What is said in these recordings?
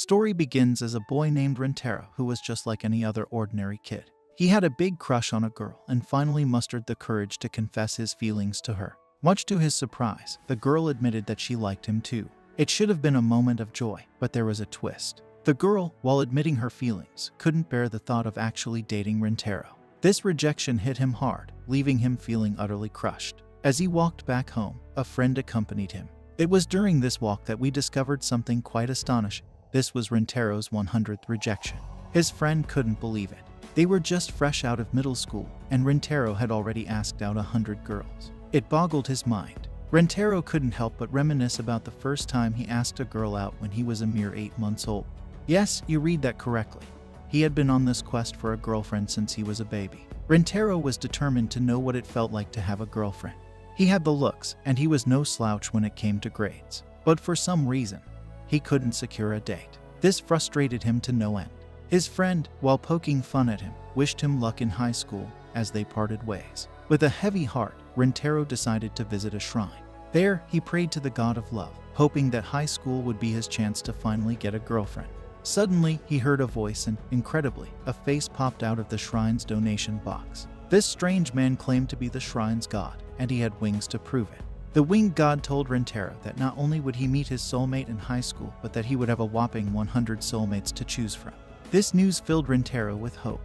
Story begins as a boy named Rintaro who was just like any other ordinary kid. He had a big crush on a girl and finally mustered the courage to confess his feelings to her. Much to his surprise, the girl admitted that she liked him too. It should have been a moment of joy, but there was a twist. The girl, while admitting her feelings, couldn't bear the thought of actually dating Rintaro. This rejection hit him hard, leaving him feeling utterly crushed. As he walked back home, a friend accompanied him. It was during this walk that we discovered something quite astonishing. This was Rintaro's 100th rejection. His friend couldn't believe it. They were just fresh out of middle school, and Rintaro had already asked out 100 girls. It boggled his mind. Rintaro couldn't help but reminisce about the first time he asked a girl out when he was a mere 8 months old. Yes, you read that correctly. He had been on this quest for a girlfriend since he was a baby. Rintaro was determined to know what it felt like to have a girlfriend. He had the looks, and he was no slouch when it came to grades. But for some reason, he couldn't secure a date. This frustrated him to no end. His friend, while poking fun at him, wished him luck in high school as they parted ways. With a heavy heart, Rintaro decided to visit a shrine. There, he prayed to the god of love, hoping that high school would be his chance to finally get a girlfriend. Suddenly, he heard a voice and, incredibly, a face popped out of the shrine's donation box. This strange man claimed to be the shrine's god, and he had wings to prove it. The winged god told Rintaro that not only would he meet his soulmate in high school, but that he would have a whopping 100 soulmates to choose from. This news filled Rintaro with hope,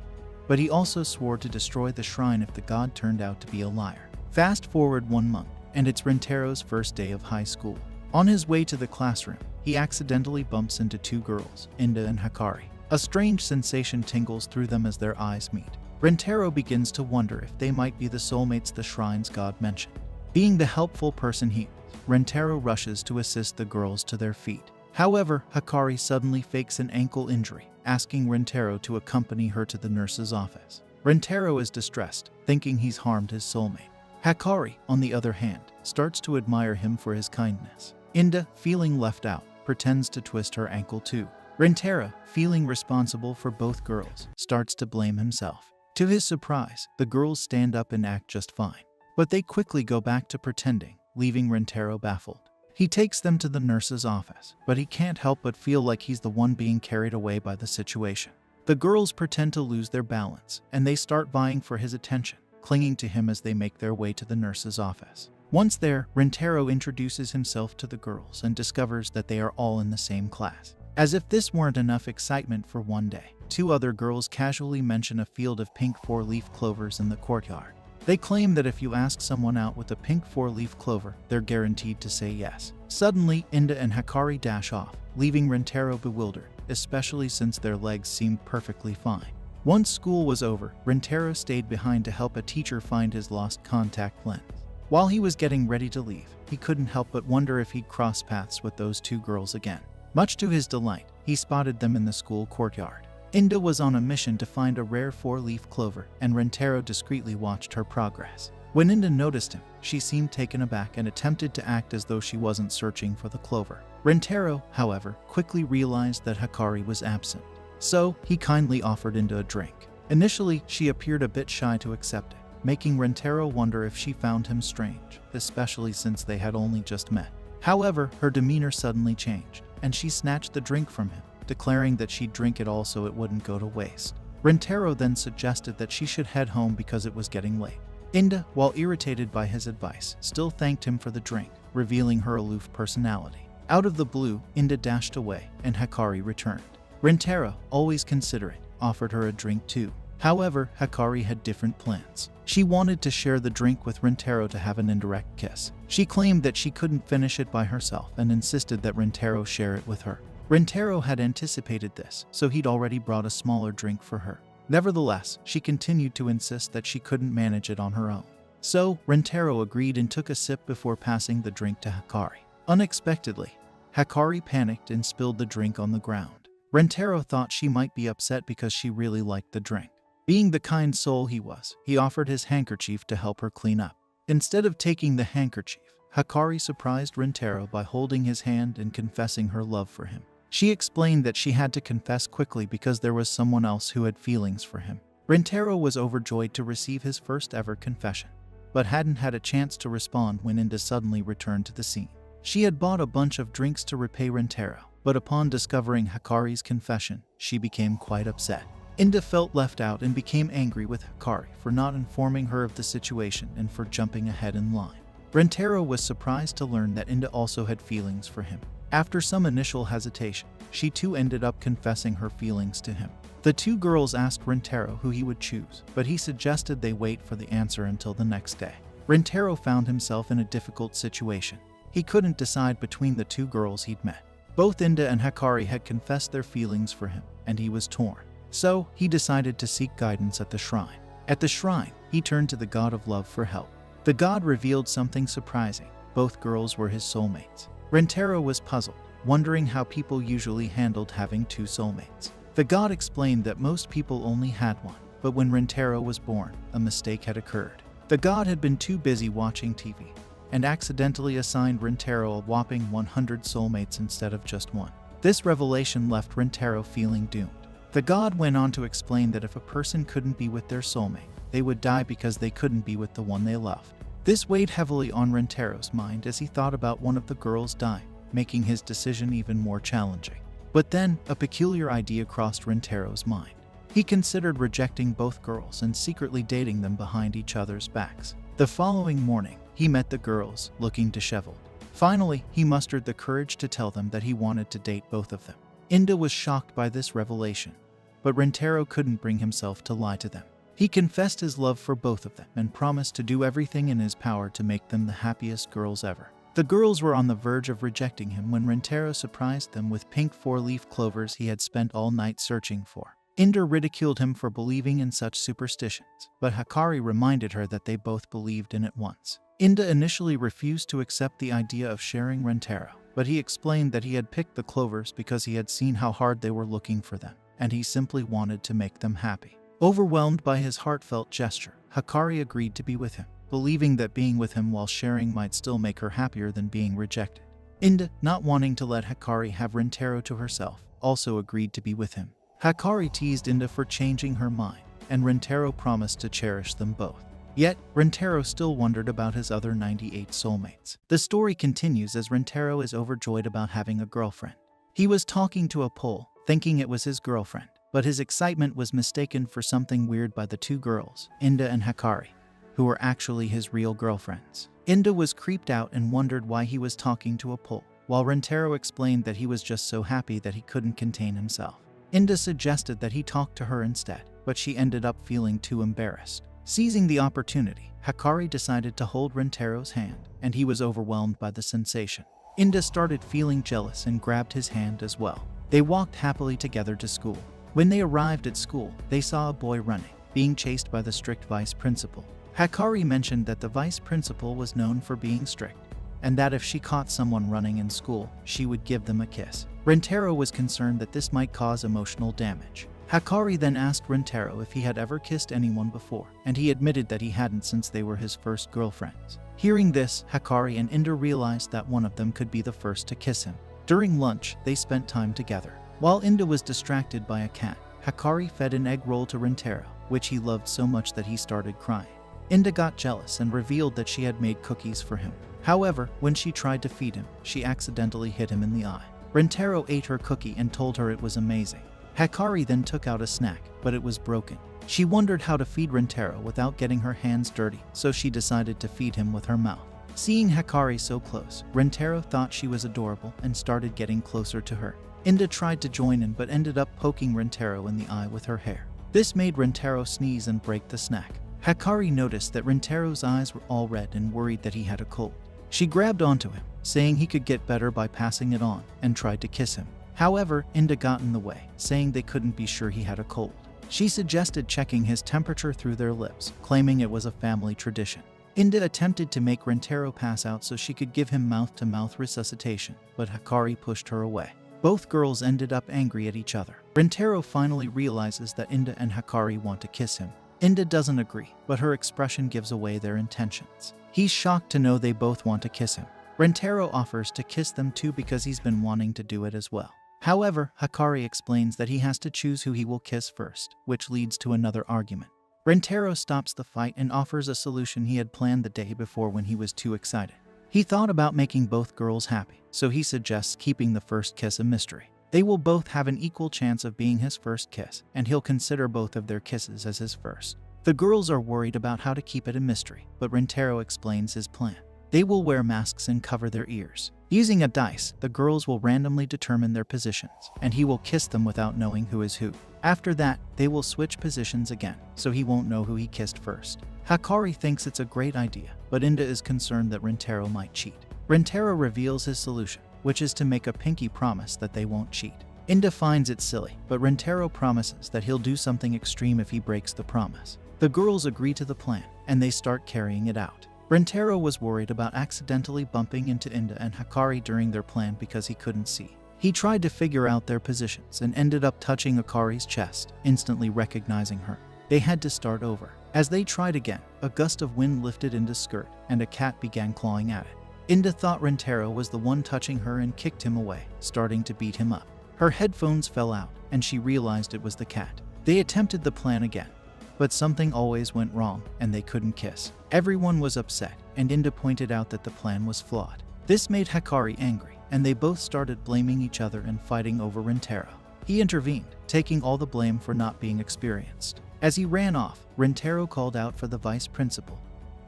but he also swore to destroy the shrine if the god turned out to be a liar. Fast forward 1 month, and it's Rintaro's first day of high school. On his way to the classroom, he accidentally bumps into 2 girls, Inda and Hikari. A strange sensation tingles through them as their eyes meet. Rintaro begins to wonder if they might be the soulmates the shrine's god mentioned. Being the helpful person he is, Rintaro rushes to assist the girls to their feet. However, Hikari suddenly fakes an ankle injury, asking Rintaro to accompany her to the nurse's office. Rintaro is distressed, thinking he's harmed his soulmate. Hikari, on the other hand, starts to admire him for his kindness. Inda, feeling left out, pretends to twist her ankle too. Rintaro, feeling responsible for both girls, starts to blame himself. To his surprise, the girls stand up and act just fine. But they quickly go back to pretending, leaving Rintaro baffled. He takes them to the nurse's office, but he can't help but feel like he's the one being carried away by the situation. The girls pretend to lose their balance, and they start vying for his attention, clinging to him as they make their way to the nurse's office. Once there, Rintaro introduces himself to the girls and discovers that they are all in the same class. As if this weren't enough excitement for one day, 2 other girls casually mention a field of pink 4-leaf clovers in the courtyard. They claim that if you ask someone out with a pink 4-leaf clover, they're guaranteed to say yes. Suddenly, Inda and Hikari dash off, leaving Rintaro bewildered, especially since their legs seemed perfectly fine. Once school was over, Rintaro stayed behind to help a teacher find his lost contact lens. While he was getting ready to leave, he couldn't help but wonder if he'd cross paths with those 2 girls again. Much to his delight, he spotted them in the school courtyard. Inda was on a mission to find a rare 4-leaf clover, and Rintaro discreetly watched her progress. When Inda noticed him, she seemed taken aback and attempted to act as though she wasn't searching for the clover. Rintaro, however, quickly realized that Hikari was absent. So, he kindly offered Inda a drink. Initially, she appeared a bit shy to accept it, making Rintaro wonder if she found him strange, especially since they had only just met. However, her demeanor suddenly changed, and she snatched the drink from him, declaring that she'd drink it all so it wouldn't go to waste. Rintaro then suggested that she should head home because it was getting late. Inda, while irritated by his advice, still thanked him for the drink, revealing her aloof personality. Out of the blue, Inda dashed away, and Hikari returned. Rintaro, always considerate, offered her a drink too. However, Hikari had different plans. She wanted to share the drink with Rintaro to have an indirect kiss. She claimed that she couldn't finish it by herself and insisted that Rintaro share it with her. Rintaro had anticipated this, so he'd already brought a smaller drink for her. Nevertheless, she continued to insist that she couldn't manage it on her own. So, Rintaro agreed and took a sip before passing the drink to Hikari. Unexpectedly, Hikari panicked and spilled the drink on the ground. Rintaro thought she might be upset because she really liked the drink. Being the kind soul he was, he offered his handkerchief to help her clean up. Instead of taking the handkerchief, Hikari surprised Rintaro by holding his hand and confessing her love for him. She explained that she had to confess quickly because there was someone else who had feelings for him. Rintaro was overjoyed to receive his first ever confession, but hadn't had a chance to respond when Inda suddenly returned to the scene. She had bought a bunch of drinks to repay Rintaro, but upon discovering Hikari's confession, she became quite upset. Inda felt left out and became angry with Hikari for not informing her of the situation and for jumping ahead in line. Rentaro was surprised to learn that Inda also had feelings for him. After some initial hesitation, she too ended up confessing her feelings to him. The two girls asked Rentaro who he would choose, but he suggested they wait for the answer until the next day. Rentaro found himself in a difficult situation. He couldn't decide between the two girls he'd met. Both Inda and Hikari had confessed their feelings for him, and he was torn. So, he decided to seek guidance at the shrine. At the shrine, he turned to the god of love for help. The god revealed something surprising. Both girls were his soulmates. Rentaro was puzzled, wondering how people usually handled having two soulmates. The god explained that most people only had one, but when Rentaro was born, a mistake had occurred. The god had been too busy watching TV and accidentally assigned Rentaro a whopping 100 soulmates instead of just one. This revelation left Rentaro feeling doomed. The god went on to explain that if a person couldn't be with their soulmate, they would die because they couldn't be with the one they loved. This weighed heavily on Rentaro's mind as he thought about one of the girls dying, making his decision even more challenging. But then, a peculiar idea crossed Rentaro's mind. He considered rejecting both girls and secretly dating them behind each other's backs. The following morning, he met the girls, looking disheveled. Finally, he mustered the courage to tell them that he wanted to date both of them. Inda was shocked by this revelation, but Rentaro couldn't bring himself to lie to them. He confessed his love for both of them and promised to do everything in his power to make them the happiest girls ever. The girls were on the verge of rejecting him when Rentaro surprised them with pink four-leaf clovers he had spent all night searching for. Inda ridiculed him for believing in such superstitions, but Hikari reminded her that they both believed in it once. Inda initially refused to accept the idea of sharing Rentaro, but he explained that he had picked the clovers because he had seen how hard they were looking for them, and he simply wanted to make them happy. Overwhelmed by his heartfelt gesture, Hikari agreed to be with him, believing that being with him while sharing might still make her happier than being rejected. Inda, not wanting to let Hikari have Rentaro to herself, also agreed to be with him. Hikari teased Inda for changing her mind, and Rentaro promised to cherish them both. Yet, Rentaro still wondered about his other 98 soulmates. The story continues as Rentaro is overjoyed about having a girlfriend. He was talking to a pole, thinking it was his girlfriend, but his excitement was mistaken for something weird by the two girls, Inda and Hikari, who were actually his real girlfriends. Inda was creeped out and wondered why he was talking to a pole, while Rentaro explained that he was just so happy that he couldn't contain himself. Inda suggested that he talk to her instead, but she ended up feeling too embarrassed. Seizing the opportunity, Hikari decided to hold Rentaro's hand, and he was overwhelmed by the sensation. Inda started feeling jealous and grabbed his hand as well. They walked happily together to school. When they arrived at school, they saw a boy running, being chased by the strict vice principal. Hikari mentioned that the vice principal was known for being strict, and that if she caught someone running in school, she would give them a kiss. Rentaro was concerned that this might cause emotional damage. Hikari then asked Rentaro if he had ever kissed anyone before, and he admitted that he hadn't since they were his first girlfriends. Hearing this, Hikari and Inda realized that one of them could be the first to kiss him. During lunch, they spent time together. While Inda was distracted by a cat, Hikari fed an egg roll to Rentaro, which he loved so much that he started crying. Inda got jealous and revealed that she had made cookies for him. However, when she tried to feed him, she accidentally hit him in the eye. Rentaro ate her cookie and told her it was amazing. Hikari then took out a snack, but it was broken. She wondered how to feed Rentaro without getting her hands dirty, so she decided to feed him with her mouth. Seeing Hikari so close, Rentaro thought she was adorable and started getting closer to her. Inda tried to join in but ended up poking Rentaro in the eye with her hair. This made Rentaro sneeze and break the snack. Hikari noticed that Rentaro's eyes were all red and worried that he had a cold. She grabbed onto him, saying he could get better by passing it on, and tried to kiss him. However, Inda got in the way, saying they couldn't be sure he had a cold. She suggested checking his temperature through their lips, claiming it was a family tradition. Inda attempted to make Rentaro pass out so she could give him mouth-to-mouth resuscitation, but Hikari pushed her away. Both girls ended up angry at each other. Rentaro finally realizes that Inda and Hikari want to kiss him. Inda doesn't agree, but her expression gives away their intentions. He's shocked to know they both want to kiss him. Rentaro offers to kiss them too because he's been wanting to do it as well. However, Hikari explains that he has to choose who he will kiss first, which leads to another argument. Rentaro stops the fight and offers a solution he had planned the day before when he was too excited. He thought about making both girls happy, so he suggests keeping the first kiss a mystery. They will both have an equal chance of being his first kiss, and he'll consider both of their kisses as his first. The girls are worried about how to keep it a mystery, but Rintaro explains his plan. They will wear masks and cover their ears. Using a dice, the girls will randomly determine their positions, and he will kiss them without knowing who is who. After that, they will switch positions again, so he won't know who he kissed first. Hakari thinks it's a great idea, but Inda is concerned that Rintaro might cheat. Rintaro reveals his solution, which is to make a pinky promise that they won't cheat. Inda finds it silly, but Rintaro promises that he'll do something extreme if he breaks the promise. The girls agree to the plan, and they start carrying it out. Rintaro was worried about accidentally bumping into Inda and Hakari during their plan because he couldn't see. He tried to figure out their positions and ended up touching Akari's chest, instantly recognizing her. They had to start over. As they tried again, a gust of wind lifted Inda's skirt, and a cat began clawing at it. Inda thought Rintaro was the one touching her and kicked him away, starting to beat him up. Her headphones fell out, and she realized it was the cat. They attempted the plan again, but something always went wrong, and they couldn't kiss. Everyone was upset, and Inda pointed out that the plan was flawed. This made Hakari angry, and they both started blaming each other and fighting over Rintaro. He intervened, taking all the blame for not being experienced. As he ran off, Rintaro called out for the vice principal,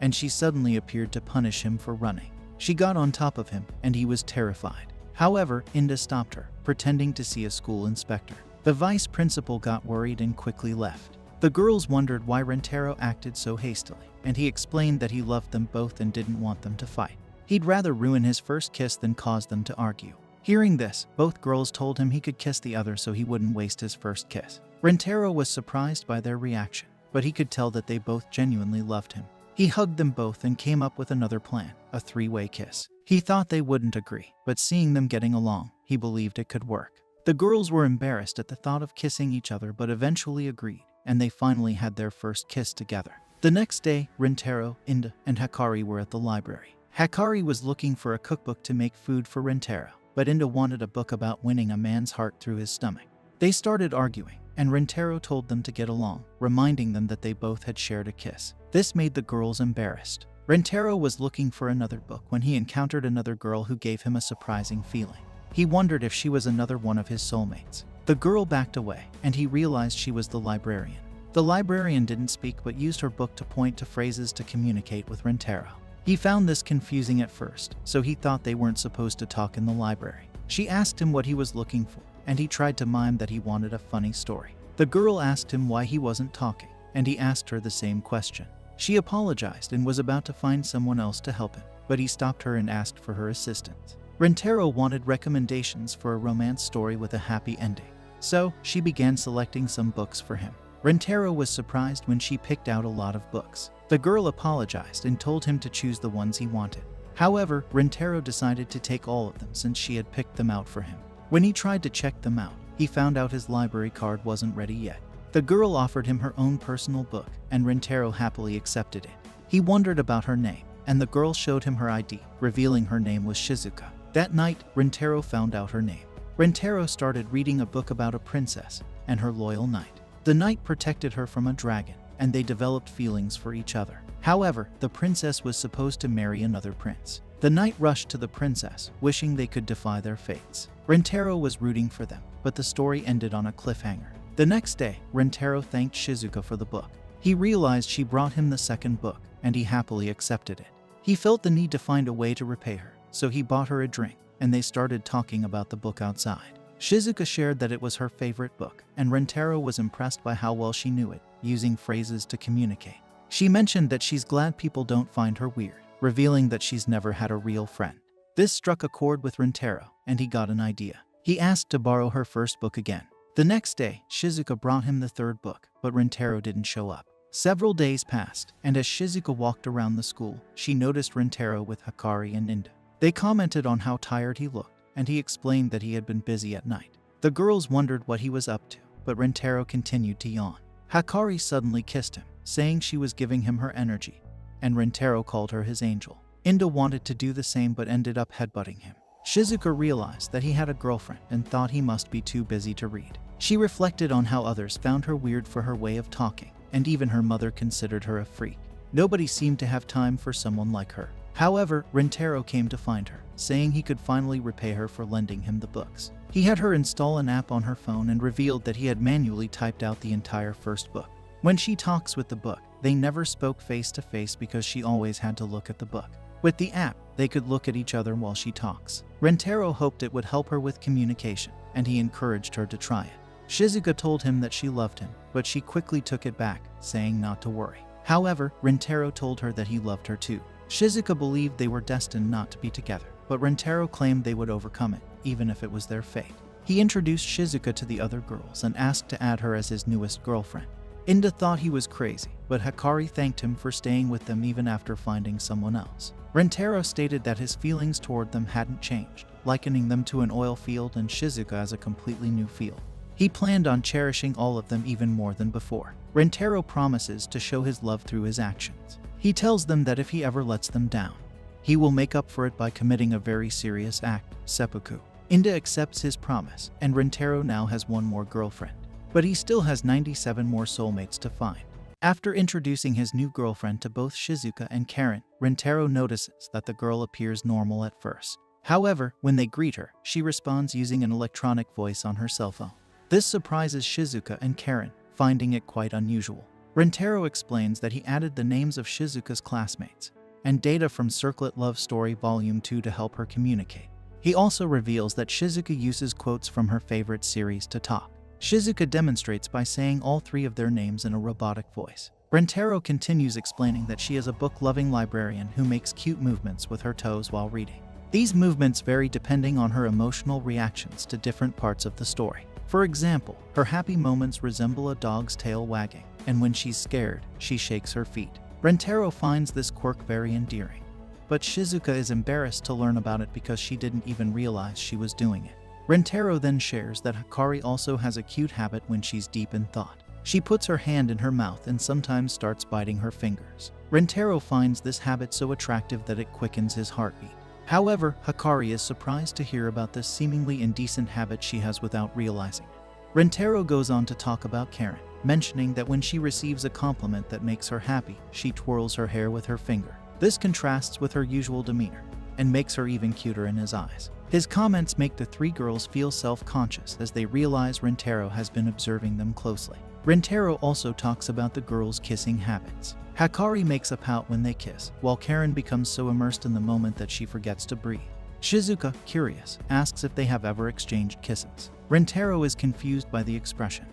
and she suddenly appeared to punish him for running. She got on top of him, and he was terrified. However, Inda stopped her, pretending to see a school inspector. The vice principal got worried and quickly left. The girls wondered why Rintaro acted so hastily, and he explained that he loved them both and didn't want them to fight. He'd rather ruin his first kiss than cause them to argue. Hearing this, both girls told him he could kiss the other so he wouldn't waste his first kiss. Rintaro was surprised by their reaction, but he could tell that they both genuinely loved him. He hugged them both and came up with another plan, a three-way kiss. He thought they wouldn't agree, but seeing them getting along, he believed it could work. The girls were embarrassed at the thought of kissing each other but eventually agreed, and they finally had their first kiss together. The next day, Rintaro, Inda, and Hakari were at the library. Hakari was looking for a cookbook to make food for Rintaro, but Inda wanted a book about winning a man's heart through his stomach. They started arguing, and Rintaro told them to get along, reminding them that they both had shared a kiss. This made the girls embarrassed. Rintaro was looking for another book when he encountered another girl who gave him a surprising feeling. He wondered if she was another one of his soulmates. The girl backed away, and he realized she was the librarian. The librarian didn't speak but used her book to point to phrases to communicate with Rintaro. He found this confusing at first, so he thought they weren't supposed to talk in the library. She asked him what he was looking for, and he tried to mime that he wanted a funny story. The girl asked him why he wasn't talking, and he asked her the same question. She apologized and was about to find someone else to help him, but he stopped her and asked for her assistance. Rintaro wanted recommendations for a romance story with a happy ending, so she began selecting some books for him. Rintaro was surprised when she picked out a lot of books. The girl apologized and told him to choose the ones he wanted. However, Rintaro decided to take all of them since she had picked them out for him. When he tried to check them out, he found out his library card wasn't ready yet. The girl offered him her own personal book, and Rintaro happily accepted it. He wondered about her name, and the girl showed him her ID, revealing her name was Shizuka. That night, Rintaro found out her name. Rintaro started reading a book about a princess and her loyal knight. The knight protected her from a dragon, and they developed feelings for each other. However, the princess was supposed to marry another prince. The knight rushed to the princess, wishing they could defy their fates. Rintaro was rooting for them, but the story ended on a cliffhanger. The next day, Rintaro thanked Shizuka for the book. He realized she brought him the second book, and he happily accepted it. He felt the need to find a way to repay her, so he bought her a drink, and they started talking about the book outside. Shizuka shared that it was her favorite book, and Rintaro was impressed by how well she knew it, using phrases to communicate. She mentioned that she's glad people don't find her weird, revealing that she's never had a real friend. This struck a chord with Rintaro, and he got an idea. He asked to borrow her first book again. The next day, Shizuka brought him the third book, but Rintaro didn't show up. Several days passed, and as Shizuka walked around the school, she noticed Rintaro with Hakari and Inda. They commented on how tired he looked, and he explained that he had been busy at night. The girls wondered what he was up to, but Rintaro continued to yawn. Hakari suddenly kissed him, saying she was giving him her energy, and Rintaro called her his angel. Inda wanted to do the same but ended up headbutting him. Shizuka realized that he had a girlfriend and thought he must be too busy to read. She reflected on how others found her weird for her way of talking, and even her mother considered her a freak. Nobody seemed to have time for someone like her. However, Rintaro came to find her, saying he could finally repay her for lending him the books. He had her install an app on her phone and revealed that he had manually typed out the entire first book. When she talks with the book, they never spoke face to face because she always had to look at the book. With the app, they could look at each other while she talks. Rintaro hoped it would help her with communication, and he encouraged her to try it. Shizuka told him that she loved him, but she quickly took it back, saying not to worry. However, Rintaro told her that he loved her too. Shizuka believed they were destined not to be together, but Rintaro claimed they would overcome it, even if it was their fate. He introduced Shizuka to the other girls and asked to add her as his newest girlfriend. Inda thought he was crazy, but Hikari thanked him for staying with them even after finding someone else. Rintaro stated that his feelings toward them hadn't changed, likening them to an oil field and Shizuka as a completely new field. He planned on cherishing all of them even more than before. Rintaro promises to show his love through his actions. He tells them that if he ever lets them down, he will make up for it by committing a very serious act, seppuku. Inda accepts his promise, and Rintaro now has one more girlfriend. But he still has 97 more soulmates to find. After introducing his new girlfriend to both Shizuka and Karen, Rintaro notices that the girl appears normal at first. However, when they greet her, she responds using an electronic voice on her cell phone. This surprises Shizuka and Karen, finding it quite unusual. Rintaro explains that he added the names of Shizuka's classmates and data from Circlet Love Story Volume 2 to help her communicate. He also reveals that Shizuka uses quotes from her favorite series to talk. Shizuka demonstrates by saying all three of their names in a robotic voice. Rintaro continues explaining that she is a book-loving librarian who makes cute movements with her toes while reading. These movements vary depending on her emotional reactions to different parts of the story. For example, her happy moments resemble a dog's tail wagging, and when she's scared, she shakes her feet. Rintaro finds this quirk very endearing, but Shizuka is embarrassed to learn about it because she didn't even realize she was doing it. Rintaro then shares that Hikari also has a cute habit when she's deep in thought. She puts her hand in her mouth and sometimes starts biting her fingers. Rintaro finds this habit so attractive that it quickens his heartbeat. However, Hikari is surprised to hear about this seemingly indecent habit she has without realizing it. Rintaro goes on to talk about Karen, mentioning that when she receives a compliment that makes her happy, she twirls her hair with her finger. This contrasts with her usual demeanor and makes her even cuter in his eyes. His comments make the three girls feel self-conscious as they realize Rintaro has been observing them closely. Rintaro also talks about the girls' kissing habits. Hikari makes a pout when they kiss, while Karen becomes so immersed in the moment that she forgets to breathe. Shizuka, curious, asks if they have ever exchanged kisses. Rintaro is confused by the expression,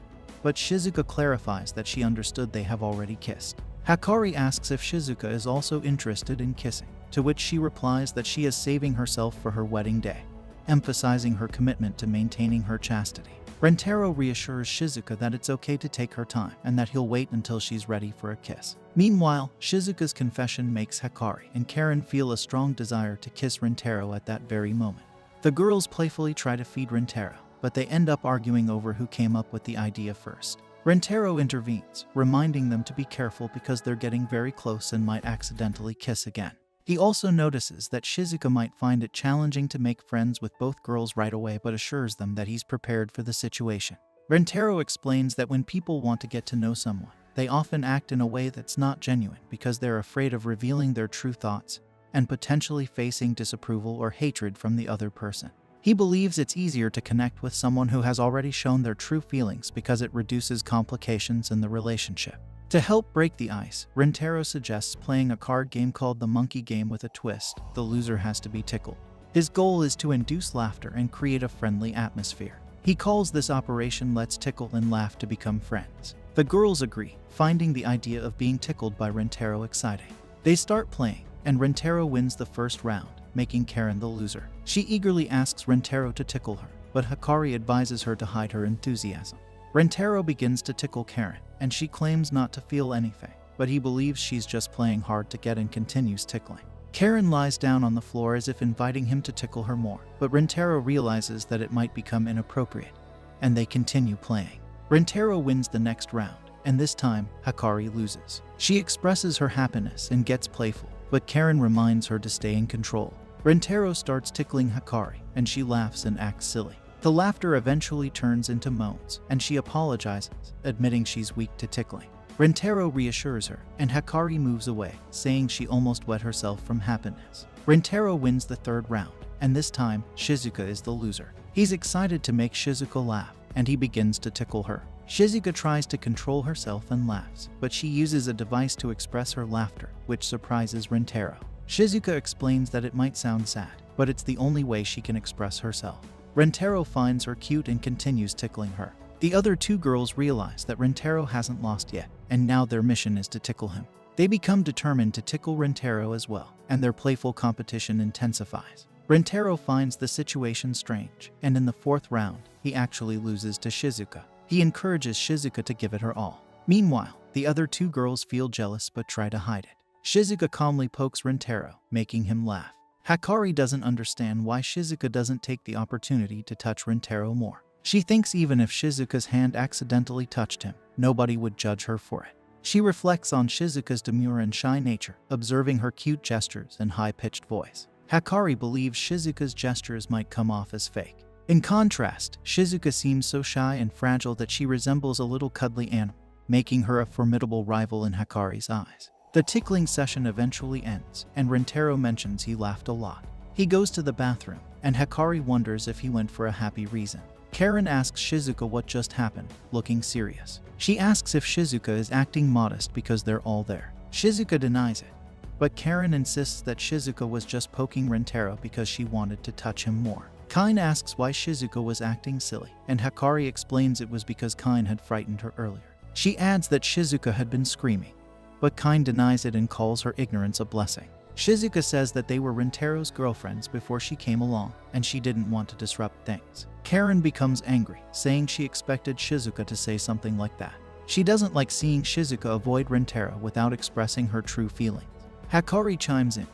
but Shizuka clarifies that she understood they have already kissed. Hikari asks if Shizuka is also interested in kissing, to which she replies that she is saving herself for her wedding day, emphasizing her commitment to maintaining her chastity. Rintaro reassures Shizuka that it's okay to take her time and that he'll wait until she's ready for a kiss. Meanwhile, Shizuka's confession makes Hikari and Karen feel a strong desire to kiss Rintaro at that very moment. The girls playfully try to feed Rintaro, but they end up arguing over who came up with the idea first. Rintaro intervenes, reminding them to be careful because they're getting very close and might accidentally kiss again. He also notices that Shizuka might find it challenging to make friends with both girls right away, but assures them that he's prepared for the situation. Rintaro explains that when people want to get to know someone, they often act in a way that's not genuine because they're afraid of revealing their true thoughts and potentially facing disapproval or hatred from the other person. He believes it's easier to connect with someone who has already shown their true feelings because it reduces complications in the relationship. To help break the ice, Rintaro suggests playing a card game called the Monkey Game with a twist. The loser has to be tickled. His goal is to induce laughter and create a friendly atmosphere. He calls this operation Let's Tickle and Laugh to become friends. The girls agree, finding the idea of being tickled by Rintaro exciting. They start playing, and Rintaro wins the first round, making Karen the loser. She eagerly asks Rintaro to tickle her, but Hikari advises her to hide her enthusiasm. Rintaro begins to tickle Karen, and she claims not to feel anything, but he believes she's just playing hard to get and continues tickling. Karen lies down on the floor as if inviting him to tickle her more, but Rintaro realizes that it might become inappropriate, and they continue playing. Rintaro wins the next round, and this time, Hikari loses. She expresses her happiness and gets playful, but Karen reminds her to stay in control. Rintaro starts tickling Hikari, and she laughs and acts silly. The laughter eventually turns into moans, and she apologizes, admitting she's weak to tickling. Rintaro reassures her, and Hikari moves away, saying she almost wet herself from happiness. Rintaro wins the third round, and this time, Shizuka is the loser. He's excited to make Shizuka laugh, and he begins to tickle her. Shizuka tries to control herself and laughs, but she uses a device to express her laughter, which surprises Rintaro. Shizuka explains that it might sound sad, but it's the only way she can express herself. Rintaro finds her cute and continues tickling her. The other two girls realize that Rintaro hasn't lost yet, and now their mission is to tickle him. They become determined to tickle Rintaro as well, and their playful competition intensifies. Rintaro finds the situation strange, and in the fourth round, he actually loses to Shizuka. He encourages Shizuka to give it her all. Meanwhile, the other two girls feel jealous but try to hide it. Shizuka calmly pokes Rintaro, making him laugh. Hikari doesn't understand why Shizuka doesn't take the opportunity to touch Rintaro more. She thinks even if Shizuka's hand accidentally touched him, nobody would judge her for it. She reflects on Shizuka's demure and shy nature, observing her cute gestures and high-pitched voice. Hikari believes Shizuka's gestures might come off as fake. In contrast, Shizuka seems so shy and fragile that she resembles a little cuddly animal, making her a formidable rival in Hikari's eyes. The tickling session eventually ends, and Rintaro mentions he laughed a lot. He goes to the bathroom, and Hikari wonders if he went for a happy reason. Karen asks Shizuka what just happened, looking serious. She asks if Shizuka is acting modest because they're all there. Shizuka denies it, but Karen insists that Shizuka was just poking Rintaro because she wanted to touch him more. Kine asks why Shizuka was acting silly, and Hikari explains it was because Kine had frightened her earlier. She adds that Shizuka had been screaming, but Kine denies it and calls her ignorance a blessing. Shizuka says that they were Rintaro's girlfriends before she came along, and she didn't want to disrupt things. Karen becomes angry, saying she expected Shizuka to say something like that. She doesn't like seeing Shizuka avoid Rintaro without expressing her true feelings. Hikari chimes in,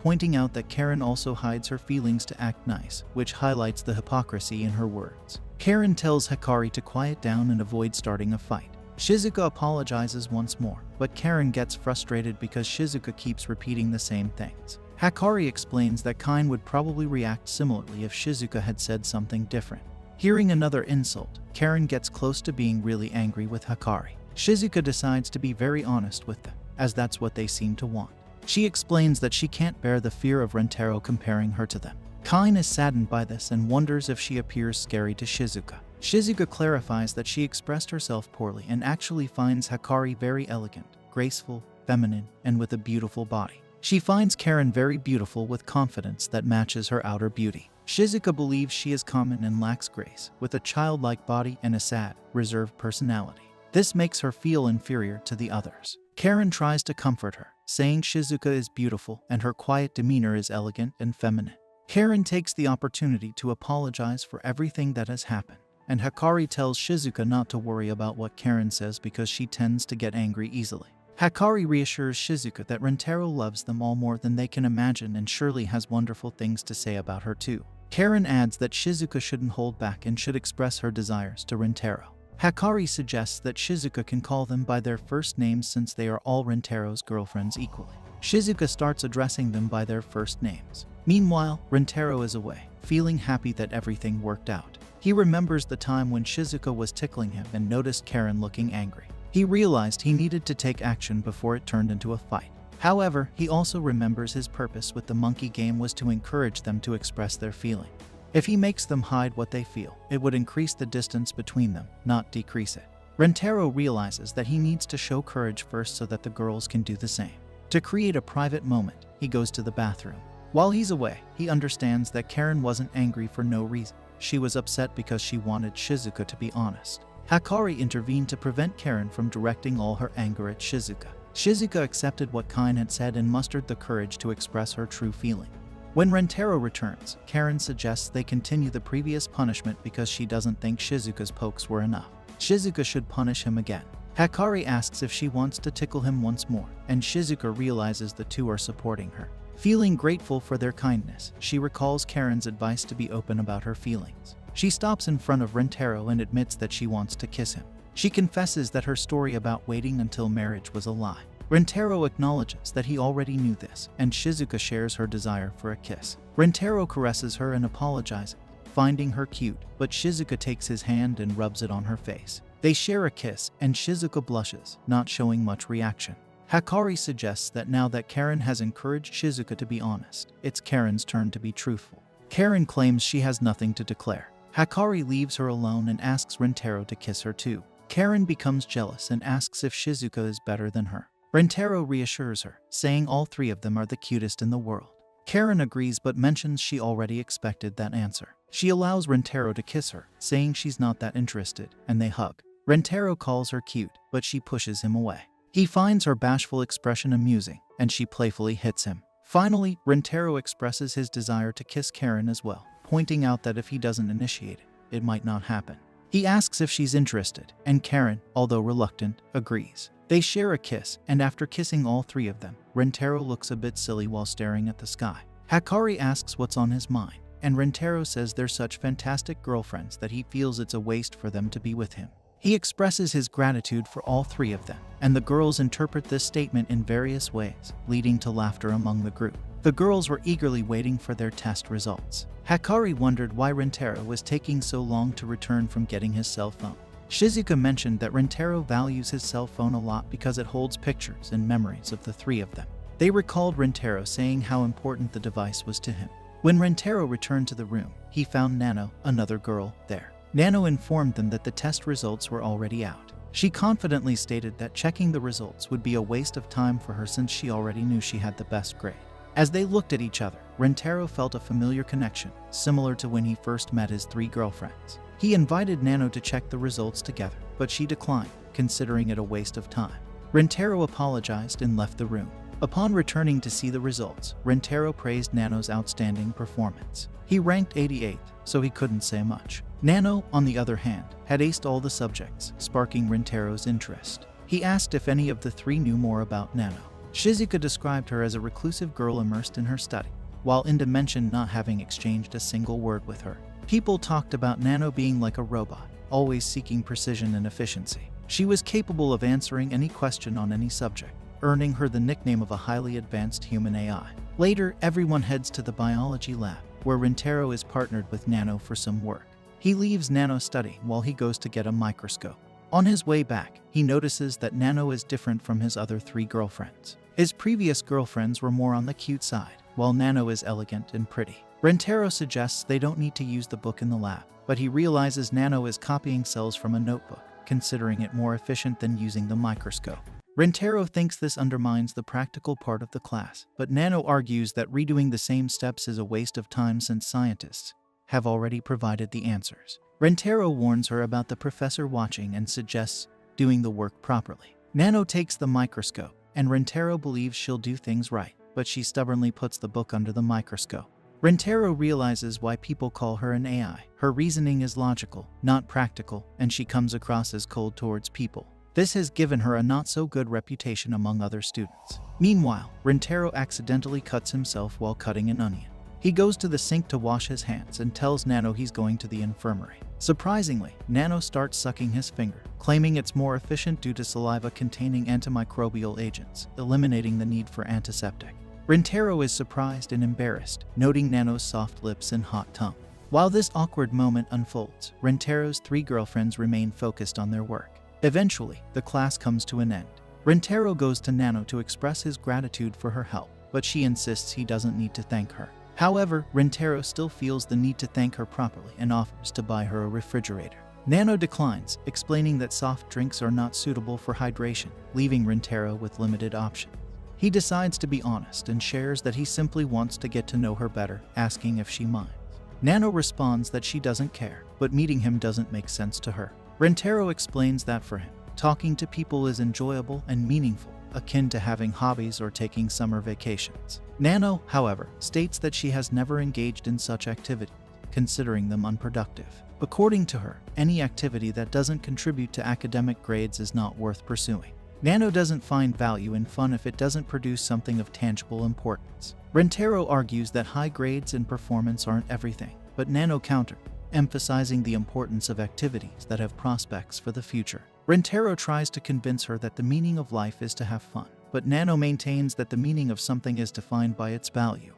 pointing out that Karen also hides her feelings to act nice, which highlights the hypocrisy in her words. Karen tells Hikari to quiet down and avoid starting a fight. Shizuka apologizes once more, but Karen gets frustrated because Shizuka keeps repeating the same things. Hikari explains that Kine would probably react similarly if Shizuka had said something different. Hearing another insult, Karen gets close to being really angry with Hikari. Shizuka decides to be very honest with them, as that's what they seem to want. She explains that she can't bear the fear of Rintaro comparing her to them. Kine is saddened by this and wonders if she appears scary to Shizuka. Shizuka clarifies that she expressed herself poorly and actually finds Hikari very elegant, graceful, feminine, and with a beautiful body. She finds Karen very beautiful with confidence that matches her outer beauty. Shizuka believes she is common and lacks grace, with a childlike body and a sad, reserved personality. This makes her feel inferior to the others. Karen tries to comfort her, saying Shizuka is beautiful and her quiet demeanor is elegant and feminine. Karen takes the opportunity to apologize for everything that has happened, and Hikari tells Shizuka not to worry about what Karen says because she tends to get angry easily. Hikari reassures Shizuka that Rintaro loves them all more than they can imagine and surely has wonderful things to say about her too. Karen adds that Shizuka shouldn't hold back and should express her desires to Rintaro. Hikari suggests that Shizuka can call them by their first names since they are all Rintaro's girlfriends equally. Shizuka starts addressing them by their first names. Meanwhile, Rintaro is away, feeling happy that everything worked out. He remembers the time when Shizuka was tickling him and noticed Karen looking angry. He realized he needed to take action before it turned into a fight. However, he also remembers his purpose with the monkey game was to encourage them to express their feeling. If he makes them hide what they feel, it would increase the distance between them, not decrease it. Rintaro realizes that he needs to show courage first so that the girls can do the same. To create a private moment, he goes to the bathroom. While he's away, he understands that Karen wasn't angry for no reason. She was upset because she wanted Shizuka to be honest. Hikari intervened to prevent Karen from directing all her anger at Shizuka. Shizuka accepted what Kine had said and mustered the courage to express her true feeling. When Rintaro returns, Karen suggests they continue the previous punishment because she doesn't think Shizuka's pokes were enough. Shizuka should punish him again. Hikari asks if she wants to tickle him once more, and Shizuka realizes the two are supporting her. Feeling grateful for their kindness, she recalls Karen's advice to be open about her feelings. She stops in front of Rintaro and admits that she wants to kiss him. She confesses that her story about waiting until marriage was a lie. Rintaro acknowledges that he already knew this, and Shizuka shares her desire for a kiss. Rintaro caresses her and apologizes, finding her cute, but Shizuka takes his hand and rubs it on her face. They share a kiss, and Shizuka blushes, not showing much reaction. Hikari suggests that now that Karen has encouraged Shizuka to be honest, it's Karen's turn to be truthful. Karen claims she has nothing to declare. Hikari leaves her alone and asks Rintaro to kiss her too. Karen becomes jealous and asks if Shizuka is better than her. Rintaro reassures her, saying all three of them are the cutest in the world. Karen agrees but mentions she already expected that answer. She allows Rintaro to kiss her, saying she's not that interested, and they hug. Rintaro calls her cute, but she pushes him away. He finds her bashful expression amusing, and she playfully hits him. Finally, Rintaro expresses his desire to kiss Karen as well, pointing out that if he doesn't initiate it, it might not happen. He asks if she's interested, and Karen, although reluctant, agrees. They share a kiss, and after kissing all three of them, Rintaro looks a bit silly while staring at the sky. Hikari asks what's on his mind, and Rintaro says they're such fantastic girlfriends that he feels it's a waste for them to be with him. He expresses his gratitude for all three of them, and the girls interpret this statement in various ways, leading to laughter among the group. The girls were eagerly waiting for their test results. Hikari wondered why Rintaro was taking so long to return from getting his cell phone. Shizuka mentioned that Rintaro values his cell phone a lot because it holds pictures and memories of the three of them. They recalled Rintaro saying how important the device was to him. When Rintaro returned to the room, he found Nano, another girl, there. Nano informed them that the test results were already out. She confidently stated that checking the results would be a waste of time for her since she already knew she had the best grade. As they looked at each other, Rintaro felt a familiar connection, similar to when he first met his three girlfriends. He invited Nano to check the results together, but she declined, considering it a waste of time. Rintaro apologized and left the room. Upon returning to see the results, Rintaro praised Nano's outstanding performance. He ranked 88th, so he couldn't say much. Nano, on the other hand, had aced all the subjects, sparking Rintaro's interest. He asked if any of the three knew more about Nano. Shizuka described her as a reclusive girl immersed in her study, while Inda mentioned not having exchanged a single word with her. People talked about Nano being like a robot, always seeking precision and efficiency. She was capable of answering any question on any subject, earning her the nickname of a highly advanced human AI. Later, everyone heads to the biology lab, where Rintaro is partnered with Nano for some work. He leaves Nano studying while he goes to get a microscope. On his way back, he notices that Nano is different from his other three girlfriends. His previous girlfriends were more on the cute side, while Nano is elegant and pretty. Rintaro suggests they don't need to use the book in the lab, but he realizes Nano is copying cells from a notebook, considering it more efficient than using the microscope. Rintaro thinks this undermines the practical part of the class, but Nano argues that redoing the same steps is a waste of time since scientists have already provided the answers. Rintaro warns her about the professor watching and suggests doing the work properly. Nano takes the microscope, and Rintaro believes she'll do things right, but she stubbornly puts the book under the microscope. Rintaro realizes why people call her an AI. Her reasoning is logical, not practical, and she comes across as cold towards people. This has given her a not-so-good reputation among other students. Meanwhile, Rintaro accidentally cuts himself while cutting an onion. He goes to the sink to wash his hands and tells Nano he's going to the infirmary. Surprisingly, Nano starts sucking his finger, claiming it's more efficient due to saliva containing antimicrobial agents, eliminating the need for antiseptic. Rintaro is surprised and embarrassed, noting Nano's soft lips and hot tongue. While this awkward moment unfolds, Rintaro's three girlfriends remain focused on their work. Eventually, the class comes to an end. Rintaro goes to Nano to express his gratitude for her help, but she insists he doesn't need to thank her. However, Rintaro still feels the need to thank her properly and offers to buy her a refrigerator. Nano declines, explaining that soft drinks are not suitable for hydration, leaving Rintaro with limited options. He decides to be honest and shares that he simply wants to get to know her better, asking if she minds. Nano responds that she doesn't care, but meeting him doesn't make sense to her. Rintaro explains that for him, talking to people is enjoyable and meaningful, akin to having hobbies or taking summer vacations. Nano, however, states that she has never engaged in such activities, considering them unproductive. According to her, any activity that doesn't contribute to academic grades is not worth pursuing. Nano doesn't find value in fun if it doesn't produce something of tangible importance. Rintaro argues that high grades and performance aren't everything, but Nano countered, emphasizing the importance of activities that have prospects for the future. Rintaro tries to convince her that the meaning of life is to have fun, but Nano maintains that the meaning of something is defined by its value,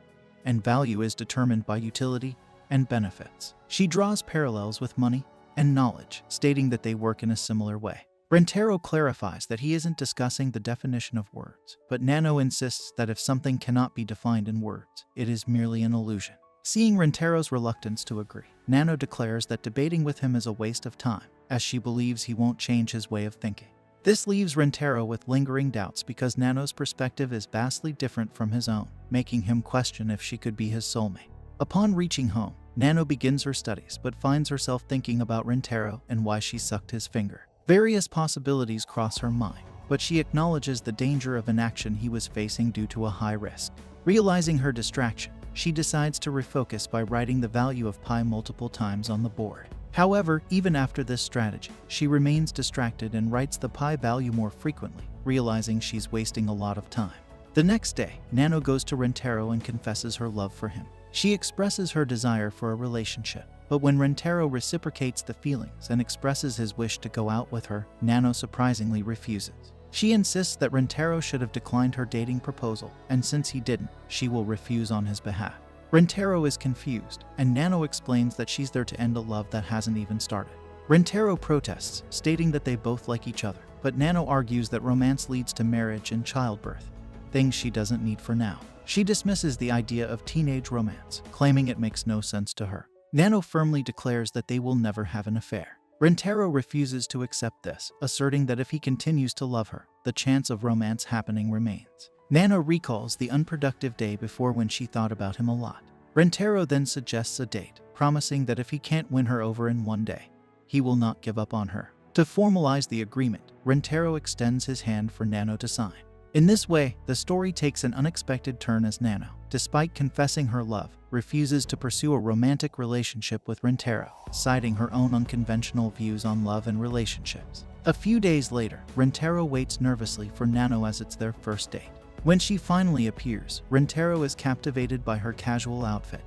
and value is determined by utility and benefits. She draws parallels with money and knowledge, stating that they work in a similar way. Rentaro clarifies that he isn't discussing the definition of words, but Nano insists that if something cannot be defined in words, it is merely an illusion. Seeing Rentaro's reluctance to agree, Nano declares that debating with him is a waste of time, as she believes he won't change his way of thinking. This leaves Rentaro with lingering doubts because Nano's perspective is vastly different from his own, making him question if she could be his soulmate. Upon reaching home, Nano begins her studies but finds herself thinking about Rentaro and why she sucked his finger. Various possibilities cross her mind, but she acknowledges the danger of inaction he was facing due to a high risk. Realizing her distraction, she decides to refocus by writing the value of pi multiple times on the board. However, even after this strategy, she remains distracted and writes the pi value more frequently, realizing she's wasting a lot of time. The next day, Nano goes to Rentaro and confesses her love for him. She expresses her desire for a relationship, but when Rentaro reciprocates the feelings and expresses his wish to go out with her, Nano surprisingly refuses. She insists that Rentaro should have declined her dating proposal, and since he didn't, she will refuse on his behalf. Rentaro is confused, and Nano explains that she's there to end a love that hasn't even started. Rentaro protests, stating that they both like each other, but Nano argues that romance leads to marriage and childbirth, things she doesn't need for now. She dismisses the idea of teenage romance, claiming it makes no sense to her. Nano firmly declares that they will never have an affair. Rentaro refuses to accept this, asserting that if he continues to love her, the chance of romance happening remains. Nano recalls the unproductive day before when she thought about him a lot. Rentaro then suggests a date, promising that if he can't win her over in one day, he will not give up on her. To formalize the agreement, Rentaro extends his hand for Nano to sign. In this way, the story takes an unexpected turn as Nano, despite confessing her love, refuses to pursue a romantic relationship with Rentaro, citing her own unconventional views on love and relationships. A few days later, Rentaro waits nervously for Nano as it's their first date. When she finally appears, Rentaro is captivated by her casual outfit,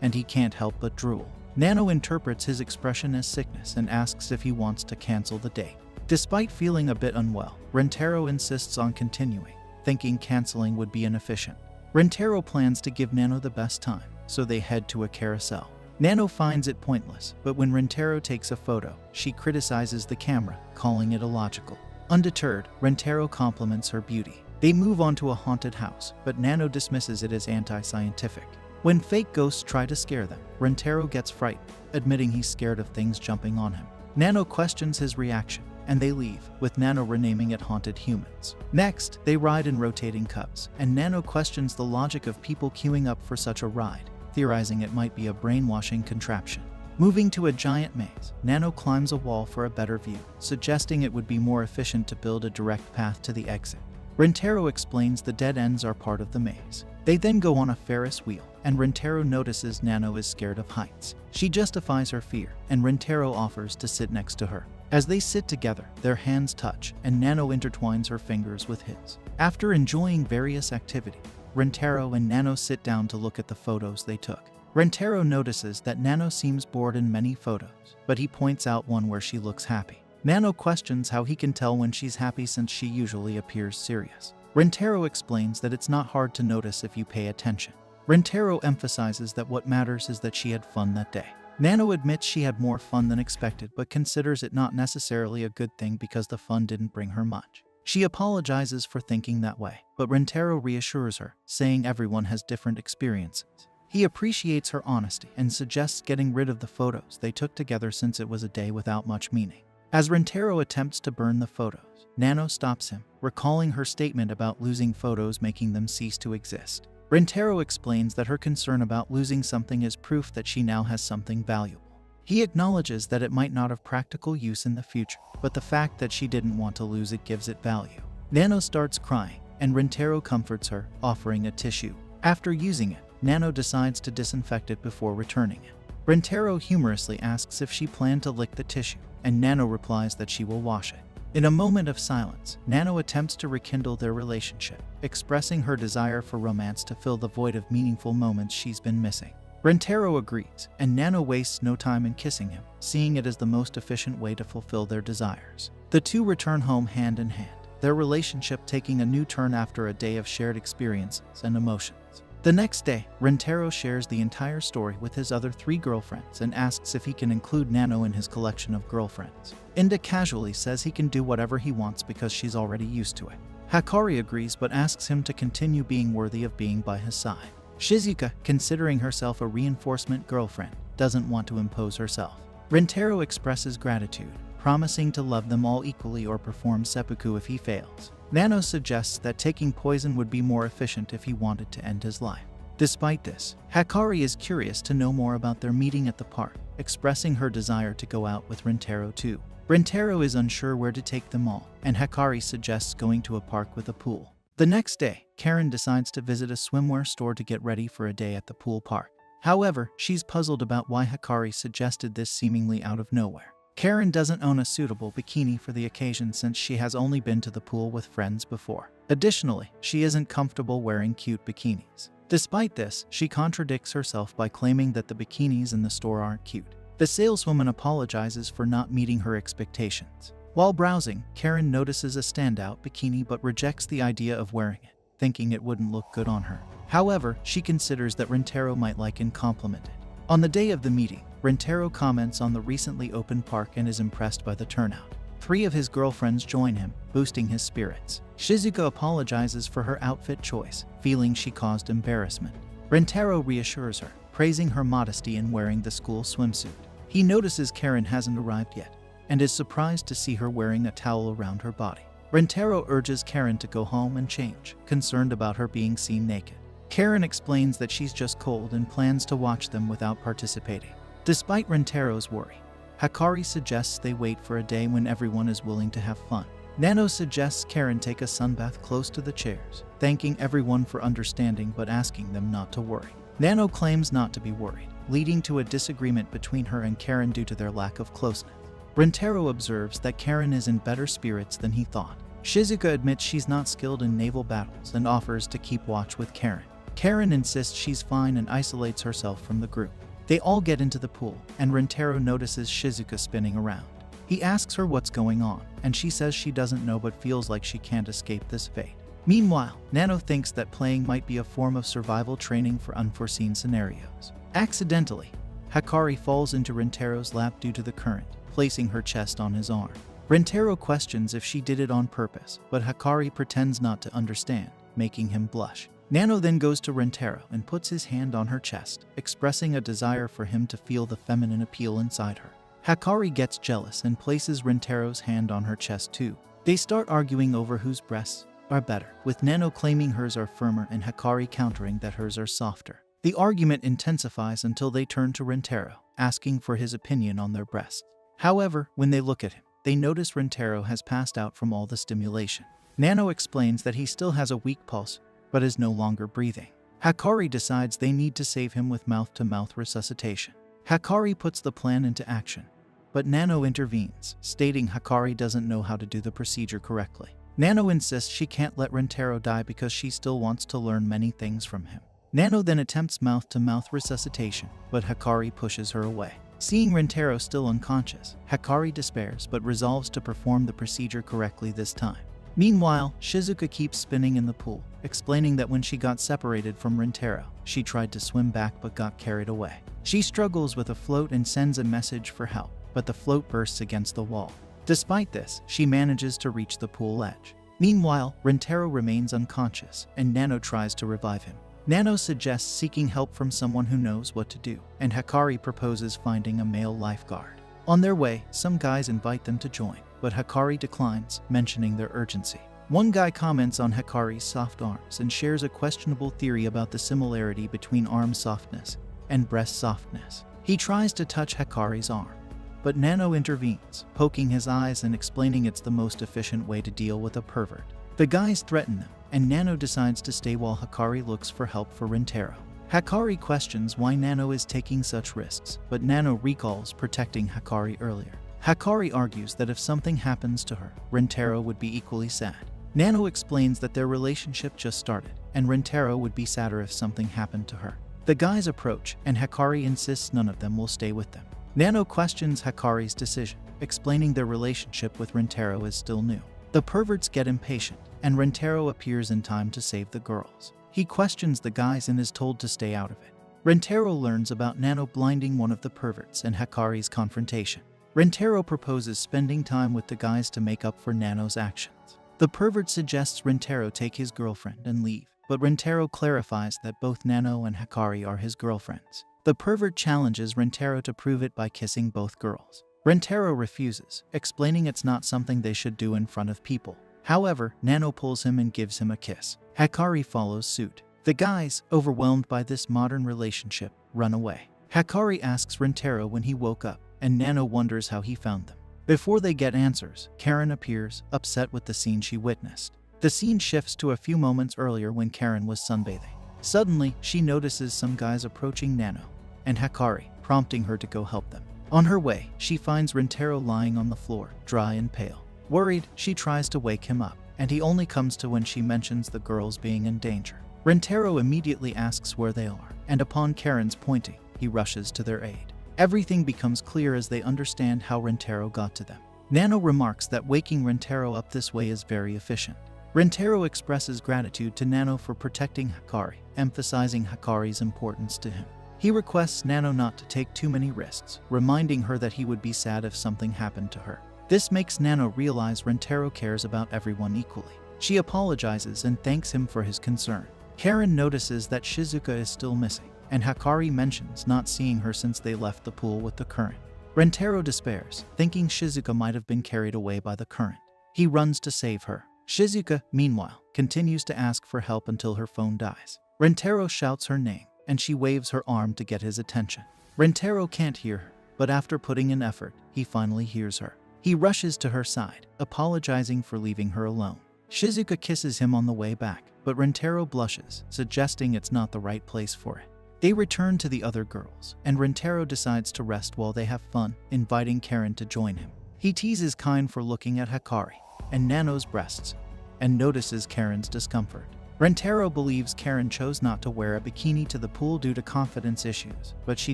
and he can't help but drool. Nano interprets his expression as sickness and asks if he wants to cancel the date. Despite feeling a bit unwell, Rentaro insists on continuing, thinking canceling would be inefficient. Rentaro plans to give Nano the best time, so they head to a carousel. Nano finds it pointless, but when Rentaro takes a photo, she criticizes the camera, calling it illogical. Undeterred, Rentaro compliments her beauty. They move on to a haunted house, but Nano dismisses it as anti-scientific. When fake ghosts try to scare them, Rentaro gets frightened, admitting he's scared of things jumping on him. Nano questions his reaction, and they leave, with Nano renaming it Haunted Humans. Next, they ride in rotating cubs, and Nano questions the logic of people queuing up for such a ride, theorizing it might be a brainwashing contraption. Moving to a giant maze, Nano climbs a wall for a better view, suggesting it would be more efficient to build a direct path to the exit. Rentaro explains the dead ends are part of the maze. They then go on a Ferris wheel, and Rentaro notices Nano is scared of heights. She justifies her fear, and Rentaro offers to sit next to her. As they sit together, their hands touch, and Nano intertwines her fingers with his. After enjoying various activities, Rentaro and Nano sit down to look at the photos they took. Rentaro notices that Nano seems bored in many photos, but he points out one where she looks happy. Nano questions how he can tell when she's happy since she usually appears serious. Rentaro explains that it's not hard to notice if you pay attention. Rentaro emphasizes that what matters is that she had fun that day. Nano admits she had more fun than expected, but considers it not necessarily a good thing because the fun didn't bring her much. She apologizes for thinking that way, but Rentaro reassures her, saying everyone has different experiences. He appreciates her honesty and suggests getting rid of the photos they took together since it was a day without much meaning. As Rentaro attempts to burn the photos, Nano stops him, recalling her statement about losing photos making them cease to exist. Rentaro explains that her concern about losing something is proof that she now has something valuable. He acknowledges that it might not have practical use in the future, but the fact that she didn't want to lose it gives it value. Nano starts crying, and Rentaro comforts her, offering a tissue. After using it, Nano decides to disinfect it before returning it. Rentaro humorously asks if she planned to lick the tissue, and Nano replies that she will wash it. In a moment of silence, Nano attempts to rekindle their relationship, expressing her desire for romance to fill the void of meaningful moments she's been missing. Rentaro agrees, and Nano wastes no time in kissing him, seeing it as the most efficient way to fulfill their desires. The two return home hand in hand, their relationship taking a new turn after a day of shared experiences and emotions. The next day, Rintaro shares the entire story with his other 3 girlfriends and asks if he can include Nano in his collection of girlfriends. Inda casually says he can do whatever he wants because she's already used to it. Hakari agrees but asks him to continue being worthy of being by his side. Shizuka, considering herself a reinforcement girlfriend, doesn't want to impose herself. Rintaro expresses gratitude, promising to love them all equally or perform seppuku if he fails. Nano suggests that taking poison would be more efficient if he wanted to end his life. Despite this, Hakari is curious to know more about their meeting at the park, expressing her desire to go out with Rintaro too. Rintaro is unsure where to take them all, and Hakari suggests going to a park with a pool. The next day, Karen decides to visit a swimwear store to get ready for a day at the pool park. However, she's puzzled about why Hakari suggested this seemingly out of nowhere. Karen doesn't own a suitable bikini for the occasion since she has only been to the pool with friends before. Additionally, she isn't comfortable wearing cute bikinis. Despite this, she contradicts herself by claiming that the bikinis in the store aren't cute. The saleswoman apologizes for not meeting her expectations. While browsing, Karen notices a standout bikini but rejects the idea of wearing it, thinking it wouldn't look good on her. However, she considers that Rintaro might like and compliment it. On the day of the meeting, Rintaro comments on the recently opened park and is impressed by the turnout. 3 of his girlfriends join him, boosting his spirits. Shizuka apologizes for her outfit choice, feeling she caused embarrassment. Rintaro reassures her, praising her modesty in wearing the school swimsuit. He notices Karen hasn't arrived yet, and is surprised to see her wearing a towel around her body. Rintaro urges Karen to go home and change, concerned about her being seen naked. Karen explains that she's just cold and plans to watch them without participating. Despite Rintaro's worry, Hakari suggests they wait for a day when everyone is willing to have fun. Nano suggests Karen take a sunbath close to the chairs, thanking everyone for understanding but asking them not to worry. Nano claims not to be worried, leading to a disagreement between her and Karen due to their lack of closeness. Rintaro observes that Karen is in better spirits than he thought. Shizuka admits she's not skilled in naval battles and offers to keep watch with Karen. Karen insists she's fine and isolates herself from the group. They all get into the pool, and Rintaro notices Shizuka spinning around. He asks her what's going on, and she says she doesn't know but feels like she can't escape this fate. Meanwhile, Nano thinks that playing might be a form of survival training for unforeseen scenarios. Accidentally, Hakari falls into Rintaro's lap due to the current, placing her chest on his arm. Rintaro questions if she did it on purpose, but Hakari pretends not to understand, making him blush. Nano then goes to Rintaro and puts his hand on her chest, expressing a desire for him to feel the feminine appeal inside her. Hakari gets jealous and places Rintaro's hand on her chest too. They start arguing over whose breasts are better, with Nano claiming hers are firmer and Hakari countering that hers are softer. The argument intensifies until they turn to Rintaro, asking for his opinion on their breasts. However, when they look at him, they notice Rintaro has passed out from all the stimulation. Nano explains that he still has a weak pulse, but is no longer breathing. Hakari decides they need to save him with mouth-to-mouth resuscitation. Hakari puts the plan into action, but Nano intervenes, stating Hakari doesn't know how to do the procedure correctly. Nano insists she can't let Rintaro die because she still wants to learn many things from him. Nano then attempts mouth-to-mouth resuscitation, but Hakari pushes her away. Seeing Rintaro still unconscious, Hakari despairs but resolves to perform the procedure correctly this time. Meanwhile, Shizuka keeps spinning in the pool, explaining that when she got separated from Rintaro, she tried to swim back but got carried away. She struggles with a float and sends a message for help, but the float bursts against the wall. Despite this, she manages to reach the pool edge. Meanwhile, Rintaro remains unconscious, and Nano tries to revive him. Nano suggests seeking help from someone who knows what to do, and Hakari proposes finding a male lifeguard. On their way, some guys invite them to join, but Hakari declines, mentioning their urgency. One guy comments on Hakari's soft arms and shares a questionable theory about the similarity between arm softness and breast softness. He tries to touch Hakari's arm, but Nano intervenes, poking his eyes and explaining it's the most efficient way to deal with a pervert. The guys threaten them, and Nano decides to stay while Hakari looks for help for Rintaro. Hakari questions why Nano is taking such risks, but Nano recalls protecting Hakari earlier. Hakari argues that if something happens to her, Rintaro would be equally sad. Nano explains that their relationship just started, and Rintaro would be sadder if something happened to her. The guys approach, and Hakari insists none of them will stay with them. Nano questions Hakari's decision, explaining their relationship with Rintaro is still new. The perverts get impatient, and Rintaro appears in time to save the girls. He questions the guys and is told to stay out of it. Rentaro learns about Nano blinding one of the perverts and Hikari's confrontation. Rentaro proposes spending time with the guys to make up for Nano's actions. The pervert suggests Rentaro take his girlfriend and leave, but Rentaro clarifies that both Nano and Hikari are his girlfriends. The pervert challenges Rentaro to prove it by kissing both girls. Rentaro refuses, explaining it's not something they should do in front of people. However, Nano pulls him and gives him a kiss. Hikari follows suit. The guys, overwhelmed by this modern relationship, run away. Hikari asks Rentaro when he woke up, and Nano wonders how he found them. Before they get answers, Karen appears, upset with the scene she witnessed. The scene shifts to a few moments earlier when Karen was sunbathing. Suddenly, she notices some guys approaching Nano and Hikari, prompting her to go help them. On her way, she finds Rentaro lying on the floor, dry and pale. Worried, she tries to wake him up, and he only comes to when she mentions the girls being in danger. Rentaro immediately asks where they are, and upon Karen's pointing, he rushes to their aid. Everything becomes clear as they understand how Rentaro got to them. Nano remarks that waking Rentaro up this way is very efficient. Rentaro expresses gratitude to Nano for protecting Hikari, emphasizing Hikari's importance to him. He requests Nano not to take too many risks, reminding her that he would be sad if something happened to her. This makes Nano realize Rentaro cares about everyone equally. She apologizes and thanks him for his concern. Karen notices that Shizuka is still missing, and Hikari mentions not seeing her since they left the pool with the current. Rentaro despairs, thinking Shizuka might have been carried away by the current. He runs to save her. Shizuka, meanwhile, continues to ask for help until her phone dies. Rentaro shouts her name, and she waves her arm to get his attention. Rentaro can't hear her, but after putting in effort, he finally hears her. He rushes to her side, apologizing for leaving her alone. Shizuka kisses him on the way back, but Rentaro blushes, suggesting it's not the right place for it. They return to the other girls, and Rentaro decides to rest while they have fun, inviting Karen to join him. He teases Kine for looking at Hikari and Nano's breasts, and notices Karen's discomfort. Rentaro believes Karen chose not to wear a bikini to the pool due to confidence issues, but she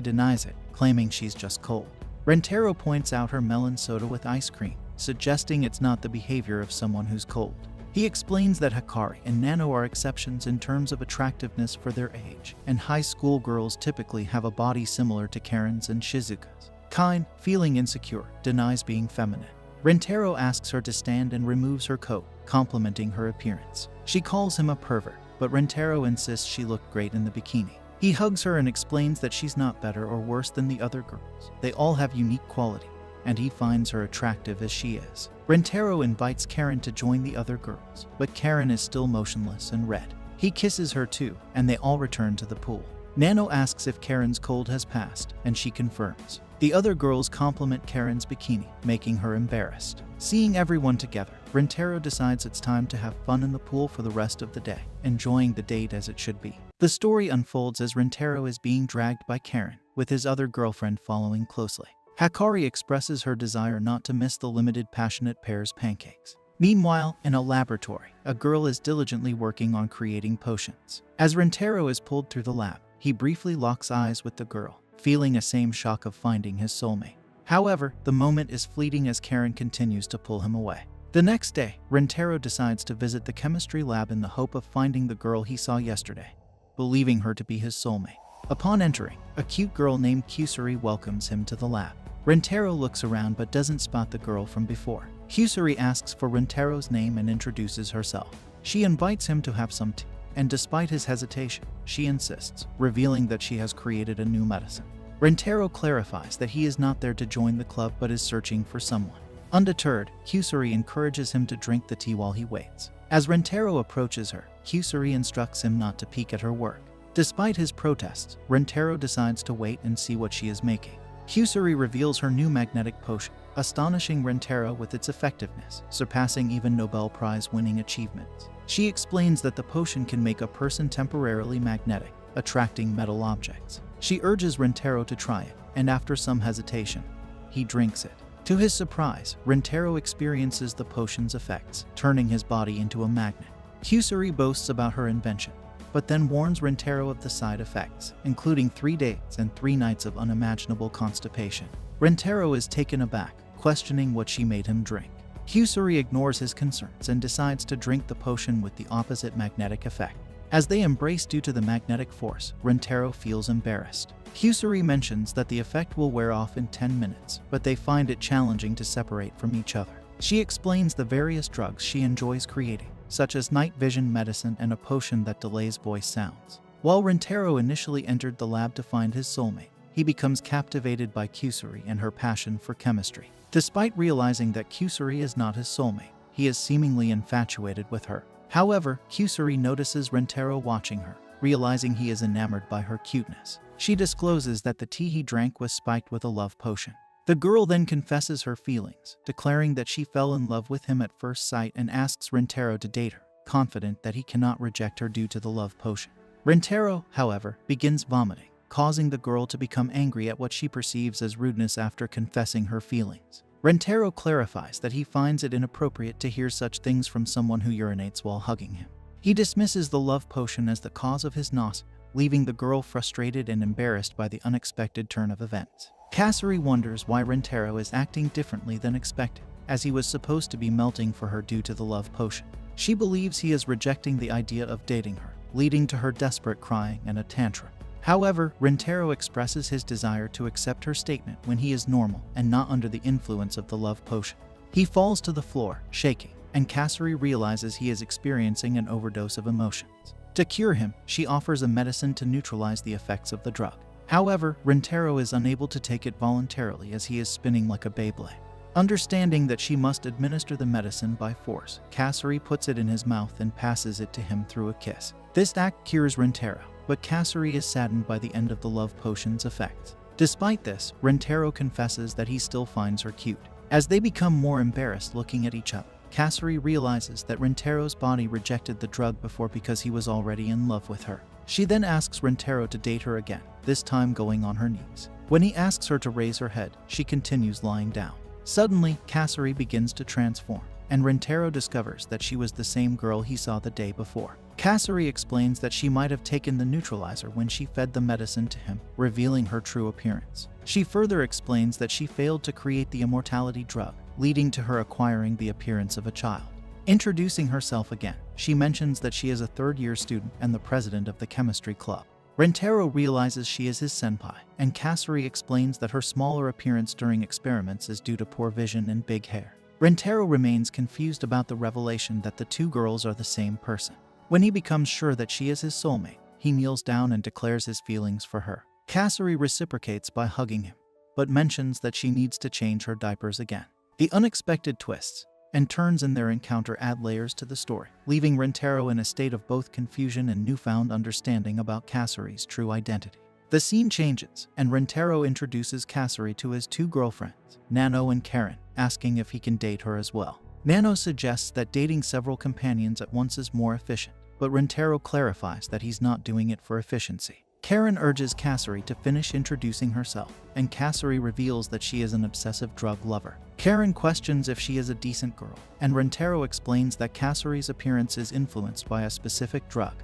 denies it, claiming she's just cold. Rentaro points out her melon soda with ice cream, suggesting it's not the behavior of someone who's cold. He explains that Hikari and Nano are exceptions in terms of attractiveness for their age, and high school girls typically have a body similar to Karen's and Shizuka's. Kine, feeling insecure, denies being feminine. Rentaro asks her to stand and removes her coat, complimenting her appearance. She calls him a pervert, but Rentaro insists she looked great in the bikini. He hugs her and explains that she's not better or worse than the other girls. They all have unique quality, and he finds her attractive as she is. Rentaro invites Karen to join the other girls, but Karen is still motionless and red. He kisses her too, and they all return to the pool. Nano asks if Karen's cold has passed, and she confirms. The other girls compliment Karen's bikini, making her embarrassed. Seeing everyone together, Rentaro decides it's time to have fun in the pool for the rest of the day, enjoying the date as it should be. The story unfolds as Rentaro is being dragged by Karen, with his other girlfriend following closely. Hikari expresses her desire not to miss the limited passionate pair's pancakes. Meanwhile, in a laboratory, a girl is diligently working on creating potions. As Rentaro is pulled through the lab, he briefly locks eyes with the girl, feeling a same shock of finding his soulmate. However, the moment is fleeting as Karen continues to pull him away. The next day, Rentaro decides to visit the chemistry lab in the hope of finding the girl he saw yesterday, believing her to be his soulmate. Upon entering, a cute girl named Kusuri welcomes him to the lab. Rentaro looks around but doesn't spot the girl from before. Kusuri asks for Rentaro's name and introduces herself. She invites him to have some tea, and despite his hesitation, she insists, revealing that she has created a new medicine. Rentaro clarifies that he is not there to join the club but is searching for someone. Undeterred, Kusuri encourages him to drink the tea while he waits. As Rentaro approaches her, Kusuri instructs him not to peek at her work. Despite his protests, Rentaro decides to wait and see what she is making. Kusuri reveals her new magnetic potion, astonishing Rentaro with its effectiveness, surpassing even Nobel Prize-winning achievements. She explains that the potion can make a person temporarily magnetic, attracting metal objects. She urges Rentaro to try it, and after some hesitation, he drinks it. To his surprise, Rentaro experiences the potion's effects, turning his body into a magnet. Kusuri boasts about her invention, but then warns Rentaro of the side effects, including 3 days and 3 nights of unimaginable constipation. Rentaro is taken aback, questioning what she made him drink. Kusuri ignores his concerns and decides to drink the potion with the opposite magnetic effect. As they embrace due to the magnetic force, Rentaro feels embarrassed. Kusuri mentions that the effect will wear off in 10 minutes, but they find it challenging to separate from each other. She explains the various drugs she enjoys creating, such as night vision medicine and a potion that delays voice sounds. While Rentaro initially entered the lab to find his soulmate, he becomes captivated by Kusuri and her passion for chemistry. Despite realizing that Kusuri is not his soulmate, he is seemingly infatuated with her. However, Kusuri notices Rentaro watching her, realizing he is enamored by her cuteness. She discloses that the tea he drank was spiked with a love potion. The girl then confesses her feelings, declaring that she fell in love with him at first sight and asks Rentaro to date her, confident that he cannot reject her due to the love potion. Rentaro, however, begins vomiting, causing the girl to become angry at what she perceives as rudeness after confessing her feelings. Rentaro clarifies that he finds it inappropriate to hear such things from someone who urinates while hugging him. He dismisses the love potion as the cause of his nausea, leaving the girl frustrated and embarrassed by the unexpected turn of events. Kasuri wonders why Rentaro is acting differently than expected, as he was supposed to be melting for her due to the love potion. She believes he is rejecting the idea of dating her, leading to her desperate crying and a tantrum. However, Rentaro expresses his desire to accept her statement when he is normal and not under the influence of the love potion. He falls to the floor, shaking, and Kasuri realizes he is experiencing an overdose of emotions. To cure him, she offers a medicine to neutralize the effects of the drug. However, Rentaro is unable to take it voluntarily as he is spinning like a Beyblade. Understanding that she must administer the medicine by force, Kasuri puts it in his mouth and passes it to him through a kiss. This act cures Rentaro, but Kasuri is saddened by the end of the love potion's effects. Despite this, Rentaro confesses that he still finds her cute. As they become more embarrassed looking at each other, Kasuri realizes that Rentaro's body rejected the drug before because he was already in love with her. She then asks Rentaro to date her again, this time going on her knees. When he asks her to raise her head, she continues lying down. Suddenly, Kasuri begins to transform, and Rentaro discovers that she was the same girl he saw the day before. Kasuri explains that she might have taken the neutralizer when she fed the medicine to him, revealing her true appearance. She further explains that she failed to create the immortality drug, leading to her acquiring the appearance of a child. Introducing herself again, she mentions that she is a third-year student and the president of the chemistry club. Rentaro realizes she is his senpai, and Kasuri explains that her smaller appearance during experiments is due to poor vision and big hair. Rentaro remains confused about the revelation that the two girls are the same person. When he becomes sure that she is his soulmate, he kneels down and declares his feelings for her. Kasuri reciprocates by hugging him, but mentions that she needs to change her diapers again. The unexpected twists and turns in their encounter add layers to the story, leaving Rentaro in a state of both confusion and newfound understanding about Kasuri's true identity. The scene changes, and Rentaro introduces Kasuri to his two girlfriends, Nano and Karen, asking if he can date her as well. Nano suggests that dating several companions at once is more efficient, but Rentaro clarifies that he's not doing it for efficiency. Karen urges Kasuri to finish introducing herself, and Kasuri reveals that she is an obsessive drug lover. Karen questions if she is a decent girl, and Rentaro explains that Kasuri's appearance is influenced by a specific drug,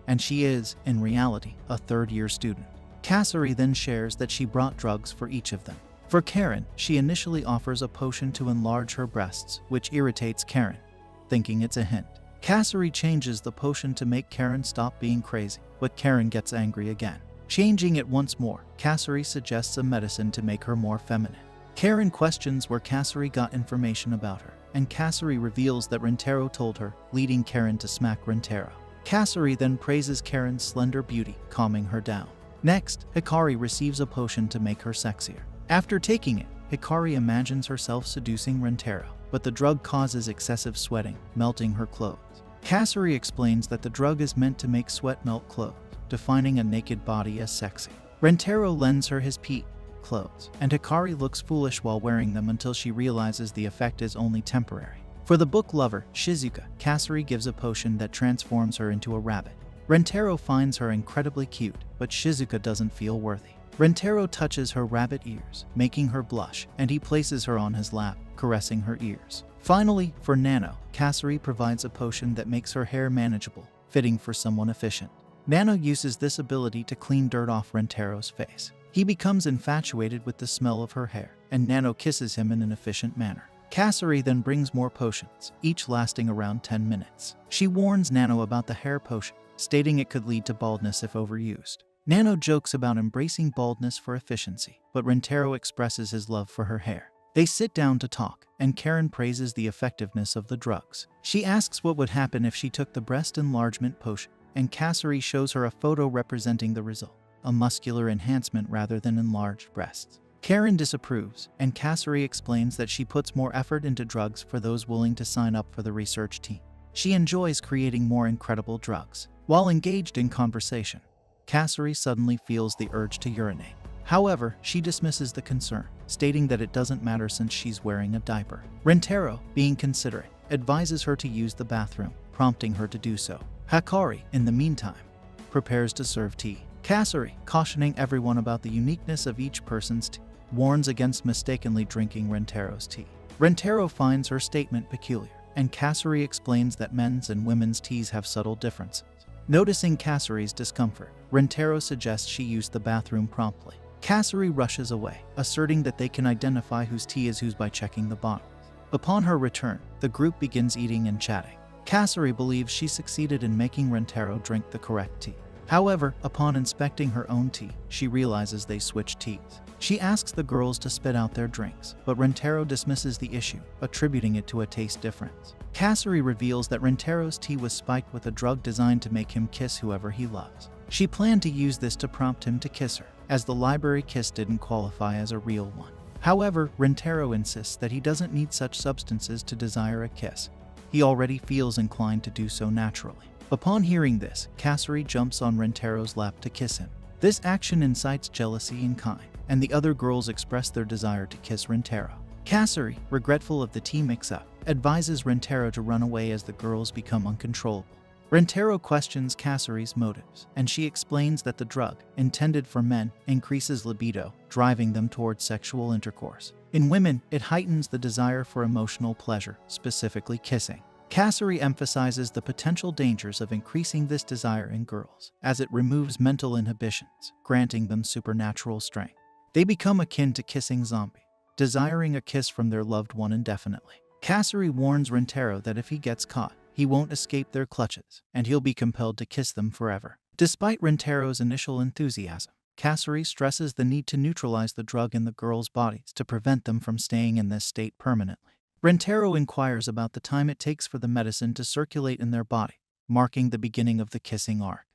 and she is, in reality, a third-year student. Kasuri then shares that she brought drugs for each of them. For Karen, she initially offers a potion to enlarge her breasts, which irritates Karen, thinking it's a hint. Kasuri changes the potion to make Karen stop being crazy, but Karen gets angry again. Changing it once more, Kasuri suggests a medicine to make her more feminine. Karen questions where Kasuri got information about her, and Kasuri reveals that Rentaro told her, leading Karen to smack Rentaro. Kasuri then praises Karen's slender beauty, calming her down. Next, Hikari receives a potion to make her sexier. After taking it, Hikari imagines herself seducing Rentaro, but the drug causes excessive sweating, melting her clothes. Kasuri explains that the drug is meant to make sweat melt clothes, defining a naked body as sexy. Rentaro lends her his clothes, and Hikari looks foolish while wearing them until she realizes the effect is only temporary. For the book lover, Shizuka, Kasuri gives a potion that transforms her into a rabbit. Rentaro finds her incredibly cute, but Shizuka doesn't feel worthy. Rentaro touches her rabbit ears, making her blush, and he places her on his lap, caressing her ears. Finally, for Nano, Kasuri provides a potion that makes her hair manageable, fitting for someone efficient. Nano uses this ability to clean dirt off Rentaro's face. He becomes infatuated with the smell of her hair, and Nano kisses him in an efficient manner. Kasuri then brings more potions, each lasting around 10 minutes. She warns Nano about the hair potion, stating it could lead to baldness if overused. Nano jokes about embracing baldness for efficiency, but Rentaro expresses his love for her hair. They sit down to talk, and Karen praises the effectiveness of the drugs. She asks what would happen if she took the breast enlargement potion, and Kasari shows her a photo representing the result, a muscular enhancement rather than enlarged breasts. Karen disapproves, and Kasari explains that she puts more effort into drugs for those willing to sign up for the research team. She enjoys creating more incredible drugs. While engaged in conversation, Kasari suddenly feels the urge to urinate. However, she dismisses the concern, stating that it doesn't matter since she's wearing a diaper. Rentaro, being considerate, advises her to use the bathroom, prompting her to do so. Hakari, in the meantime, prepares to serve tea. Kasari, cautioning everyone about the uniqueness of each person's tea, warns against mistakenly drinking Rentaro's tea. Rentaro finds her statement peculiar, and Kasari explains that men's and women's teas have subtle differences. Noticing Kasari's discomfort, Rentaro suggests she use the bathroom promptly. Kasari rushes away, asserting that they can identify whose tea is whose by checking the bottles. Upon her return, the group begins eating and chatting. Kasari believes she succeeded in making Rentaro drink the correct tea. However, upon inspecting her own tea, she realizes they switched teas. She asks the girls to spit out their drinks, but Rentaro dismisses the issue, attributing it to a taste difference. Kasari reveals that Rentaro's tea was spiked with a drug designed to make him kiss whoever he loves. She planned to use this to prompt him to kiss her, as the library kiss didn't qualify as a real one. However, Rentaro insists that he doesn't need such substances to desire a kiss. He already feels inclined to do so naturally. Upon hearing this, Kasari jumps on Rentaro's lap to kiss him. This action incites jealousy in kind, and the other girls express their desire to kiss Rentaro. Kasari, regretful of the tea mix-up, advises Rentaro to run away as the girls become uncontrollable. Rentaro questions Kasari's motives, and she explains that the drug, intended for men, increases libido, driving them towards sexual intercourse. In women, it heightens the desire for emotional pleasure, specifically kissing. Kasari emphasizes the potential dangers of increasing this desire in girls, as it removes mental inhibitions, granting them supernatural strength. They become akin to kissing zombies, desiring a kiss from their loved one indefinitely. Kasari warns Rentaro that if he gets caught, he won't escape their clutches, and he'll be compelled to kiss them forever. Despite Rentaro's initial enthusiasm, Kasari stresses the need to neutralize the drug in the girls' bodies to prevent them from staying in this state permanently. Rentaro inquires about the time it takes for the medicine to circulate in their body, marking the beginning of the kissing arc.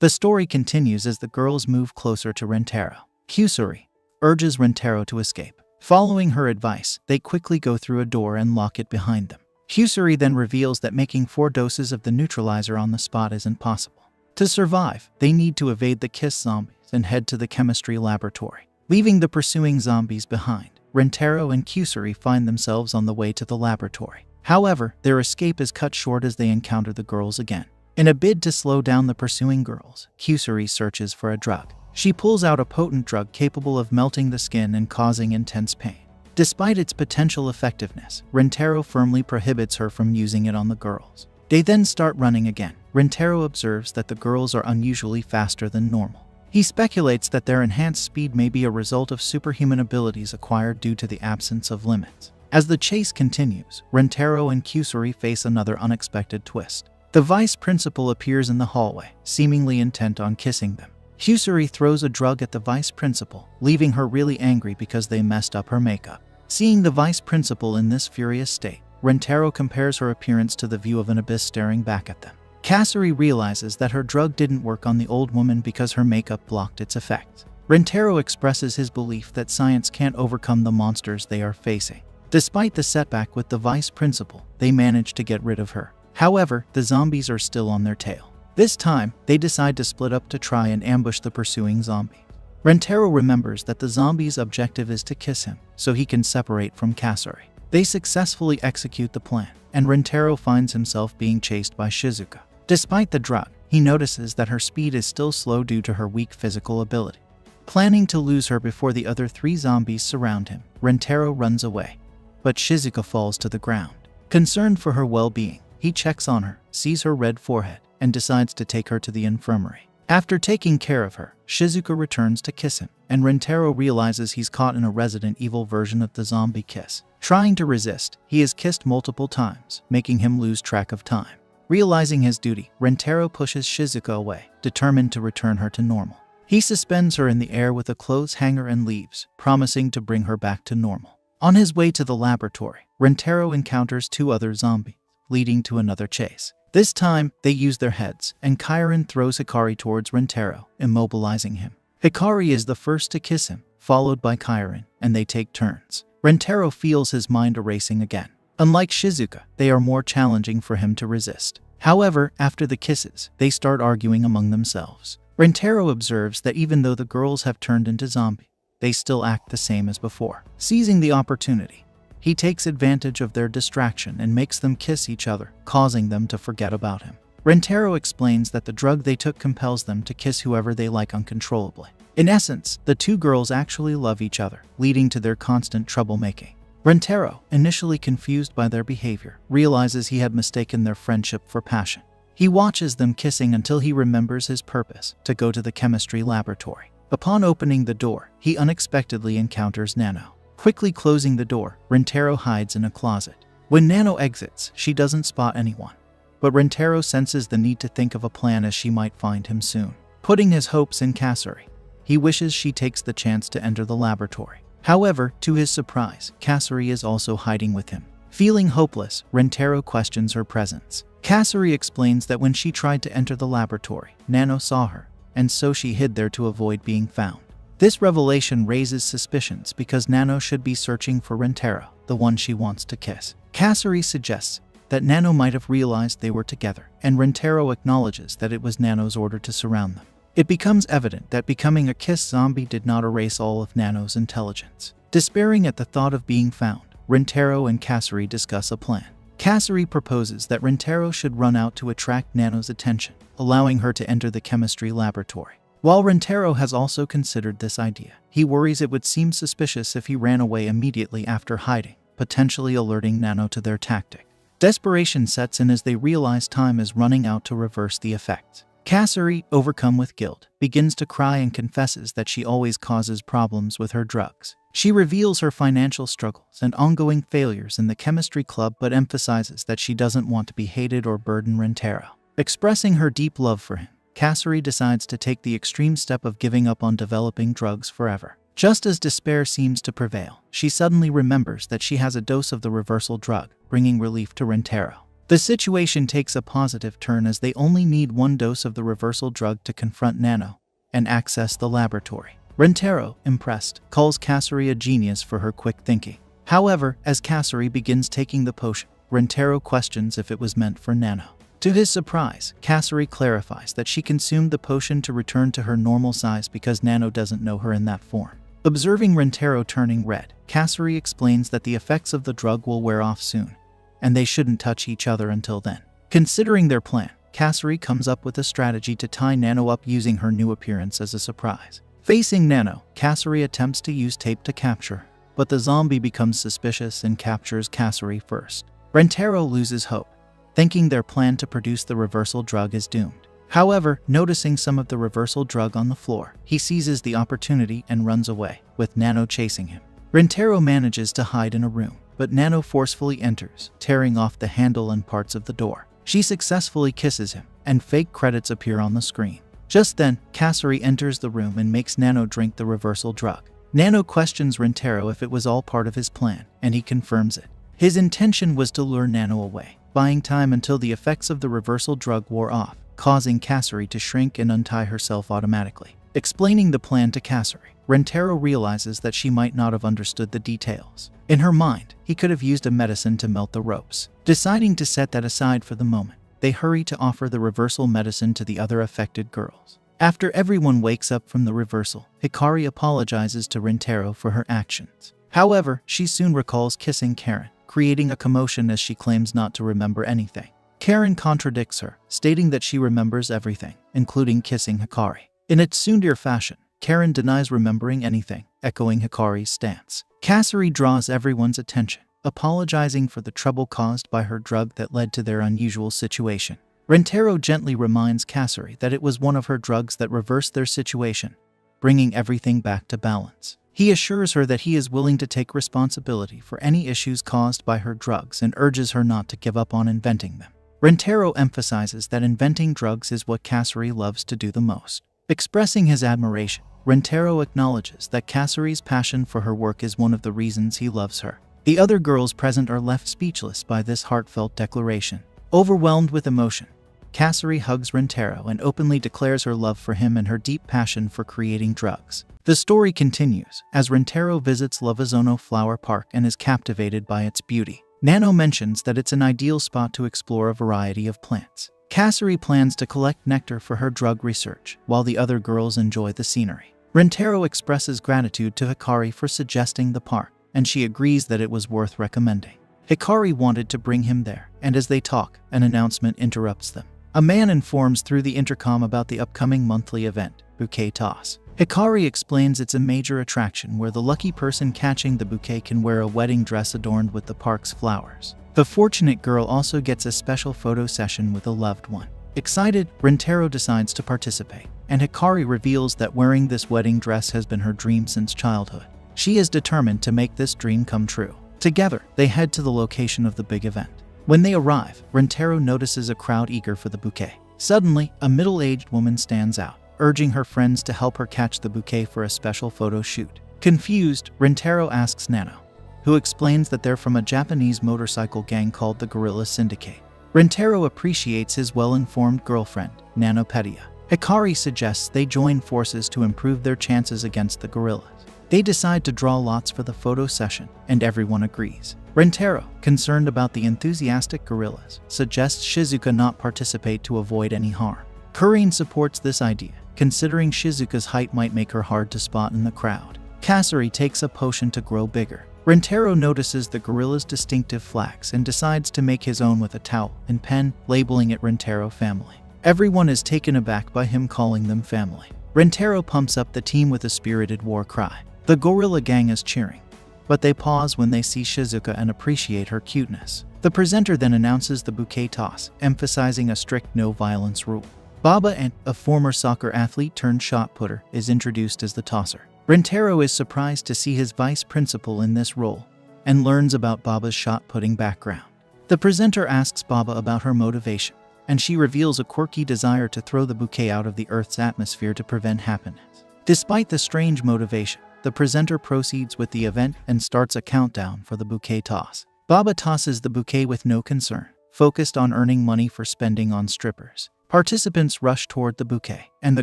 The story continues as the girls move closer to Rentaro. Kusuri urges Rentaro to escape. Following her advice, they quickly go through a door and lock it behind them. Kusuri then reveals that making 4 doses of the neutralizer on the spot isn't possible. To survive, they need to evade the kiss zombies and head to the chemistry laboratory. Leaving the pursuing zombies behind, Rentaro and Kusuri find themselves on the way to the laboratory. However, their escape is cut short as they encounter the girls again. In a bid to slow down the pursuing girls, Kusuri searches for a drug. She pulls out a potent drug capable of melting the skin and causing intense pain. Despite its potential effectiveness, Rentaro firmly prohibits her from using it on the girls. They then start running again. Rentaro observes that the girls are unusually faster than normal. He speculates that their enhanced speed may be a result of superhuman abilities acquired due to the absence of limits. As the chase continues, Rentaro and Kusuri face another unexpected twist. The vice principal appears in the hallway, seemingly intent on kissing them. Kusuri throws a drug at the vice principal, leaving her really angry because they messed up her makeup. Seeing the vice principal in this furious state, Rentaro compares her appearance to the view of an abyss staring back at them. Kasari realizes that her drug didn't work on the old woman because her makeup blocked its effects. Rentaro expresses his belief that science can't overcome the monsters they are facing. Despite the setback with the vice principal, they manage to get rid of her. However, the zombies are still on their tail. This time, they decide to split up to try and ambush the pursuing zombies. Rentaro remembers that the zombie's objective is to kiss him, so he can separate from Kasari. They successfully execute the plan, and Rentaro finds himself being chased by Shizuka. Despite the drug, he notices that her speed is still slow due to her weak physical ability. Planning to lose her before the other 3 zombies surround him, Rentaro runs away, but Shizuka falls to the ground. Concerned for her well-being, he checks on her, sees her red forehead, and decides to take her to the infirmary. After taking care of her, Shizuka returns to kiss him, and Rentaro realizes he's caught in a Resident Evil version of the zombie kiss. Trying to resist, he is kissed multiple times, making him lose track of time. Realizing his duty, Rentaro pushes Shizuka away, determined to return her to normal. He suspends her in the air with a clothes hanger and leaves, promising to bring her back to normal. On his way to the laboratory, Rentaro encounters 2 other zombies, leading to another chase. This time, they use their heads, and Kairin throws Hikari towards Rentaro, immobilizing him. Hikari is the first to kiss him, followed by Kairin, and they take turns. Rentaro feels his mind erasing again. Unlike Shizuka, they are more challenging for him to resist. However, after the kisses, they start arguing among themselves. Rentaro observes that even though the girls have turned into zombies, they still act the same as before. Seizing the opportunity, he takes advantage of their distraction and makes them kiss each other, causing them to forget about him. Rentaro explains that the drug they took compels them to kiss whoever they like uncontrollably. In essence, the 2 girls actually love each other, leading to their constant troublemaking. Rentaro, initially confused by their behavior, realizes he had mistaken their friendship for passion. He watches them kissing until he remembers his purpose, to go to the chemistry laboratory. Upon opening the door, he unexpectedly encounters Nano. Quickly closing the door, Rentaro hides in a closet. When Nano exits, she doesn't spot anyone. But Rentaro senses the need to think of a plan as she might find him soon. Putting his hopes in Kasuri, he wishes she takes the chance to enter the laboratory. However, to his surprise, Kasuri is also hiding with him. Feeling hopeless, Rentaro questions her presence. Kasuri explains that when she tried to enter the laboratory, Nano saw her, and so she hid there to avoid being found. This revelation raises suspicions because Nano should be searching for Rentaro, the one she wants to kiss. Kasuri suggests that Nano might have realized they were together, and Rentaro acknowledges that it was Nano's order to surround them. It becomes evident that becoming a kiss zombie did not erase all of Nano's intelligence. Despairing at the thought of being found, Rentaro and Kasuri discuss a plan. Kasuri proposes that Rentaro should run out to attract Nano's attention, allowing her to enter the chemistry laboratory. While Rentaro has also considered this idea, he worries it would seem suspicious if he ran away immediately after hiding, potentially alerting Nano to their tactic. Desperation sets in as they realize time is running out to reverse the effects. Kasuri, overcome with guilt, begins to cry and confesses that she always causes problems with her drugs. She reveals her financial struggles and ongoing failures in the chemistry club but emphasizes that she doesn't want to be hated or burden Rentaro. Expressing her deep love for him, Kasuri decides to take the extreme step of giving up on developing drugs forever. Just as despair seems to prevail, she suddenly remembers that she has a dose of the reversal drug, bringing relief to Rentaro. The situation takes a positive turn as they only need 1 dose of the reversal drug to confront Nano and access the laboratory. Rentaro, impressed, calls Kasuri a genius for her quick thinking. However, as Kasuri begins taking the potion, Rentaro questions if it was meant for Nano. To his surprise, Kasuri clarifies that she consumed the potion to return to her normal size because Nano doesn't know her in that form. Observing Rentaro turning red, Kasuri explains that the effects of the drug will wear off soon, and they shouldn't touch each other until then. Considering their plan, Kasuri comes up with a strategy to tie Nano up using her new appearance as a surprise. Facing Nano, Kasuri attempts to use tape to capture her, but the zombie becomes suspicious and captures Kasuri first. Rentaro loses hope, thinking their plan to produce the reversal drug is doomed. However, noticing some of the reversal drug on the floor, he seizes the opportunity and runs away, with Nano chasing him. Rentaro manages to hide in a room, but Nano forcefully enters, tearing off the handle and parts of the door. She successfully kisses him, and fake credits appear on the screen. Just then, Kasuri enters the room and makes Nano drink the reversal drug. Nano questions Rentaro if it was all part of his plan, and he confirms it. His intention was to lure Nano away, buying time until the effects of the reversal drug wore off, causing Kasuri to shrink and untie herself automatically. Explaining the plan to Kasuri, Rentaro realizes that she might not have understood the details. In her mind, he could have used a medicine to melt the ropes. Deciding to set that aside for the moment, they hurry to offer the reversal medicine to the other affected girls. After everyone wakes up from the reversal, Hikari apologizes to Rentaro for her actions. However, she soon recalls kissing Karen, creating a commotion as she claims not to remember anything. Karen contradicts her, stating that she remembers everything, including kissing Hikari. In its tsundere fashion, Karen denies remembering anything, echoing Hikari's stance. Kasuri draws everyone's attention, apologizing for the trouble caused by her drug that led to their unusual situation. Rentaro gently reminds Kasuri that it was one of her drugs that reversed their situation, bringing everything back to balance. He assures her that he is willing to take responsibility for any issues caused by her drugs and urges her not to give up on inventing them. Rintaro emphasizes that inventing drugs is what Kasari loves to do the most. Expressing his admiration, Rintaro acknowledges that Kasari's passion for her work is one of the reasons he loves her. The other girls present are left speechless by this heartfelt declaration. Overwhelmed with emotion, Kasari hugs Rintaro and openly declares her love for him and her deep passion for creating drugs. The story continues as Rintaro visits Lavazono Flower Park and is captivated by its beauty. Nano mentions that it's an ideal spot to explore a variety of plants. Kasari plans to collect nectar for her drug research, while the other girls enjoy the scenery. Rintaro expresses gratitude to Hikari for suggesting the park, and she agrees that it was worth recommending. Hikari wanted to bring him there, and as they talk, an announcement interrupts them. A man informs through the intercom about the upcoming monthly event, Bouquet Toss. Hikari explains it's a major attraction where the lucky person catching the bouquet can wear a wedding dress adorned with the park's flowers. The fortunate girl also gets a special photo session with a loved one. Excited, Rintaro decides to participate, and Hikari reveals that wearing this wedding dress has been her dream since childhood. She is determined to make this dream come true. Together, they head to the location of the big event. When they arrive, Rintaro notices a crowd eager for the bouquet. Suddenly, a middle-aged woman stands out, urging her friends to help her catch the bouquet for a special photo shoot. Confused, Rintaro asks Nano, who explains that they're from a Japanese motorcycle gang called the Gorilla Syndicate. Rintaro appreciates his well-informed girlfriend, Nanopedia. Hikari suggests they join forces to improve their chances against the gorillas. They decide to draw lots for the photo session, and everyone agrees. Rintaro, concerned about the enthusiastic gorillas, suggests Shizuka not participate to avoid any harm. Kurine supports this idea, considering Shizuka's height might make her hard to spot in the crowd. Kasari takes a potion to grow bigger. Rintaro notices the gorilla's distinctive flags and decides to make his own with a towel and pen, labeling it Rintaro Family. Everyone is taken aback by him calling them family. Rintaro pumps up the team with a spirited war cry. The gorilla gang is cheering, but they pause when they see Shizuka and appreciate her cuteness. The presenter then announces the bouquet toss, emphasizing a strict no-violence rule. Baba Ant, a former soccer athlete turned shot putter, is introduced as the tosser. Rintaro is surprised to see his vice principal in this role and learns about Baba's shot putting background. The presenter asks Baba about her motivation, and she reveals a quirky desire to throw the bouquet out of the Earth's atmosphere to prevent happiness. Despite the strange motivation, the presenter proceeds with the event and starts a countdown for the bouquet toss. Baba tosses the bouquet with no concern, focused on earning money for spending on strippers. Participants rush toward the bouquet, and the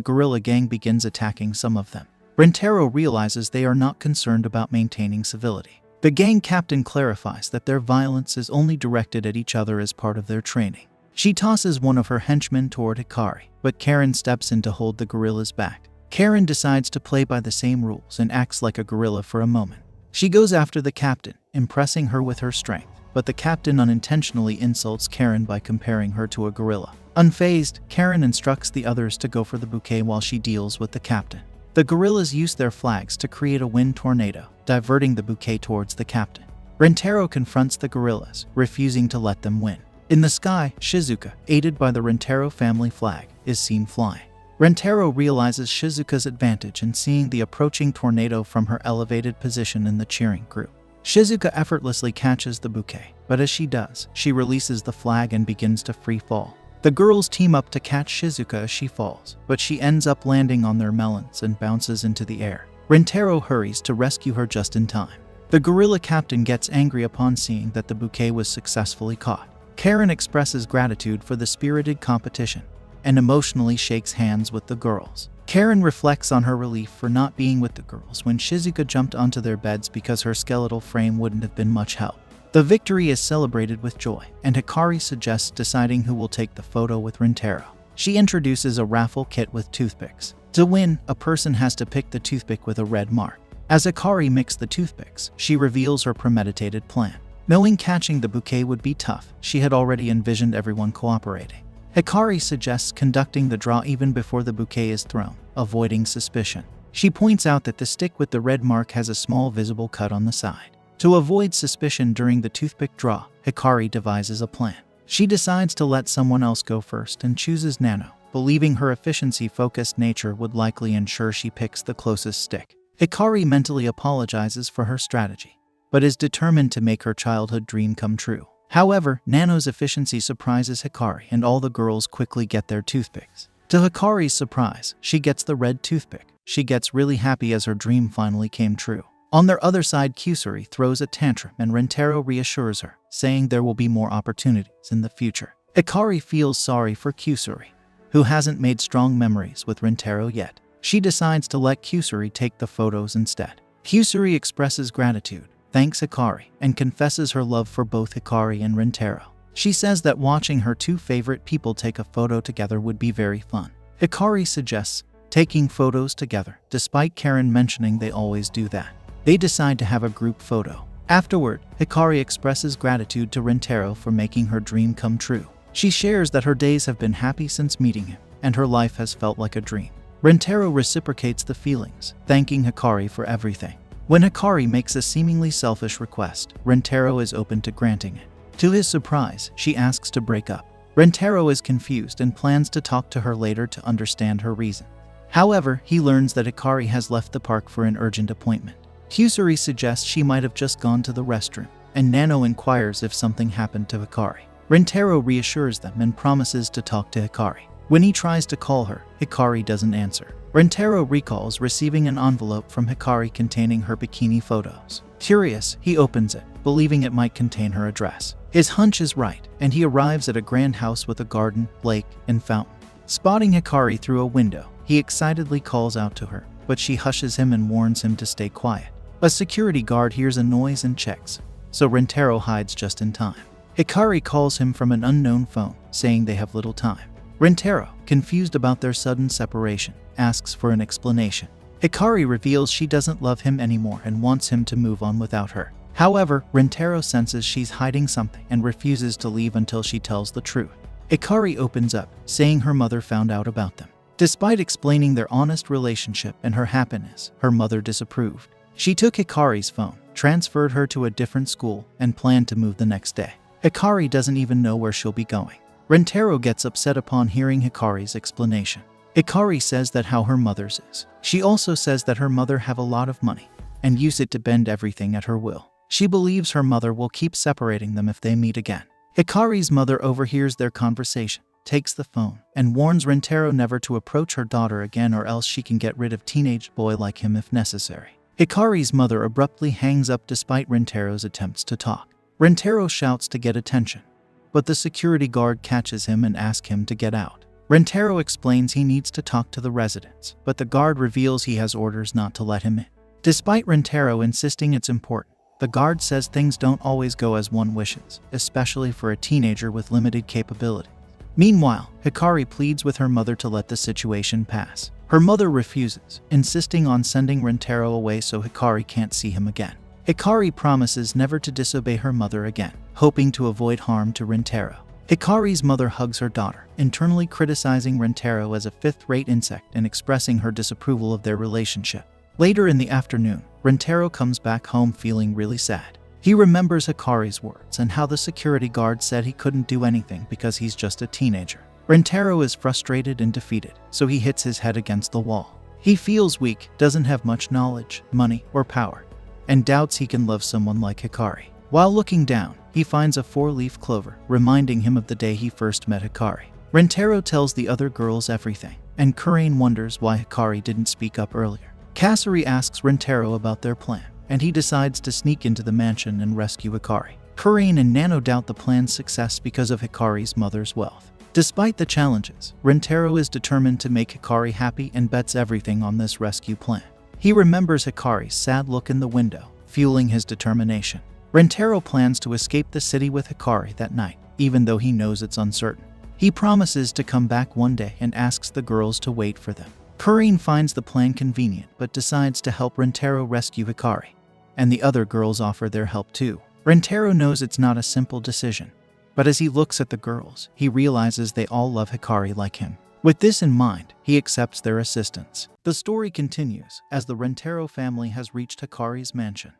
gorilla gang begins attacking some of them. Rintaro realizes they are not concerned about maintaining civility. The gang captain clarifies that their violence is only directed at each other as part of their training. She tosses one of her henchmen toward Hikari, but Karen steps in to hold the gorilla's back. Karen decides to play by the same rules and acts like a gorilla for a moment. She goes after the captain, impressing her with her strength, but the captain unintentionally insults Karen by comparing her to a gorilla. Unfazed, Karen instructs the others to go for the bouquet while she deals with the captain. The gorillas use their flags to create a wind tornado, diverting the bouquet towards the captain. Rintaro confronts the gorillas, refusing to let them win. In the sky, Shizuka, aided by the Rintaro family flag, is seen flying. Rintaro realizes Shizuka's advantage in seeing the approaching tornado from her elevated position in the cheering group. Shizuka effortlessly catches the bouquet, but as she does, she releases the flag and begins to free fall. The girls team up to catch Shizuka as she falls, but she ends up landing on their melons and bounces into the air. Rintaro hurries to rescue her just in time. The gorilla captain gets angry upon seeing that the bouquet was successfully caught. Karen expresses gratitude for the spirited competition and emotionally shakes hands with the girls. Karen reflects on her relief for not being with the girls when Shizuka jumped onto their beds because her skeletal frame wouldn't have been much help. The victory is celebrated with joy, and Hikari suggests deciding who will take the photo with Rintaro. She introduces a raffle kit with toothpicks. To win, a person has to pick the toothpick with a red mark. As Hikari mixes the toothpicks, she reveals her premeditated plan. Knowing catching the bouquet would be tough, she had already envisioned everyone cooperating. Hikari suggests conducting the draw even before the bouquet is thrown, avoiding suspicion. She points out that the stick with the red mark has a small visible cut on the side. To avoid suspicion during the toothpick draw, Hikari devises a plan. She decides to let someone else go first and chooses Nano, believing her efficiency-focused nature would likely ensure she picks the closest stick. Hikari mentally apologizes for her strategy, but is determined to make her childhood dream come true. However, Nano's efficiency surprises Hikari and all the girls quickly get their toothpicks. To Hikari's surprise, she gets the red toothpick. She gets really happy as her dream finally came true. On their other side, Kusuri throws a tantrum and Rentaro reassures her, saying there will be more opportunities in the future. Hikari feels sorry for Kusuri, who hasn't made strong memories with Rentaro yet. She decides to let Kusuri take the photos instead. Kusuri expresses gratitude, thanks Hikari, and confesses her love for both Hikari and Rentaro. She says that watching her two favorite people take a photo together would be very fun. Hikari suggests taking photos together, despite Karen mentioning they always do that. They decide to have a group photo. Afterward, Hikari expresses gratitude to Rentaro for making her dream come true. She shares that her days have been happy since meeting him, and her life has felt like a dream. Rentaro reciprocates the feelings, thanking Hikari for everything. When Hikari makes a seemingly selfish request, Rentaro is open to granting it. To his surprise, she asks to break up. Rentaro is confused and plans to talk to her later to understand her reason. However, he learns that Hikari has left the park for an urgent appointment. Kusuri suggests she might have just gone to the restroom, and Nano inquires if something happened to Hikari. Rentaro reassures them and promises to talk to Hikari. When he tries to call her, Hikari doesn't answer. Rentaro recalls receiving an envelope from Hikari containing her bikini photos. Curious, he opens it, believing it might contain her address. His hunch is right, and he arrives at a grand house with a garden, lake, and fountain. Spotting Hikari through a window, he excitedly calls out to her, but she hushes him and warns him to stay quiet. A security guard hears a noise and checks, so Rentaro hides just in time. Hikari calls him from an unknown phone, saying they have little time. Rentaro, confused about their sudden separation, asks for an explanation. Hikari reveals she doesn't love him anymore and wants him to move on without her. However, Rentaro senses she's hiding something and refuses to leave until she tells the truth. Hikari opens up, saying her mother found out about them. Despite explaining their honest relationship and her happiness, her mother disapproved. She took Hikari's phone, transferred her to a different school, and planned to move the next day. Hikari doesn't even know where she'll be going. Rentaro gets upset upon hearing Hikari's explanation. Hikari says that how her mother's is. She also says that her mother have a lot of money and use it to bend everything at her will. She believes her mother will keep separating them if they meet again. Hikari's mother overhears their conversation, takes the phone, and warns Rentaro never to approach her daughter again or else she can get rid of teenage boy like him if necessary. Hikari's mother abruptly hangs up despite Rentaro's attempts to talk. Rentaro shouts to get attention, but the security guard catches him and asks him to get out. Rentaro explains he needs to talk to the residents, but the guard reveals he has orders not to let him in. Despite Rentaro insisting it's important, the guard says things don't always go as one wishes, especially for a teenager with limited capability. Meanwhile, Hikari pleads with her mother to let the situation pass. Her mother refuses, insisting on sending Rentaro away so Hikari can't see him again. Hikari promises never to disobey her mother again, hoping to avoid harm to Rentaro. Hikari's mother hugs her daughter, internally criticizing Rentaro as a fifth-rate insect and expressing her disapproval of their relationship. Later in the afternoon, Rentaro comes back home feeling really sad. He remembers Hikari's words and how the security guard said he couldn't do anything because he's just a teenager. Rentaro is frustrated and defeated, so he hits his head against the wall. He feels weak, doesn't have much knowledge, money, or power, and doubts he can love someone like Hikari. While looking down, he finds a 4-leaf clover, reminding him of the day he first met Hikari. Rentaro tells the other girls everything, and Kurain wonders why Hikari didn't speak up earlier. Kasuri asks Rentaro about their plan, and he decides to sneak into the mansion and rescue Hikari. Kurain and Nano doubt the plan's success because of Hikari's mother's wealth. Despite the challenges, Rentaro is determined to make Hikari happy and bets everything on this rescue plan. He remembers Hikari's sad look in the window, fueling his determination. Rentaro plans to escape the city with Hikari that night, even though he knows it's uncertain. He promises to come back one day and asks the girls to wait for them. Kurain finds the plan convenient but decides to help Rentaro rescue Hikari, and the other girls offer their help too. Rentaro knows it's not a simple decision, but as he looks at the girls, he realizes they all love Hikari like him. With this in mind, he accepts their assistance. The story continues as the Rentaro family has reached Hikari's mansion,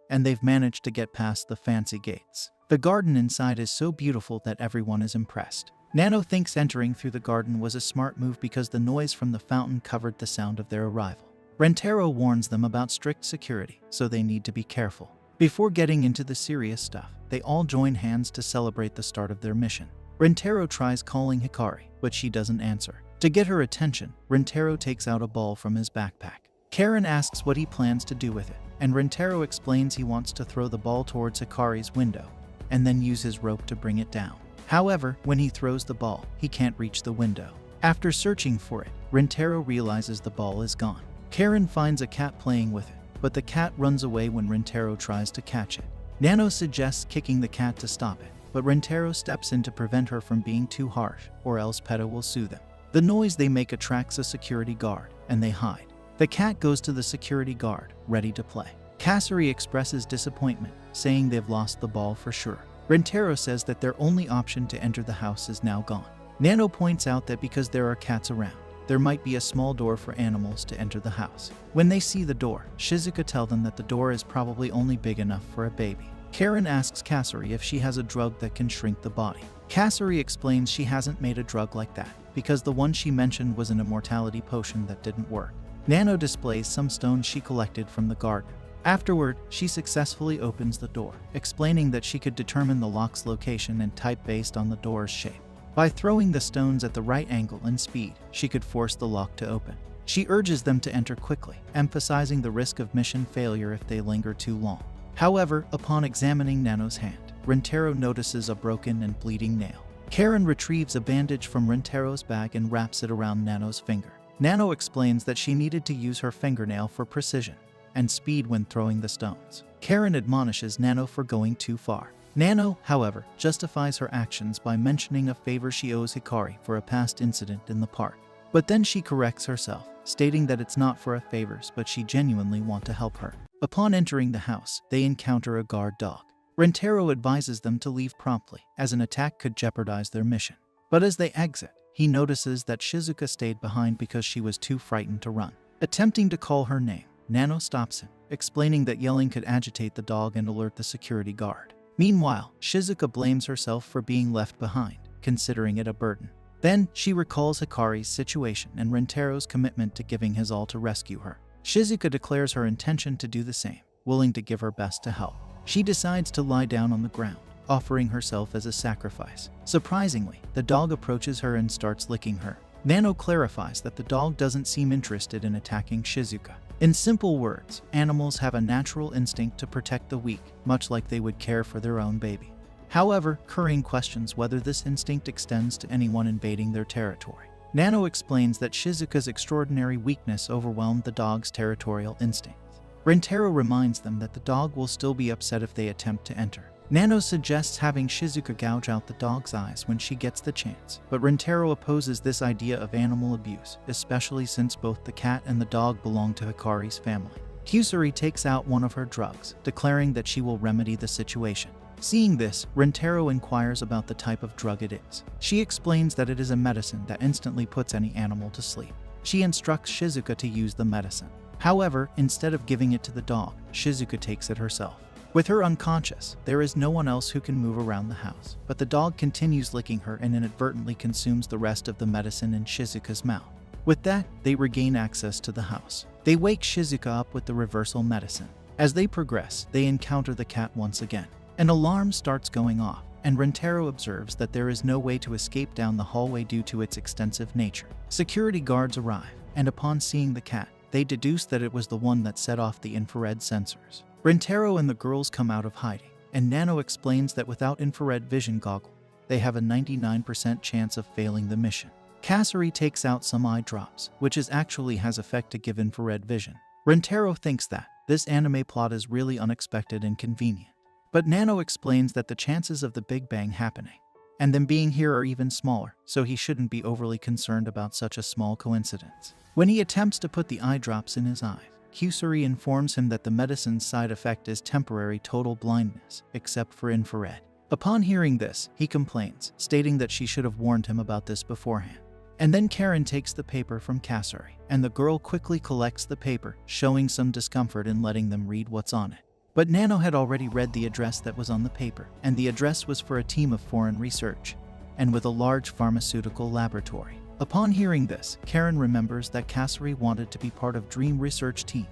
and they've managed to get past the fancy gates. The garden inside is so beautiful that everyone is impressed. Nano thinks entering through the garden was a smart move because the noise from the fountain covered the sound of their arrival. Rentaro warns them about strict security, so they need to be careful. Before getting into the serious stuff, they all join hands to celebrate the start of their mission. Rintaro tries calling Hikari, but she doesn't answer. To get her attention, Rintaro takes out a ball from his backpack. Karen asks what he plans to do with it, and Rintaro explains he wants to throw the ball towards Hikari's window, and then use his rope to bring it down. However, when he throws the ball, he can't reach the window. After searching for it, Rintaro realizes the ball is gone. Karen finds a cat playing with it, but the cat runs away when Rintaro tries to catch it. Nano suggests kicking the cat to stop it, but Rintaro steps in to prevent her from being too harsh, or else Peto will sue them. The noise they make attracts a security guard, and they hide. The cat goes to the security guard, ready to play. Kasari expresses disappointment, saying they've lost the ball for sure. Rintaro says that their only option to enter the house is now gone. Nano points out that because there are cats around, there might be a small door for animals to enter the house. When they see the door, Shizuka tells them that the door is probably only big enough for a baby. Karen asks Kasari if she has a drug that can shrink the body. Kasari explains she hasn't made a drug like that, because the one she mentioned was an immortality potion that didn't work. Nano displays some stones she collected from the garden. Afterward, she successfully opens the door, explaining that she could determine the lock's location and type based on the door's shape. By throwing the stones at the right angle and speed, she could force the lock to open. She urges them to enter quickly, emphasizing the risk of mission failure if they linger too long. However, upon examining Nano's hand, Rintaro notices a broken and bleeding nail. Karen retrieves a bandage from Rintaro's bag and wraps it around Nano's finger. Nano explains that she needed to use her fingernail for precision and speed when throwing the stones. Karen admonishes Nano for going too far. Nano, however, justifies her actions by mentioning a favor she owes Hikari for a past incident in the park. But then she corrects herself, stating that it's not for a favors but she genuinely wants to help her. Upon entering the house, they encounter a guard dog. Rintaro advises them to leave promptly, as an attack could jeopardize their mission. But as they exit, he notices that Shizuka stayed behind because she was too frightened to run. Attempting to call her name, Nano stops him, explaining that yelling could agitate the dog and alert the security guard. Meanwhile, Shizuka blames herself for being left behind, considering it a burden. Then, she recalls Hikari's situation and Rintaro's commitment to giving his all to rescue her. Shizuka declares her intention to do the same, willing to give her best to help. She decides to lie down on the ground, offering herself as a sacrifice. Surprisingly, the dog approaches her and starts licking her. Nano clarifies that the dog doesn't seem interested in attacking Shizuka. In simple words, animals have a natural instinct to protect the weak, much like they would care for their own baby. However, Kurin questions whether this instinct extends to anyone invading their territory. Nano explains that Shizuka's extraordinary weakness overwhelmed the dog's territorial instincts. Rintaro reminds them that the dog will still be upset if they attempt to enter. Nano suggests having Shizuka gouge out the dog's eyes when she gets the chance, but Rintaro opposes this idea of animal abuse, especially since both the cat and the dog belong to Hikari's family. Kusari takes out one of her drugs, declaring that she will remedy the situation. Seeing this, Rintaro inquires about the type of drug it is. She explains that it is a medicine that instantly puts any animal to sleep. She instructs Shizuka to use the medicine. However, instead of giving it to the dog, Shizuka takes it herself. With her unconscious, there is no one else who can move around the house, but the dog continues licking her and inadvertently consumes the rest of the medicine in Shizuka's mouth. With that, they regain access to the house. They wake Shizuka up with the reversal medicine. As they progress, they encounter the cat once again. An alarm starts going off, and Rintaro observes that there is no way to escape down the hallway due to its extensive nature. Security guards arrive, and upon seeing the cat, they deduce that it was the one that set off the infrared sensors. Rintaro and the girls come out of hiding, and Nano explains that without infrared vision goggle, they have a 99% chance of failing the mission. Kasari takes out some eye drops, which actually has effect to give infrared vision. Rintaro thinks that this anime plot is really unexpected and convenient. But Nano explains that the chances of the Big Bang happening and them being here are even smaller, so he shouldn't be overly concerned about such a small coincidence. When he attempts to put the eye drops in his eyes, Kusari informs him that the medicine's side effect is temporary total blindness, except for infrared. Upon hearing this, he complains, stating that she should have warned him about this beforehand. And then Karen takes the paper from Kasari, and the girl quickly collects the paper, showing some discomfort in letting them read what's on it. But Nano had already read the address that was on the paper, and the address was for a team of foreign research, and with a large pharmaceutical laboratory. Upon hearing this, Karen remembers that Kasari wanted to be part of Dream Research Team,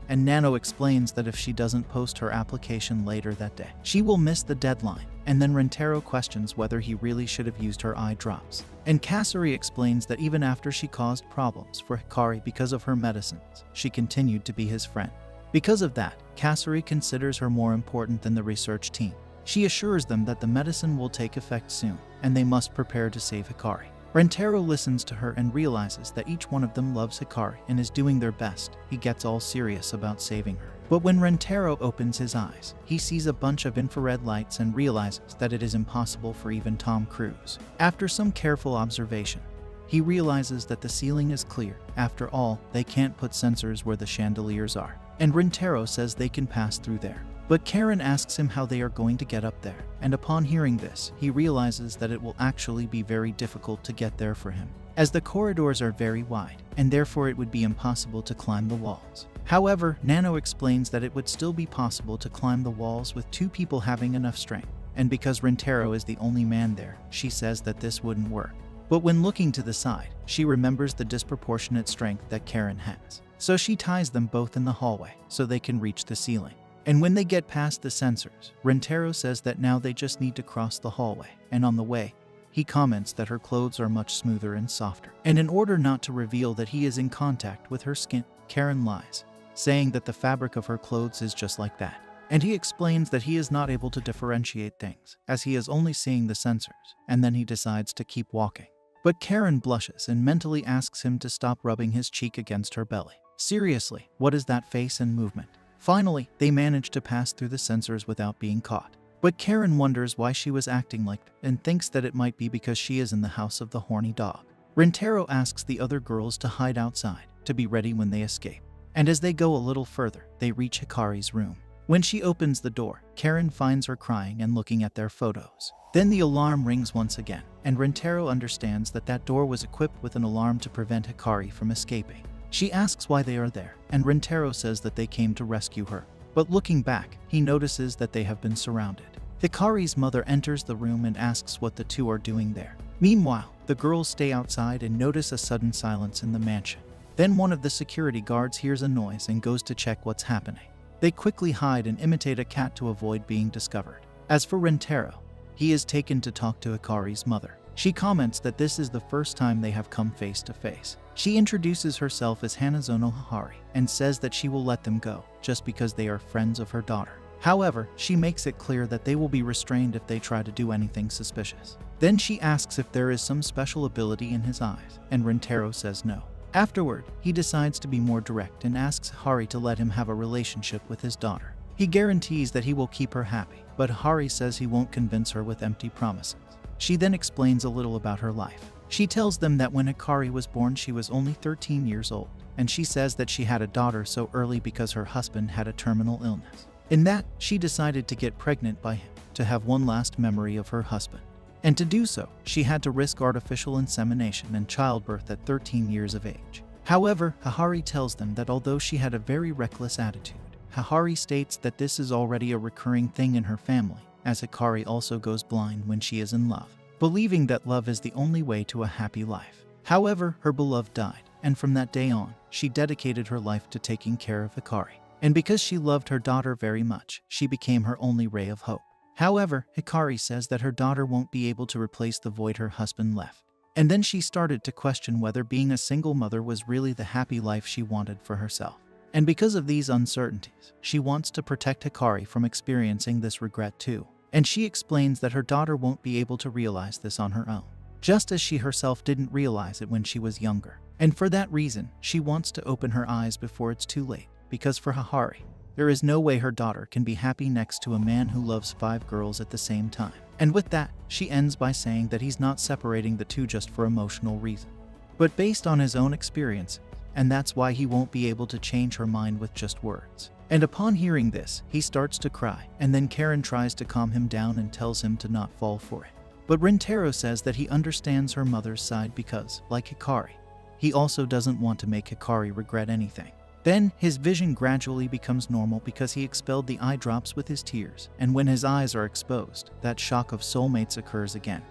and Nano explains that if she doesn't post her application later that day, she will miss the deadline, and then Rentaro questions whether he really should have used her eye drops. And Kasari explains that even after she caused problems for Hikari because of her medicines, she continued to be his friend. Because of that, Kasari considers her more important than the research team. She assures them that the medicine will take effect soon, and they must prepare to save Hikari. Rentaro listens to her and realizes that each one of them loves Hikari and is doing their best. He gets all serious about saving her. But when Rentaro opens his eyes, he sees a bunch of infrared lights and realizes that it is impossible for even Tom Cruise. After some careful observation, he realizes that the ceiling is clear. After all, they can't put sensors where the chandeliers are. And Rentaro says they can pass through there. But Karen asks him how they are going to get up there, and upon hearing this, he realizes that it will actually be very difficult to get there for him, as the corridors are very wide, and therefore it would be impossible to climb the walls. However, Nano explains that it would still be possible to climb the walls with two people having enough strength, and because Rentaro is the only man there, she says that this wouldn't work. But when looking to the side, she remembers the disproportionate strength that Karen has. So she ties them both in the hallway so they can reach the ceiling. And when they get past the sensors, Rentaro says that now they just need to cross the hallway, and on the way, he comments that her clothes are much smoother and softer. And in order not to reveal that he is in contact with her skin, Karen lies, saying that the fabric of her clothes is just like that. And he explains that he is not able to differentiate things, as he is only seeing the sensors, and then he decides to keep walking. But Karen blushes and mentally asks him to stop rubbing his cheek against her belly. Seriously, what is that face and movement? Finally, they manage to pass through the sensors without being caught. But Karen wonders why she was acting like that and thinks that it might be because she is in the house of the horny dog. Rentaro asks the other girls to hide outside, to be ready when they escape. And as they go a little further, they reach Hikari's room. When she opens the door, Karen finds her crying and looking at their photos. Then the alarm rings once again, and Rentaro understands that that door was equipped with an alarm to prevent Hikari from escaping. She asks why they are there, and Rentaro says that they came to rescue her. But looking back, he notices that they have been surrounded. Hikari's mother enters the room and asks what the two are doing there. Meanwhile, the girls stay outside and notice a sudden silence in the mansion. Then one of the security guards hears a noise and goes to check what's happening. They quickly hide and imitate a cat to avoid being discovered. As for Rentaro, he is taken to talk to Hikari's mother. She comments that this is the first time they have come face to face. She introduces herself as Hanazono Hihari and says that she will let them go just because they are friends of her daughter. However, she makes it clear that they will be restrained if they try to do anything suspicious. Then she asks if there is some special ability in his eyes, and Rentaro says no. Afterward, he decides to be more direct and asks Hihari to let him have a relationship with his daughter. He guarantees that he will keep her happy, but Hihari says he won't convince her with empty promises. She then explains a little about her life. She tells them that when Hikari was born she was only 13 years old, and she says that she had a daughter so early because her husband had a terminal illness. In that, she decided to get pregnant by him to have one last memory of her husband. And to do so, she had to risk artificial insemination and childbirth at 13 years of age. However, Hihari tells them that although she had a very reckless attitude, Hihari states that this is already a recurring thing in her family, as Hikari also goes blind when she is in love, believing that love is the only way to a happy life. However, her beloved died, and from that day on, she dedicated her life to taking care of Hikari. And because she loved her daughter very much, she became her only ray of hope. However, Hikari says that her daughter won't be able to replace the void her husband left. And then she started to question whether being a single mother was really the happy life she wanted for herself. And because of these uncertainties, she wants to protect Hikari from experiencing this regret too. And she explains that her daughter won't be able to realize this on her own, just as she herself didn't realize it when she was younger. And for that reason, she wants to open her eyes before it's too late, because for Hihari, there is no way her daughter can be happy next to a man who loves 5 girls at the same time. And with that, she ends by saying that he's not separating the two just for emotional reasons, but based on his own experiences, and that's why he won't be able to change her mind with just words. And upon hearing this, he starts to cry, and then Karen tries to calm him down and tells him to not fall for it. But Rentaro says that he understands her mother's side because, like Hikari, he also doesn't want to make Hikari regret anything. Then, his vision gradually becomes normal because he expelled the eye drops with his tears, and when his eyes are exposed, that shock of soulmates occurs again,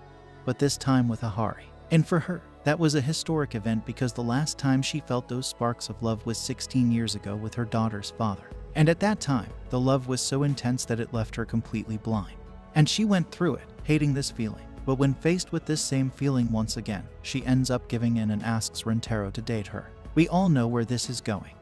but this time with Hihari. And for her, that was a historic event because the last time she felt those sparks of love was 16 years ago with her daughter's father. And at that time, the love was so intense that it left her completely blind. And she went through it, hating this feeling. But when faced with this same feeling once again, she ends up giving in and asks Rintaro to date her. We all know where this is going.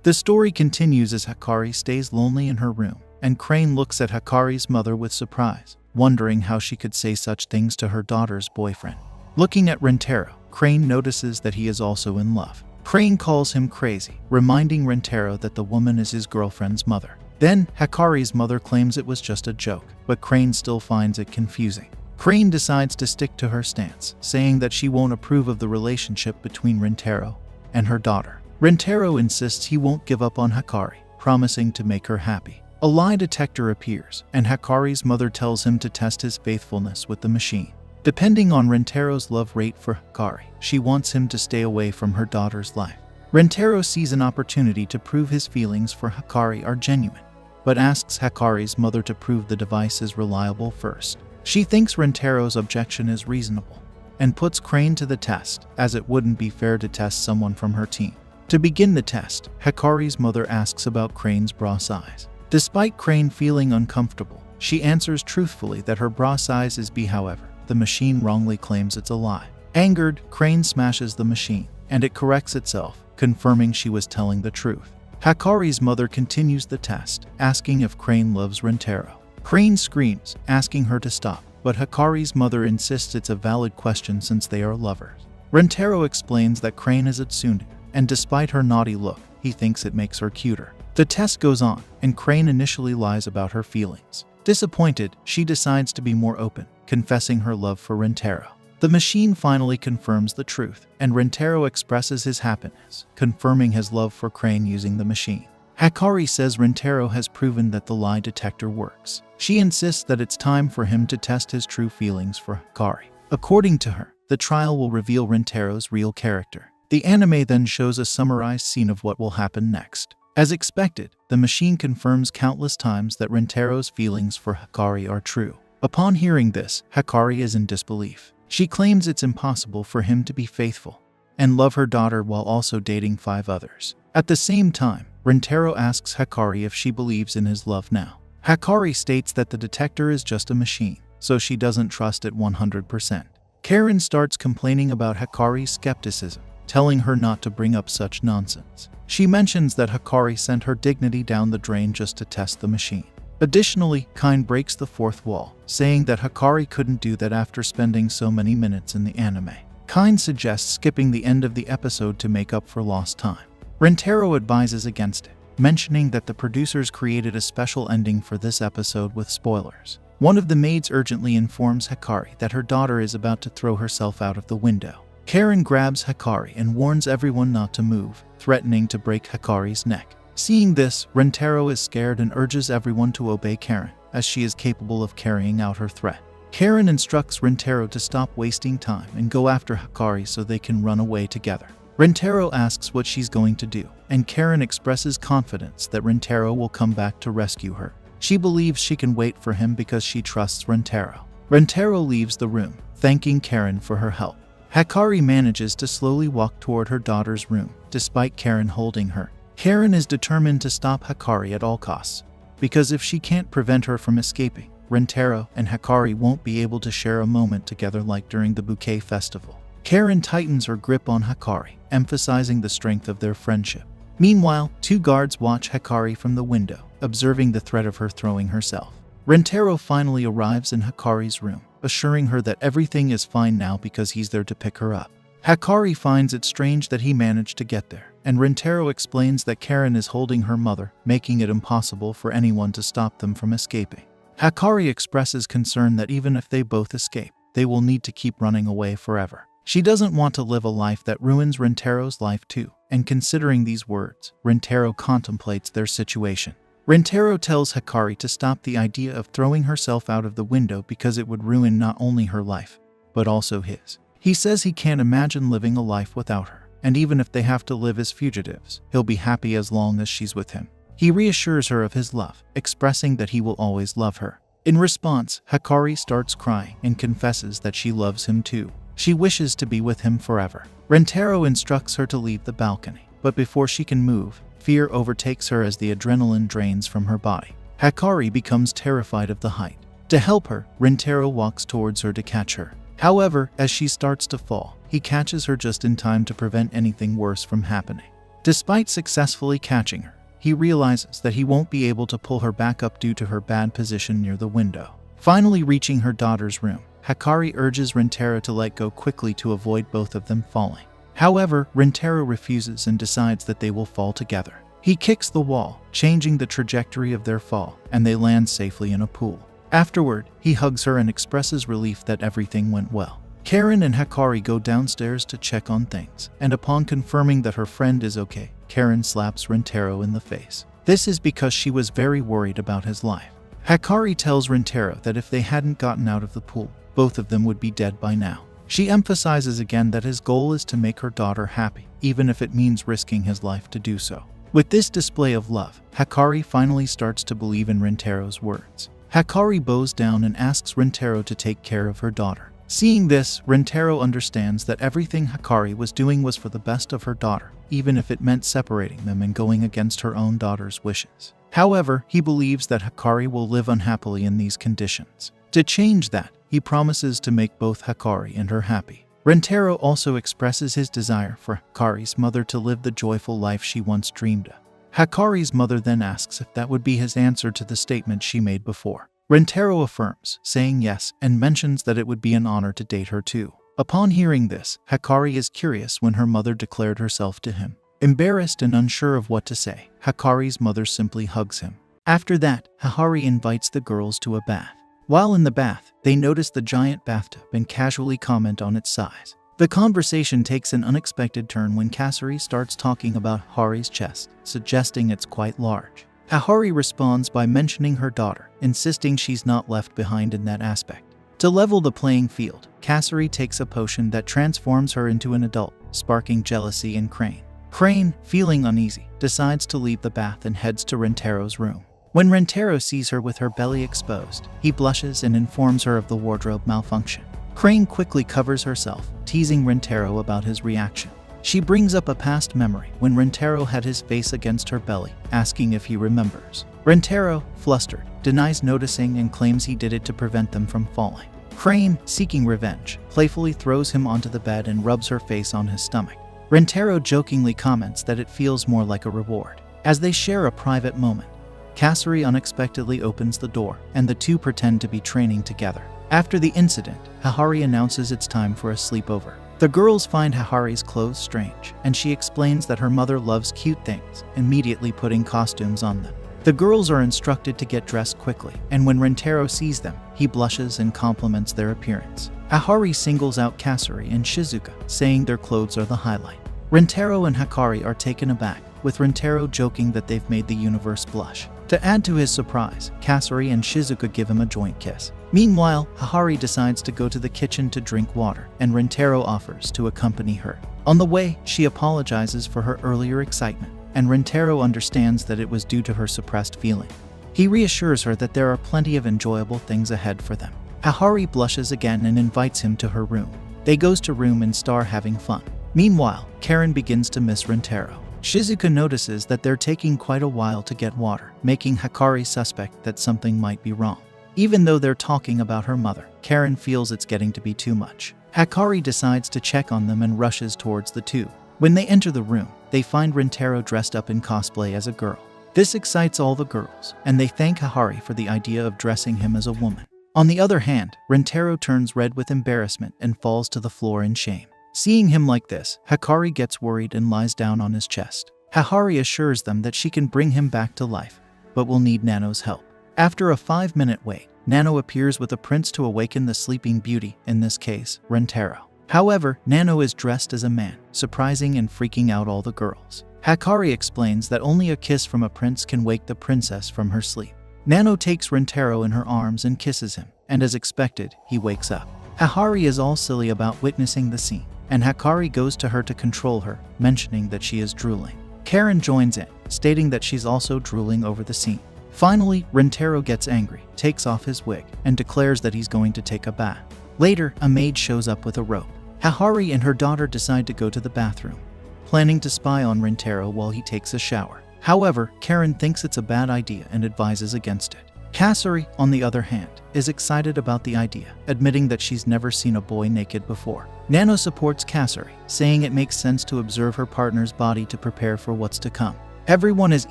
The story continues as Hikari stays lonely in her room, and Crane looks at Hikari's mother with surprise, wondering how she could say such things to her daughter's boyfriend. Looking at Rintaro, Crane notices that he is also in love. Crane calls him crazy, reminding Rintaro that the woman is his girlfriend's mother. Then, Hikari's mother claims it was just a joke, but Crane still finds it confusing. Crane decides to stick to her stance, saying that she won't approve of the relationship between Rintaro and her daughter. Rintaro insists he won't give up on Hikari, promising to make her happy. A lie detector appears, and Hikari's mother tells him to test his faithfulness with the machine. Depending on Rintaro's love rate for Hikari, she wants him to stay away from her daughter's life. Rintaro sees an opportunity to prove his feelings for Hikari are genuine, but asks Hikari's mother to prove the device is reliable first. She thinks Rintaro's objection is reasonable, and puts Crane to the test, as it wouldn't be fair to test someone from her team. To begin the test, Hikari's mother asks about Crane's bra size. Despite Crane feeling uncomfortable, she answers truthfully that her bra size is B. However, the machine wrongly claims it's a lie. Angered, Crane smashes the machine, and it corrects itself, confirming she was telling the truth. Hikari's mother continues the test, asking if Crane loves Rintaro. Crane screams, asking her to stop, but Hikari's mother insists it's a valid question since they are lovers. Rintaro explains that Crane is a tsundere, and despite her naughty look, he thinks it makes her cuter. The test goes on, and Crane initially lies about her feelings. Disappointed, she decides to be more open, confessing her love for Rintaro. The machine finally confirms the truth, and Rintaro expresses his happiness, confirming his love for Crane using the machine. Hikari says Rintaro has proven that the lie detector works. She insists that it's time for him to test his true feelings for Hikari. According to her, the trial will reveal Rintaro's real character. The anime then shows a summarized scene of what will happen next. As expected, the machine confirms countless times that Rintaro's feelings for Hikari are true. Upon hearing this, Hikari is in disbelief. She claims it's impossible for him to be faithful and love her daughter while also dating 5 others. At the same time, Rintaro asks Hikari if she believes in his love now. Hikari states that the detector is just a machine, so she doesn't trust it 100%. Karen starts complaining about Hikari's skepticism, telling her not to bring up such nonsense. She mentions that Hikari sent her dignity down the drain just to test the machine. Additionally, Kine breaks the fourth wall, saying that Hikari couldn't do that after spending so many minutes in the anime. Kine suggests skipping the end of the episode to make up for lost time. Rintaro advises against it, mentioning that the producers created a special ending for this episode with spoilers. One of the maids urgently informs Hikari that her daughter is about to throw herself out of the window. Karen grabs Hikari and warns everyone not to move, threatening to break Hikari's neck. Seeing this, Rintaro is scared and urges everyone to obey Karen, as she is capable of carrying out her threat. Karen instructs Rintaro to stop wasting time and go after Hikari so they can run away together. Rintaro asks what she's going to do, and Karen expresses confidence that Rintaro will come back to rescue her. She believes she can wait for him because she trusts Rintaro. Rintaro leaves the room, thanking Karen for her help. Hikari manages to slowly walk toward her daughter's room, despite Karen holding her. Karen is determined to stop Hikari at all costs, because if she can't prevent her from escaping, Rintaro and Hikari won't be able to share a moment together like during the bouquet festival. Karen tightens her grip on Hikari, emphasizing the strength of their friendship. Meanwhile, 2 guards watch Hikari from the window, observing the threat of her throwing herself. Rintaro finally arrives in Hikari's room, assuring her that everything is fine now because he's there to pick her up. Hikari finds it strange that he managed to get there, and Rintaro explains that Karen is holding her mother, making it impossible for anyone to stop them from escaping. Hikari expresses concern that even if they both escape, they will need to keep running away forever. She doesn't want to live a life that ruins Rintaro's life too, and considering these words, Rintaro contemplates their situation. Rintaro tells Hikari to stop the idea of throwing herself out of the window because it would ruin not only her life, but also his. He says he can't imagine living a life without her, and even if they have to live as fugitives, he'll be happy as long as she's with him. He reassures her of his love, expressing that he will always love her. In response, Hikari starts crying and confesses that she loves him too. She wishes to be with him forever. Rintaro instructs her to leave the balcony, but before she can move, fear overtakes her as the adrenaline drains from her body. Hikari becomes terrified of the height. To help her, Rintaro walks towards her to catch her. However, as she starts to fall, he catches her just in time to prevent anything worse from happening. Despite successfully catching her, he realizes that he won't be able to pull her back up due to her bad position near the window. Finally reaching her daughter's room, Hikari urges Rintaro to let go quickly to avoid both of them falling. However, Rintaro refuses and decides that they will fall together. He kicks the wall, changing the trajectory of their fall, and they land safely in a pool. Afterward, he hugs her and expresses relief that everything went well. Karen and Hikari go downstairs to check on things, and upon confirming that her friend is okay, Karen slaps Rintaro in the face. This is because she was very worried about his life. Hikari tells Rintaro that if they hadn't gotten out of the pool, both of them would be dead by now. She emphasizes again that his goal is to make her daughter happy, even if it means risking his life to do so. With this display of love, Hikari finally starts to believe in Rintaro's words. Hikari bows down and asks Rintaro to take care of her daughter. Seeing this, Rintaro understands that everything Hikari was doing was for the best of her daughter, even if it meant separating them and going against her own daughter's wishes. However, he believes that Hikari will live unhappily in these conditions. To change that, he promises to make both Hikari and her happy. Rintaro also expresses his desire for Hikari's mother to live the joyful life she once dreamed of. Hikari's mother then asks if that would be his answer to the statement she made before. Rintaro affirms, saying yes, and mentions that it would be an honor to date her too. Upon hearing this, Hikari is curious when her mother declared herself to him. Embarrassed and unsure of what to say, Hikari's mother simply hugs him. After that, Hikari invites the girls to a bath. While in the bath, they notice the giant bathtub and casually comment on its size. The conversation takes an unexpected turn when Kasari starts talking about Hari's chest, suggesting it's quite large. Hikari responds by mentioning her daughter, insisting she's not left behind in that aspect. To level the playing field, Kasari takes a potion that transforms her into an adult, sparking jealousy in Crane. Crane, feeling uneasy, decides to leave the bath and heads to Rintaro's room. When Rintaro sees her with her belly exposed, he blushes and informs her of the wardrobe malfunction. Crane quickly covers herself, teasing Rintaro about his reaction. She brings up a past memory when Rintaro had his face against her belly, asking if he remembers. Rintaro, flustered, denies noticing and claims he did it to prevent them from falling. Crane, seeking revenge, playfully throws him onto the bed and rubs her face on his stomach. Rintaro jokingly comments that it feels more like a reward. As they share a private moment, Kasari unexpectedly opens the door, and the two pretend to be training together. After the incident, Hikari announces it's time for a sleepover. The girls find Hikari's clothes strange, and she explains that her mother loves cute things, immediately putting costumes on them. The girls are instructed to get dressed quickly, and when Rintaro sees them, he blushes and compliments their appearance. Hikari singles out Kasari and Shizuka, saying their clothes are the highlight. Rintaro and Hikari are taken aback, with Rintaro joking that they've made the universe blush. To add to his surprise, Kasari and Shizuka give him a joint kiss. Meanwhile, Hikari decides to go to the kitchen to drink water, and Rintaro offers to accompany her. On the way, she apologizes for her earlier excitement, and Rintaro understands that it was due to her suppressed feeling. He reassures her that there are plenty of enjoyable things ahead for them. Hikari blushes again and invites him to her room. They goes to room and start having fun. Meanwhile, Karen begins to miss Rintaro. Shizuka notices that they're taking quite a while to get water, making Hikari suspect that something might be wrong. Even though they're talking about her mother, Karen feels it's getting to be too much. Hikari decides to check on them and rushes towards the two. When they enter the room, they find Rintaro dressed up in cosplay as a girl. This excites all the girls, and they thank Hikari for the idea of dressing him as a woman. On the other hand, Rintaro turns red with embarrassment and falls to the floor in shame. Seeing him like this, Hikari gets worried and lies down on his chest. Hikari assures them that she can bring him back to life, but will need Nano's help. After a 5-minute wait, Nano appears with a prince to awaken the sleeping beauty, in this case, Rintaro. However, Nano is dressed as a man, surprising and freaking out all the girls. Hikari explains that only a kiss from a prince can wake the princess from her sleep. Nano takes Rintaro in her arms and kisses him, and as expected, he wakes up. Hikari is all silly about witnessing the scene, and Hikari goes to her to control her, mentioning that she is drooling. Karen joins in, stating that she's also drooling over the scene. Finally, Rintaro gets angry, takes off his wig, and declares that he's going to take a bath. Later, a maid shows up with a rope. Hahari and her daughter decide to go to the bathroom, planning to spy on Rintaro while he takes a shower. However, Karen thinks it's a bad idea and advises against it. Kasari, on the other hand, is excited about the idea, admitting that she's never seen a boy naked before. Nano supports Kasari, saying it makes sense to observe her partner's body to prepare for what's to come. Everyone is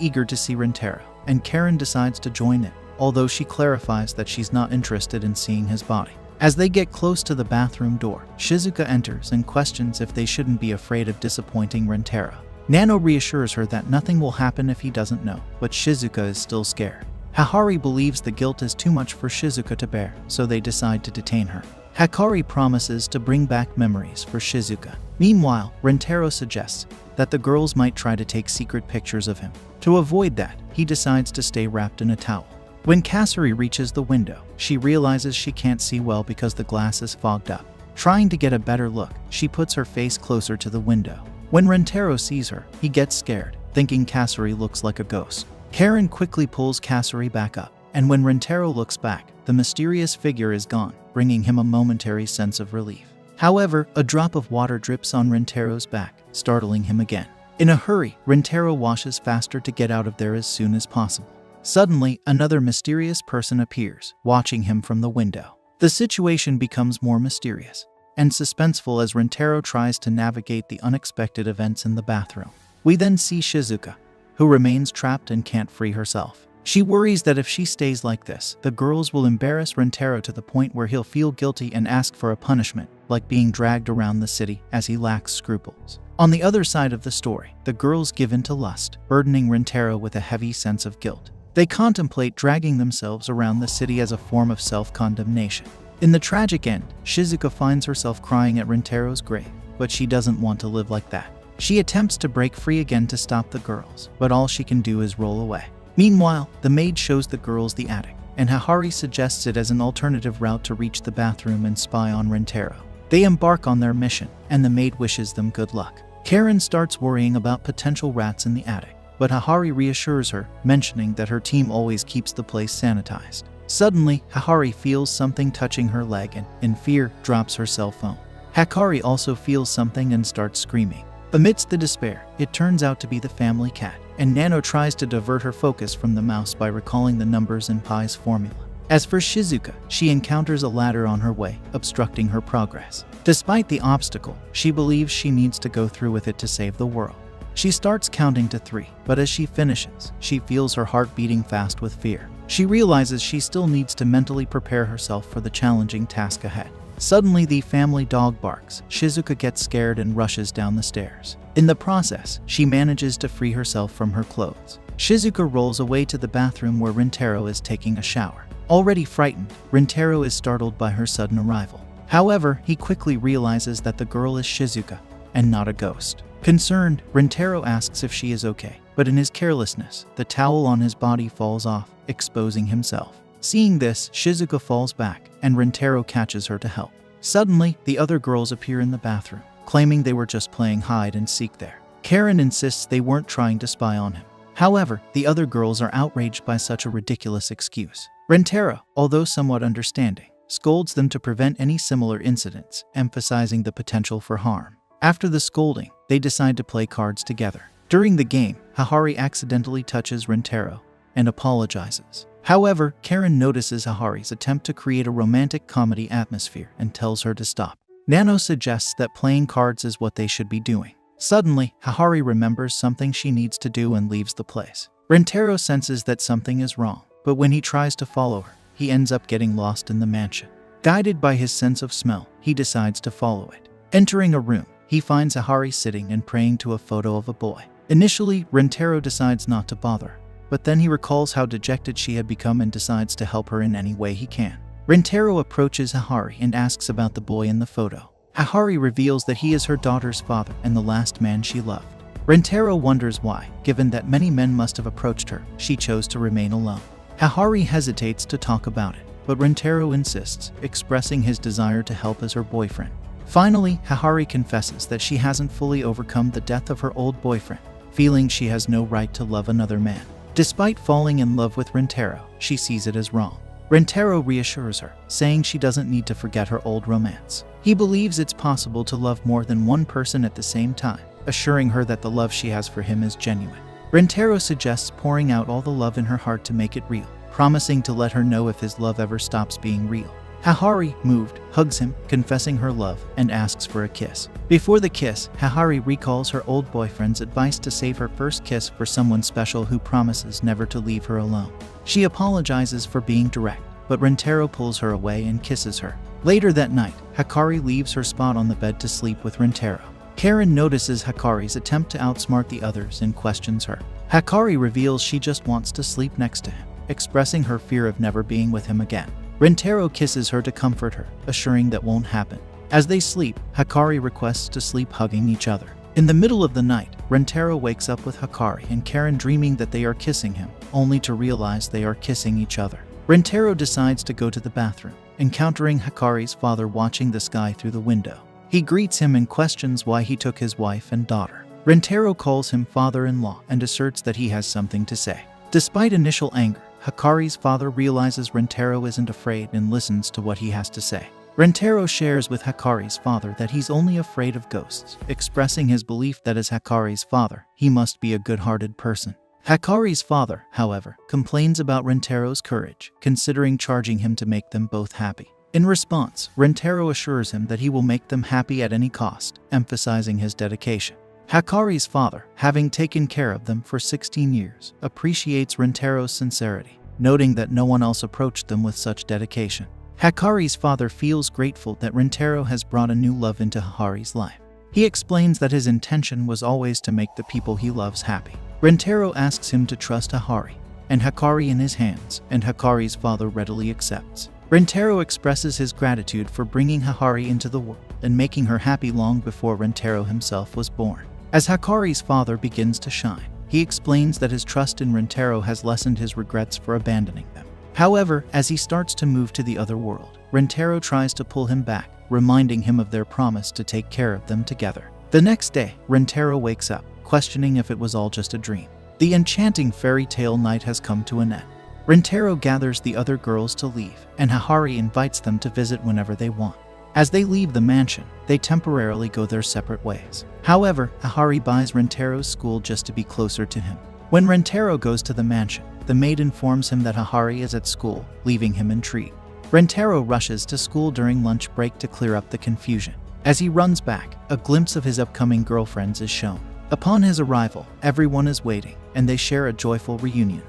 eager to see Rintaro, and Karen decides to join in, although she clarifies that she's not interested in seeing his body. As they get close to the bathroom door, Shizuka enters and questions if they shouldn't be afraid of disappointing Rintaro. Nano reassures her that nothing will happen if he doesn't know, but Shizuka is still scared. Hahari believes the guilt is too much for Shizuka to bear, so they decide to detain her. Hikari promises to bring back memories for Shizuka. Meanwhile, Rintaro suggests that the girls might try to take secret pictures of him. To avoid that, he decides to stay wrapped in a towel. When Kasari reaches the window, she realizes she can't see well because the glass is fogged up. Trying to get a better look, she puts her face closer to the window. When Rintaro sees her, he gets scared, thinking Kasari looks like a ghost. Karen quickly pulls Kasari back up, and when Rintaro looks back, the mysterious figure is gone, bringing him a momentary sense of relief. However, a drop of water drips on Rintaro's back, startling him again. In a hurry, Rintaro washes faster to get out of there as soon as possible. Suddenly, another mysterious person appears, watching him from the window. The situation becomes more mysterious and suspenseful as Rintaro tries to navigate the unexpected events in the bathroom. We then see Shizuka, who remains trapped and can't free herself. She worries that if she stays like this, the girls will embarrass Rintaro to the point where he'll feel guilty and ask for a punishment, like being dragged around the city as he lacks scruples. On the other side of the story, the girls give in to lust, burdening Rintaro with a heavy sense of guilt. They contemplate dragging themselves around the city as a form of self-condemnation. In the tragic end, Shizuka finds herself crying at Rintaro's grave, but she doesn't want to live like that. She attempts to break free again to stop the girls, but all she can do is roll away. Meanwhile, the maid shows the girls the attic, and Hahari suggests it as an alternative route to reach the bathroom and spy on Rintaro. They embark on their mission, and the maid wishes them good luck. Karen starts worrying about potential rats in the attic, but Hahari reassures her, mentioning that her team always keeps the place sanitized. Suddenly, Hahari feels something touching her leg and, in fear, drops her cell phone. Hikari also feels something and starts screaming. Amidst the despair, it turns out to be the family cat, and Nano tries to divert her focus from the mouse by recalling the numbers in Pi's formula. As for Shizuka, she encounters a ladder on her way, obstructing her progress. Despite the obstacle, she believes she needs to go through with it to save the world. She starts counting to 3, but as she finishes, she feels her heart beating fast with fear. She realizes she still needs to mentally prepare herself for the challenging task ahead. Suddenly, the family dog barks. Shizuka gets scared and rushes down the stairs. In the process, she manages to free herself from her clothes. Shizuka rolls away to the bathroom where Rintaro is taking a shower. Already frightened, Rintaro is startled by her sudden arrival. However, he quickly realizes that the girl is Shizuka and not a ghost. Concerned, Rintaro asks if she is okay, but in his carelessness, the towel on his body falls off, exposing himself. Seeing this, Shizuka falls back, and Rintaro catches her to help. Suddenly, the other girls appear in the bathroom, claiming they were just playing hide and seek there. Karen insists they weren't trying to spy on him. However, the other girls are outraged by such a ridiculous excuse. Rintaro, although somewhat understanding, scolds them to prevent any similar incidents, emphasizing the potential for harm. After the scolding, they decide to play cards together. During the game, Hahari accidentally touches Rintaro and apologizes. However, Karen notices Hahari's attempt to create a romantic comedy atmosphere and tells her to stop. Nano suggests that playing cards is what they should be doing. Suddenly, Hahari remembers something she needs to do and leaves the place. Rintaro senses that something is wrong, but when he tries to follow her, he ends up getting lost in the mansion. Guided by his sense of smell, he decides to follow it. Entering a room, he finds Hahari sitting and praying to a photo of a boy. Initially, Rintaro decides not to bother her, but then he recalls how dejected she had become and decides to help her in any way he can. Rintaro approaches Hahari and asks about the boy in the photo. Hahari reveals that he is her daughter's father and the last man she loved. Rintaro wonders why, given that many men must have approached her, she chose to remain alone. Hahari hesitates to talk about it, but Rintaro insists, expressing his desire to help as her boyfriend. Finally, Hahari confesses that she hasn't fully overcome the death of her old boyfriend, feeling she has no right to love another man. Despite falling in love with Rintaro, she sees it as wrong. Rentaro reassures her, saying she doesn't need to forget her old romance. He believes it's possible to love more than one person at the same time, assuring her that the love she has for him is genuine. Rentaro suggests pouring out all the love in her heart to make it real, promising to let her know if his love ever stops being real. Hahari, moved, hugs him, confessing her love, and asks for a kiss. Before the kiss, Hahari recalls her old boyfriend's advice to save her first kiss for someone special who promises never to leave her alone. She apologizes for being direct, but Rentaro pulls her away and kisses her. Later that night, Hikari leaves her spot on the bed to sleep with Rentaro. Karen notices Hikari's attempt to outsmart the others and questions her. Hikari reveals she just wants to sleep next to him, expressing her fear of never being with him again. Rentaro kisses her to comfort her, assuring that won't happen. As they sleep, Hikari requests to sleep hugging each other. In the middle of the night, Rentaro wakes up with Hikari and Karen dreaming that they are kissing him, only to realize they are kissing each other. Rentaro decides to go to the bathroom, encountering Hikari's father watching the sky through the window. He greets him and questions why he took his wife and daughter. Rentaro calls him father-in-law and asserts that he has something to say. Despite initial anger, Hikari's father realizes Rentaro isn't afraid and listens to what he has to say. Rentaro shares with Hikari's father that he's only afraid of ghosts, expressing his belief that as Hikari's father, he must be a good-hearted person. Hikari's father, however, complains about Rentaro's courage, considering charging him to make them both happy. In response, Rentaro assures him that he will make them happy at any cost, emphasizing his dedication. Hikari's father, having taken care of them for 16 years, appreciates Rentaro's sincerity, noting that no one else approached them with such dedication. Hikari's father feels grateful that Rentaro has brought a new love into Hikari's life. He explains that his intention was always to make the people he loves happy. Rentaro asks him to trust Hikari, and Hikari in his hands, and Hikari's father readily accepts. Rentaro expresses his gratitude for bringing Hikari into the world and making her happy long before Rentaro himself was born. As Hikari's father begins to shine, he explains that his trust in Rentaro has lessened his regrets for abandoning them. However, as he starts to move to the other world, Rentaro tries to pull him back, reminding him of their promise to take care of them together. The next day, Rentaro wakes up, questioning if it was all just a dream. The enchanting fairy tale night has come to an end. Rentaro gathers the other girls to leave, and Hikari invites them to visit whenever they want. As they leave the mansion, they temporarily go their separate ways. However, Hikari buys Rentaro's school just to be closer to him. When Rentaro goes to the mansion, the maid informs him that Hikari is at school, leaving him intrigued. Rentaro rushes to school during lunch break to clear up the confusion. As he runs back, a glimpse of his upcoming girlfriends is shown. Upon his arrival, everyone is waiting, and they share a joyful reunion,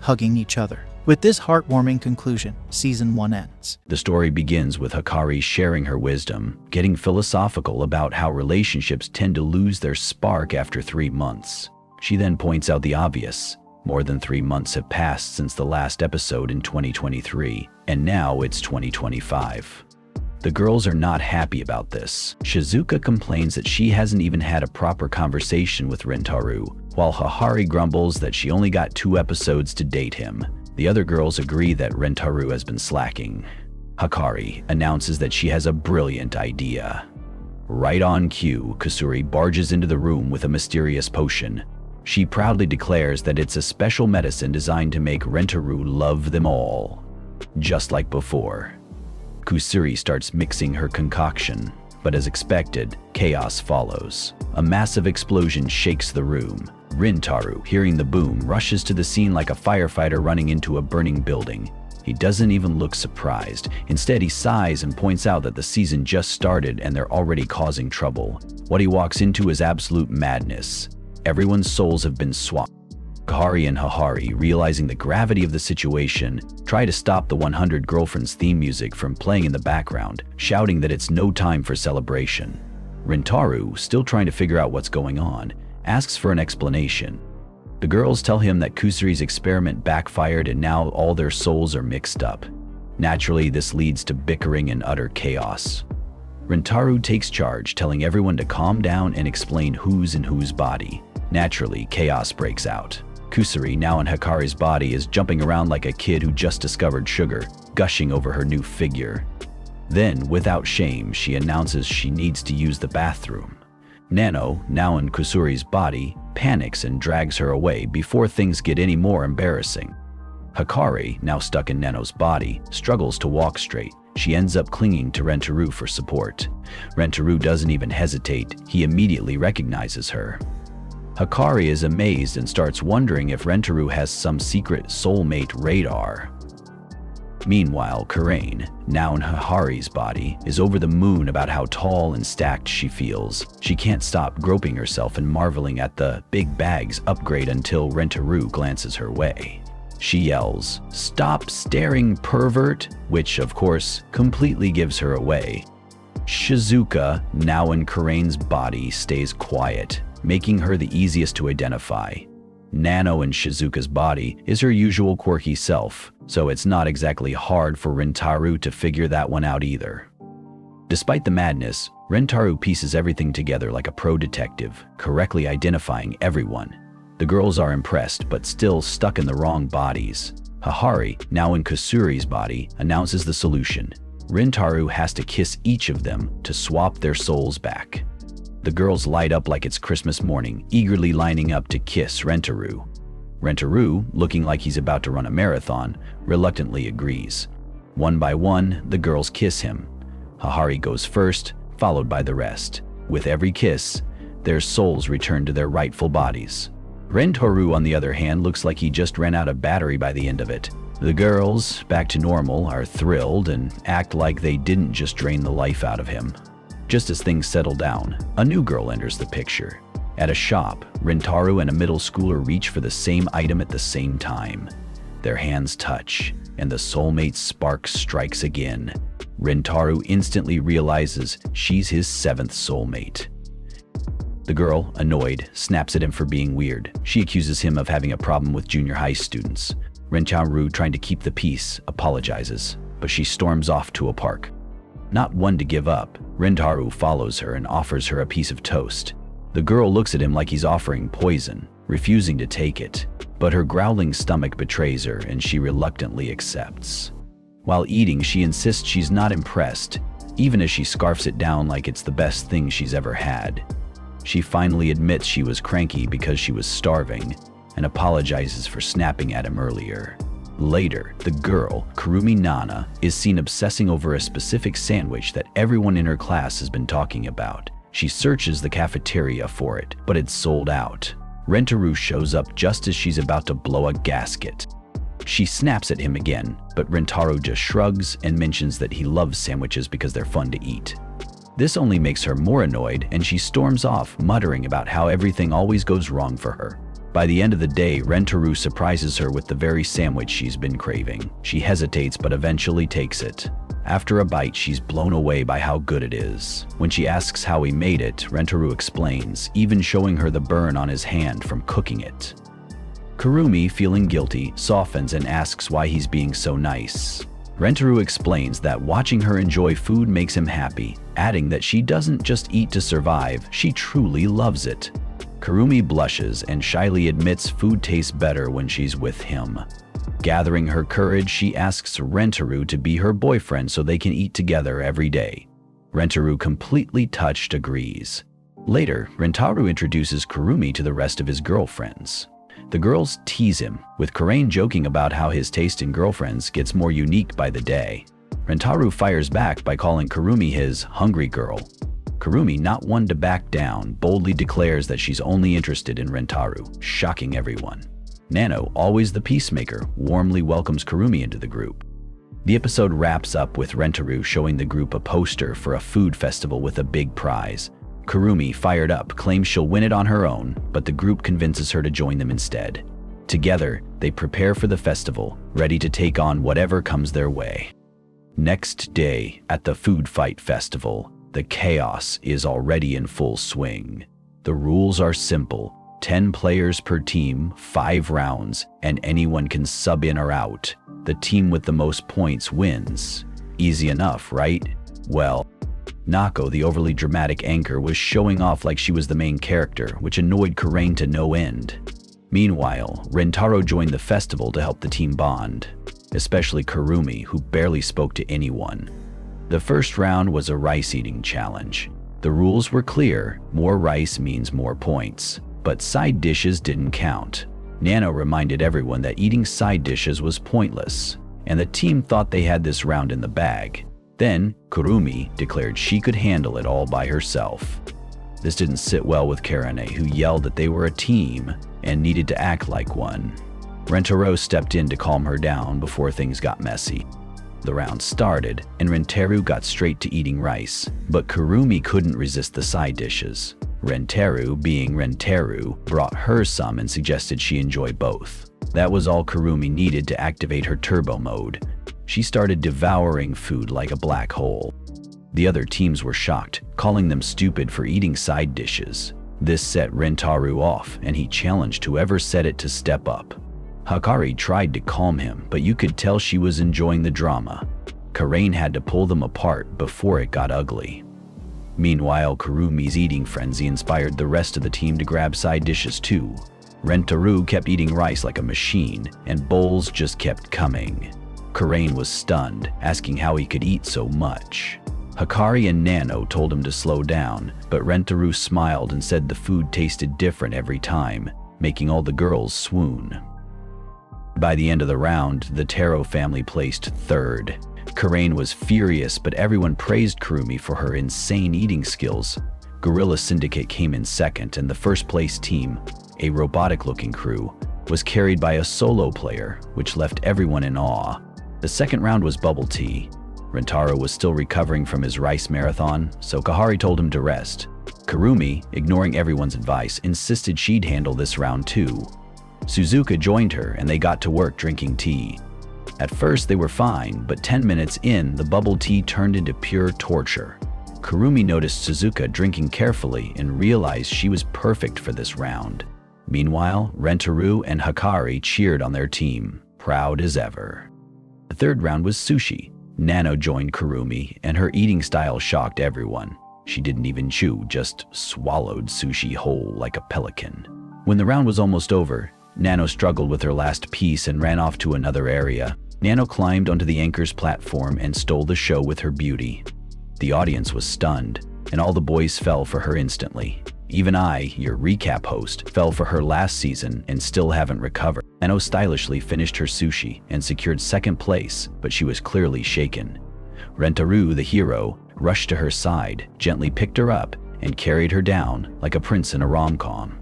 hugging each other. With this heartwarming conclusion, Season 1 ends. The story begins with Hikari sharing her wisdom, getting philosophical about how relationships tend to lose their spark after 3 months. She then points out the obvious. More than 3 months have passed since the last episode in 2023, and now it's 2025. The girls are not happy about this. Shizuka complains that she hasn't even had a proper conversation with Rentaro, while Hikari grumbles that she only got 2 episodes to date him. The other girls agree that Rentaro has been slacking. Hikari announces that she has a brilliant idea. Right on cue, Kusuri barges into the room with a mysterious potion. She proudly declares that it's a special medicine designed to make Rentaro love them all. Just like before. Kusuri starts mixing her concoction, but as expected, chaos follows. A massive explosion shakes the room. Rentaro, hearing the boom, rushes to the scene like a firefighter running into a burning building. He doesn't even look surprised. Instead, he sighs and points out that the season just started and they're already causing trouble. What he walks into is absolute madness. Everyone's souls have been swapped. Kahari and Hahari, realizing the gravity of the situation, try to stop the 100 Girlfriends theme music from playing in the background, shouting that it's no time for celebration. Rentaro, still trying to figure out what's going on, asks for an explanation. The girls tell him that Kusuri's experiment backfired and now all their souls are mixed up. Naturally, this leads to bickering and utter chaos. Rentaro takes charge, telling everyone to calm down and explain who's in whose body. Naturally, chaos breaks out. Kusuri, now in Hikari's body, is jumping around like a kid who just discovered sugar, gushing over her new figure. Then, without shame, she announces she needs to use the bathroom. Nano, now in Kusuri's body, panics and drags her away before things get any more embarrassing. Hikari, now stuck in Nano's body, struggles to walk straight. She ends up clinging to Rentaru for support. Rentaru doesn't even hesitate. He immediately recognizes her. Hikari is amazed and starts wondering if Rentaru has some secret soulmate radar. Meanwhile, Karain, now in Hikari's body, is over the moon about how tall and stacked she feels. She can't stop groping herself and marveling at the big bag's upgrade until Rentaru glances her way. She yells, "Stop staring, pervert!" which, of course, completely gives her away. Shizuka, now in Karain's body, stays quiet, making her the easiest to identify. Nano in Shizuka's body is her usual quirky self, so it's not exactly hard for Rentaru to figure that one out either. Despite the madness, Rentaru pieces everything together like a pro detective, correctly identifying everyone. The girls are impressed, but still stuck in the wrong bodies. Hikari, now in Kusuri's body, announces the solution. Rentaru has to kiss each of them to swap their souls back. The girls light up like it's Christmas morning, eagerly lining up to kiss Rentaru. Rentaru, looking like he's about to run a marathon, reluctantly agrees. One by one, the girls kiss him. Hikari goes first, followed by the rest. With every kiss, their souls return to their rightful bodies. Rentaru, on the other hand, looks like he just ran out of battery by the end of it. The girls, back to normal, are thrilled and act like they didn't just drain the life out of him. Just as things settle down, a new girl enters the picture. At a shop, Rentaru and a middle schooler reach for the same item at the same time. Their hands touch, and the soulmate spark strikes again. Rentaru instantly realizes she's his 7th soulmate. The girl, annoyed, snaps at him for being weird. She accuses him of having a problem with junior high students. Rentaru, trying to keep the peace, apologizes, but she storms off to a park. Not one to give up, Rentaru follows her and offers her a piece of toast. The girl looks at him like he's offering poison, refusing to take it, but her growling stomach betrays her and she reluctantly accepts. While eating, she insists she's not impressed, even as she scarfs it down like it's the best thing she's ever had. She finally admits she was cranky because she was starving and apologizes for snapping at him earlier. Later, the girl, Kurumi Nana, is seen obsessing over a specific sandwich that everyone in her class has been talking about. She searches the cafeteria for it, but it's sold out. Rentaru shows up just as she's about to blow a gasket. She snaps at him again, but Rentaru just shrugs and mentions that he loves sandwiches because they're fun to eat. This only makes her more annoyed, and she storms off, muttering about how everything always goes wrong for her. By the end of the day, Rentaru surprises her with the very sandwich she's been craving. She hesitates but eventually takes it. After a bite, she's blown away by how good it is. When she asks how he made it, Rentaru explains, even showing her the burn on his hand from cooking it. Kurumi, feeling guilty, softens and asks why he's being so nice. Rentaru explains that watching her enjoy food makes him happy, adding that she doesn't just eat to survive, she truly loves it. Kurumi blushes and shyly admits food tastes better when she's with him. Gathering her courage, she asks Rentaru to be her boyfriend so they can eat together every day. Rentaru, completely touched, agrees. Later, Rentaru introduces Kurumi to the rest of his girlfriends. The girls tease him, with Karain joking about how his taste in girlfriends gets more unique by the day. Rentaru fires back by calling Kurumi his hungry girl. Kurumi, not one to back down, boldly declares that she's only interested in Rentaru, shocking everyone. Nano, always the peacemaker, warmly welcomes Kurumi into the group. The episode wraps up with Rentaru showing the group a poster for a food festival with a big prize. Kurumi, fired up, claims she'll win it on her own, but the group convinces her to join them instead. Together, they prepare for the festival, ready to take on whatever comes their way. Next day, at the Food Fight Festival, the chaos is already in full swing. The rules are simple: 10 players per team, 5 rounds, and anyone can sub in or out. The team with the most points wins. Easy enough, right? Well, Nako, the overly dramatic anchor, was showing off like she was the main character, which annoyed Karain to no end. Meanwhile, Rentaru joined the festival to help the team bond, especially Kurumi, who barely spoke to anyone. The first round was a rice-eating challenge. The rules were clear: more rice means more points, but side dishes didn't count. Nano reminded everyone that eating side dishes was pointless, and the team thought they had this round in the bag. Then, Kurumi declared she could handle it all by herself. This didn't sit well with Karane, who yelled that they were a team and needed to act like one. Rentaro stepped in to calm her down before things got messy. The round started, and Rentaro got straight to eating rice, but Kurumi couldn't resist the side dishes. Rentaro, being Rentaro, brought her some and suggested she enjoy both. That was all Kurumi needed to activate her turbo mode. She started devouring food like a black hole. The other teams were shocked, calling them stupid for eating side dishes. This set Rentaro off, and he challenged whoever said it to step up. Hikari tried to calm him, but you could tell she was enjoying the drama. Karain had to pull them apart before it got ugly. Meanwhile, Kurumi's eating frenzy inspired the rest of the team to grab side dishes too. Rentaro kept eating rice like a machine, and bowls just kept coming. Karain was stunned, asking how he could eat so much. Hikari and Nano told him to slow down, but Rentaro smiled and said the food tasted different every time, making all the girls swoon. By the end of the round, the Taro family placed third. Karain was furious, but everyone praised Kurumi for her insane eating skills. Gorilla Syndicate came in second, and the first place team, a robotic-looking crew, was carried by a solo player, which left everyone in awe. The second round was bubble tea. Rentaro was still recovering from his rice marathon, so Kahari told him to rest. Kurumi, ignoring everyone's advice, insisted she'd handle this round too. Suzuka joined her, and they got to work drinking tea. At first they were fine, but 10 minutes in, the bubble tea turned into pure torture. Kurumi noticed Suzuka drinking carefully and realized she was perfect for this round. Meanwhile, Rentaro and Hikari cheered on their team, proud as ever. The third round was sushi. Nano joined Kurumi, and her eating style shocked everyone. She didn't even chew, just swallowed sushi whole like a pelican. When the round was almost over, Nano struggled with her last piece and ran off to another area. Nano climbed onto the anchor's platform and stole the show with her beauty. The audience was stunned, and all the boys fell for her instantly. Even I, your recap host, fell for her last season and still haven't recovered. Nano stylishly finished her sushi and secured second place, but she was clearly shaken. Rentaro, the hero, rushed to her side, gently picked her up, and carried her down like a prince in a rom-com.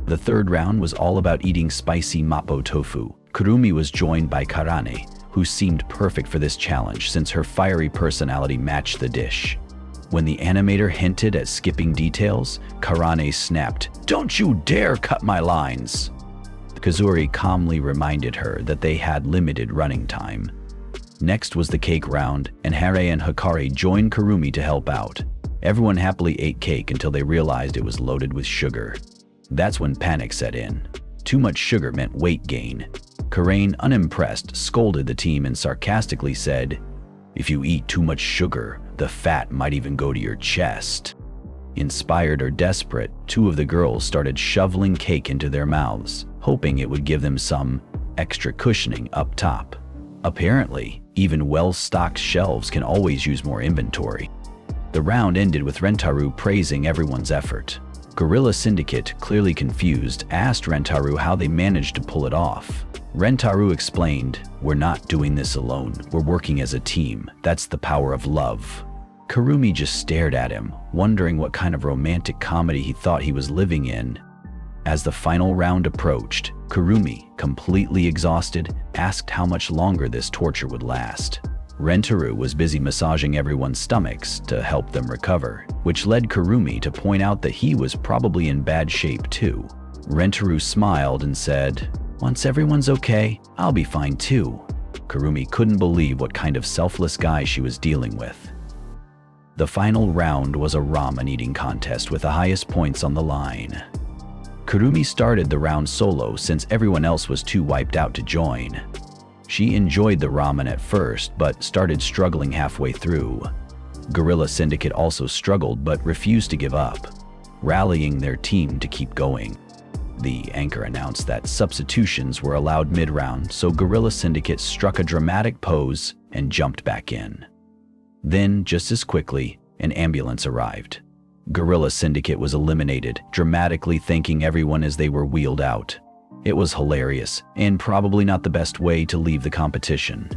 The third round was all about eating spicy mapo tofu. Kurumi was joined by Karane, who seemed perfect for this challenge since her fiery personality matched the dish. When the animator hinted at skipping details, Karane snapped, "Don't you dare cut my lines!" Kazuri calmly reminded her that they had limited running time. Next was the cake round, and Hare and Hikari joined Kurumi to help out. Everyone happily ate cake until they realized it was loaded with sugar. That's when panic set in. Too much sugar meant weight gain. Karain, unimpressed, scolded the team and sarcastically said, "If you eat too much sugar, the fat might even go to your chest." Inspired or desperate, two of the girls started shoveling cake into their mouths, hoping it would give them some extra cushioning up top. Apparently, even well-stocked shelves can always use more inventory. The round ended with Rentaro praising everyone's effort. Gorilla Syndicate, clearly confused, asked Rentaro how they managed to pull it off. Rentaro explained, "We're not doing this alone. We're working as a team. That's the power of love." Kurumi just stared at him, wondering what kind of romantic comedy he thought he was living in. As the final round approached, Kurumi, completely exhausted, asked how much longer this torture would last. Rentaro was busy massaging everyone's stomachs to help them recover, which led Kurumi to point out that he was probably in bad shape too. Rentaro smiled and said, "Once everyone's okay, I'll be fine too." Kurumi couldn't believe what kind of selfless guy she was dealing with. The final round was a ramen eating contest with the highest points on the line. Kurumi started the round solo since everyone else was too wiped out to join. She enjoyed the ramen at first, but started struggling halfway through. Gorilla Syndicate also struggled but refused to give up, rallying their team to keep going. The anchor announced that substitutions were allowed mid-round, so Gorilla Syndicate struck a dramatic pose and jumped back in. Then, just as quickly, an ambulance arrived. Gorilla Syndicate was eliminated, dramatically thanking everyone as they were wheeled out. It was hilarious, and probably not the best way to leave the competition.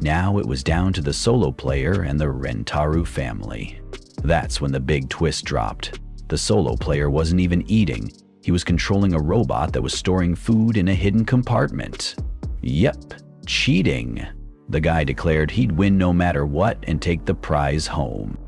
Now it was down to the solo player and the Rentaro family. That's when the big twist dropped. The solo player wasn't even eating. He was controlling a robot that was storing food in a hidden compartment. Yep, cheating. The guy declared he'd win no matter what and take the prize home.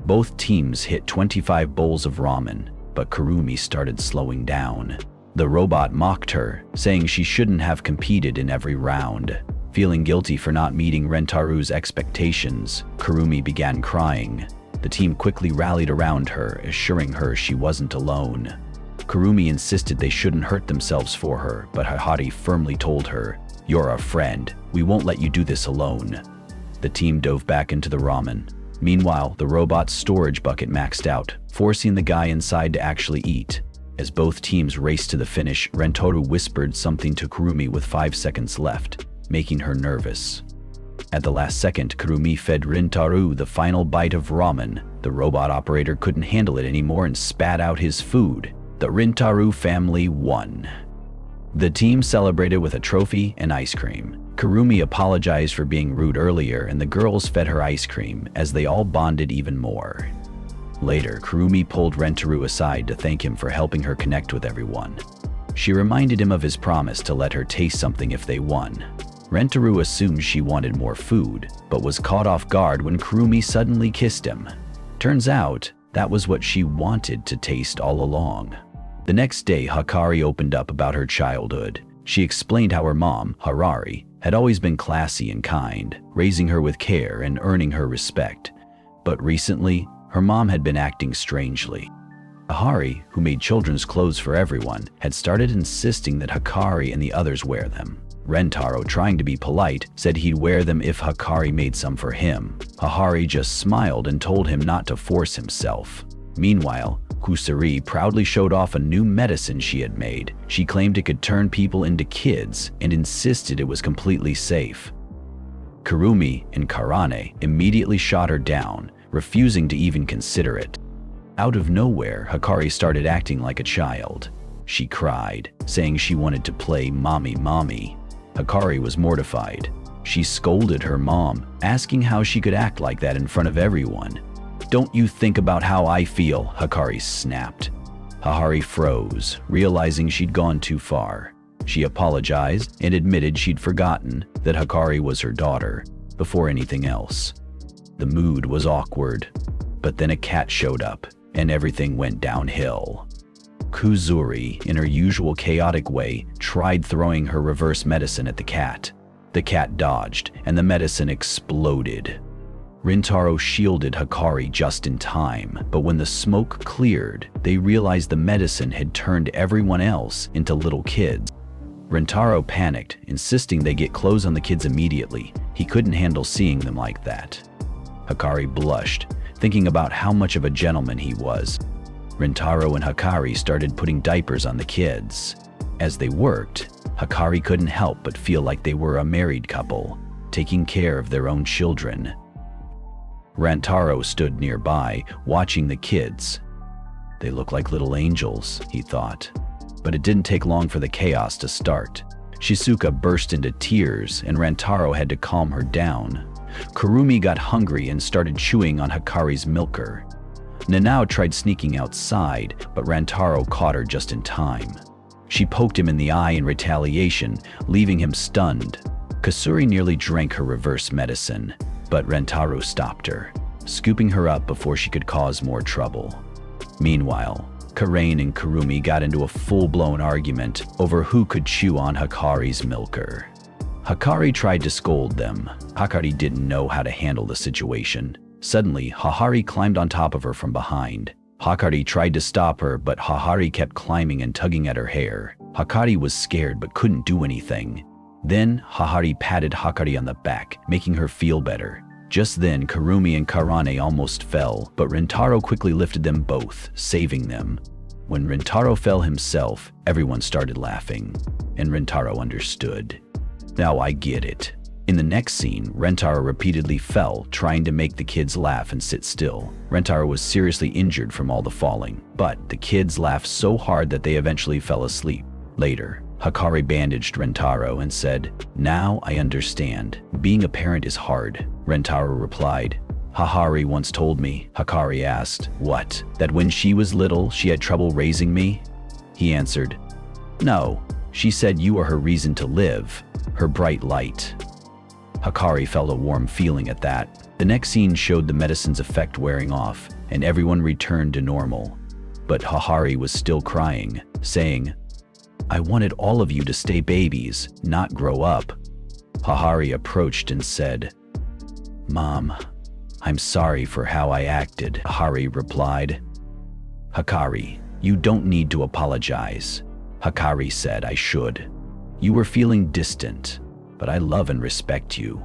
Both teams hit 25 bowls of ramen, but Kurumi started slowing down. The robot mocked her, saying she shouldn't have competed in every round. Feeling guilty for not meeting Rentaru's expectations, Kurumi began crying. The team quickly rallied around her, assuring her she wasn't alone. Kurumi insisted they shouldn't hurt themselves for her, but Hahari firmly told her, "You're our friend. We won't let you do this alone." The team dove back into the ramen. Meanwhile, the robot's storage bucket maxed out, forcing the guy inside to actually eat. As both teams raced to the finish, Rentaro whispered something to Kurumi with 5 seconds left, making her nervous. At the last second, Kurumi fed Rentaro the final bite of ramen. The robot operator couldn't handle it anymore and spat out his food. The Rentaro family won. The team celebrated with a trophy and ice cream. Kurumi apologized for being rude earlier, and the girls fed her ice cream as they all bonded even more. Later, Kurumi pulled Rentaro aside to thank him for helping her connect with everyone. She reminded him of his promise to let her taste something if they won. Rentaro assumed she wanted more food, but was caught off guard when Kurumi suddenly kissed him. Turns out, that was what she wanted to taste all along. The next day, Hikari opened up about her childhood. She explained how her mom, Harari, had always been classy and kind, raising her with care and earning her respect. But recently, her mom had been acting strangely. Hikari, who made children's clothes for everyone, had started insisting that Hikari and the others wear them. Rentaro, trying to be polite, said he'd wear them if Hikari made some for him. Hikari just smiled and told him not to force himself. Meanwhile, Kusari proudly showed off a new medicine she had made. She claimed it could turn people into kids and insisted it was completely safe. Kurumi and Karane immediately shot her down, refusing to even consider it. Out of nowhere, Hikari started acting like a child. She cried, saying she wanted to play mommy mommy. Hikari was mortified. She scolded her mom, asking how she could act like that in front of everyone. "Don't you think about how I feel," Hikari snapped. Hikari froze, realizing she'd gone too far. She apologized and admitted she'd forgotten that Hikari was her daughter, before anything else. The mood was awkward, but then a cat showed up, and everything went downhill. Kuzuri, in her usual chaotic way, tried throwing her reverse medicine at the cat. The cat dodged, and the medicine exploded. Rentaro shielded Hikari just in time, but when the smoke cleared, they realized the medicine had turned everyone else into little kids. Rentaro panicked, insisting they get clothes on the kids immediately. He couldn't handle seeing them like that. Hikari blushed, thinking about how much of a gentleman he was. Rentaro and Hikari started putting diapers on the kids. As they worked, Hikari couldn't help but feel like they were a married couple, taking care of their own children. Rentaro stood nearby, watching the kids. They look like little angels, he thought. But it didn't take long for the chaos to start. Shizuka burst into tears, and Rentaro had to calm her down. Kurumi got hungry and started chewing on Hikari's milker. Nanao tried sneaking outside, but Rentaro caught her just in time. She poked him in the eye in retaliation, leaving him stunned. Kusuri nearly drank her reverse medicine, but Rentaro stopped her, scooping her up before she could cause more trouble. Meanwhile, Karain and Kurumi got into a full-blown argument over who could chew on Hikari's milker. Hikari tried to scold them. Hikari didn't know how to handle the situation. Suddenly, Hikari climbed on top of her from behind. Hikari tried to stop her, but Hikari kept climbing and tugging at her hair. Hikari was scared but couldn't do anything. Then, Hikari patted Hikari on the back, making her feel better. Just then, Kurumi and Karane almost fell, but Rentaro quickly lifted them both, saving them. When Rentaro fell himself, everyone started laughing, and Rentaro understood. "Now I get it." In the next scene, Rentaro repeatedly fell, trying to make the kids laugh and sit still. Rentaro was seriously injured from all the falling, but the kids laughed so hard that they eventually fell asleep. Later, Hikari bandaged Rentaro and said, "Now I understand. Being a parent is hard." Rentaro replied, "Hahari once told me." Hikari asked, "What? That when she was little, she had trouble raising me?" He answered, "No. She said you are her reason to live, her bright light." Hikari felt a warm feeling at that. The next scene showed the medicine's effect wearing off, and everyone returned to normal. But Hahari was still crying, saying, "I wanted all of you to stay babies, not grow up." Hahari approached and said, "Mom, I'm sorry for how I acted." Hahari replied, "Hikari, you don't need to apologize." Hikari said, "I should. You were feeling distant, but I love and respect you.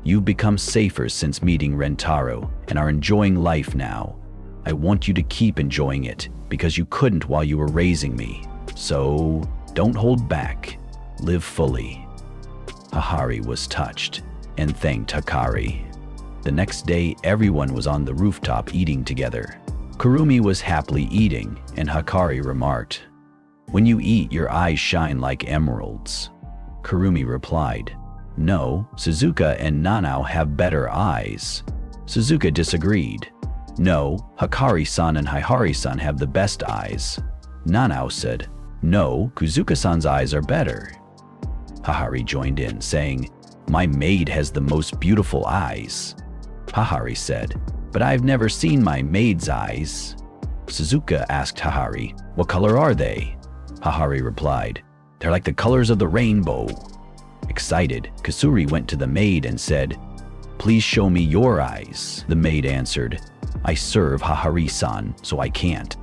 You've become safer since meeting Rentaro and are enjoying life now. I want you to keep enjoying it because you couldn't while you were raising me. So don't hold back. Live fully." Hahari was touched and thanked Hikari. The next day, everyone was on the rooftop eating together. Kurumi was happily eating, and Hikari remarked, "When you eat, your eyes shine like emeralds." Kurumi replied, "No, Suzuka and Nanao have better eyes." Suzuka disagreed. "No, Hikari-san and Hihari-san have the best eyes." Nanao said, "No, Kuzuka-san's eyes are better." Hahari joined in, saying, "My maid has the most beautiful eyes." Hahari said, "But I've never seen my maid's eyes." Suzuka asked Hahari, "What color are they?" Hahari replied, "They're like the colors of the rainbow." Excited, Kasuri went to the maid and said, "Please show me your eyes." The maid answered, "I serve Hahari-san, so I can't."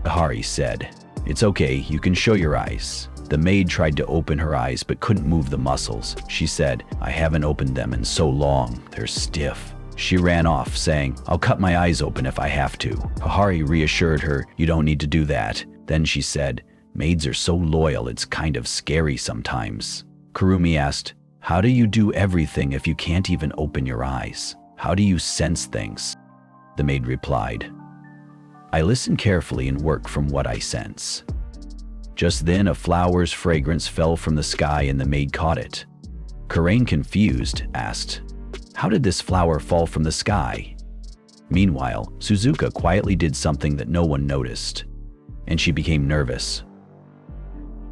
Hahari said, "It's okay, you can show your eyes." The maid tried to open her eyes but couldn't move the muscles. She said, "I haven't opened them in so long, they're stiff." She ran off, saying, "I'll cut my eyes open if I have to." Hahari reassured her, "You don't need to do that." Then she said, "Maids are so loyal, it's kind of scary sometimes." Kurumi asked, "How do you do everything if you can't even open your eyes? How do you sense things?" The maid replied, "I listen carefully and work from what I sense." Just then, a flower's fragrance fell from the sky and the maid caught it. Karain, confused, asked, "How did this flower fall from the sky?" Meanwhile, Suzuka quietly did something that no one noticed, and she became nervous.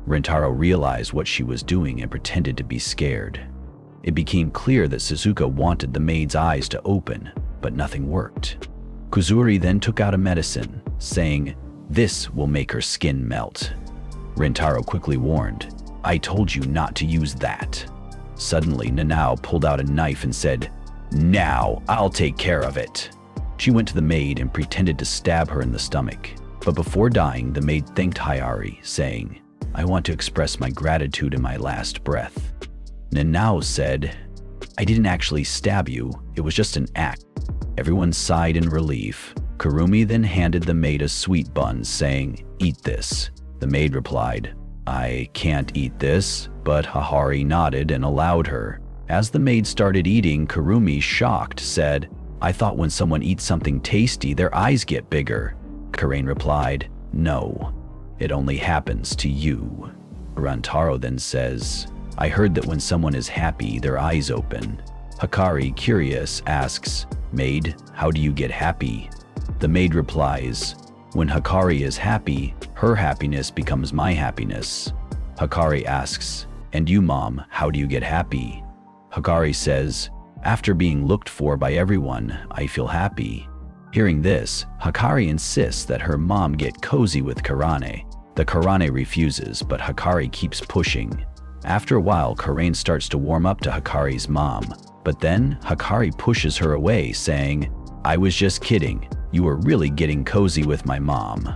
Rentaro realized what she was doing and pretended to be scared. It became clear that Suzuka wanted the maid's eyes to open, but nothing worked. Kuzuri then took out a medicine, saying, "This will make her skin melt." Rentaro quickly warned, "I told you not to use that." Suddenly, Nanao pulled out a knife and said, "Now, I'll take care of it." She went to the maid and pretended to stab her in the stomach. But before dying, the maid thanked Hikari, saying, "I want to express my gratitude in my last breath." Nanao said, "I didn't actually stab you, it was just an act." Everyone sighed in relief. Kurumi then handed the maid a sweet bun, saying, "Eat this." The maid replied, "I can't eat this," but Hahari nodded and allowed her. As the maid started eating, Kurumi, shocked, said, "I thought when someone eats something tasty, their eyes get bigger." Karain replied, "No, it only happens to you." Rantaro then says, "I heard that when someone is happy, their eyes open." Hikari, curious, asks, "Maid, how do you get happy?" The maid replies, "When Hikari is happy, her happiness becomes my happiness." Hikari asks, "And you, Mom, how do you get happy?" Hikari says, "After being looked for by everyone, I feel happy." Hearing this, Hikari insists that her mom get cozy with Karane. The Karane refuses, but Hikari keeps pushing. After a while, Karain starts to warm up to Hikari's mom, but then Hikari pushes her away, saying, "I was just kidding. You were really getting cozy with my mom."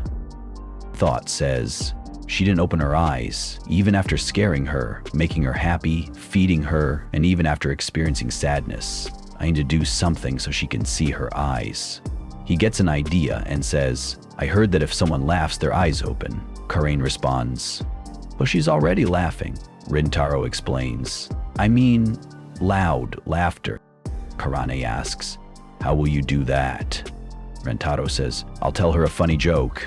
Thought says, "She didn't open her eyes, even after scaring her, making her happy, feeding her, and even after experiencing sadness. I need to do something so she can see her eyes." He gets an idea and says, "I heard that if someone laughs, their eyes open." Karain responds, "But she's already laughing." Rintaro explains, "I mean, loud laughter." Karane asks, "How will you do that?" Rentaro says, "I'll tell her a funny joke."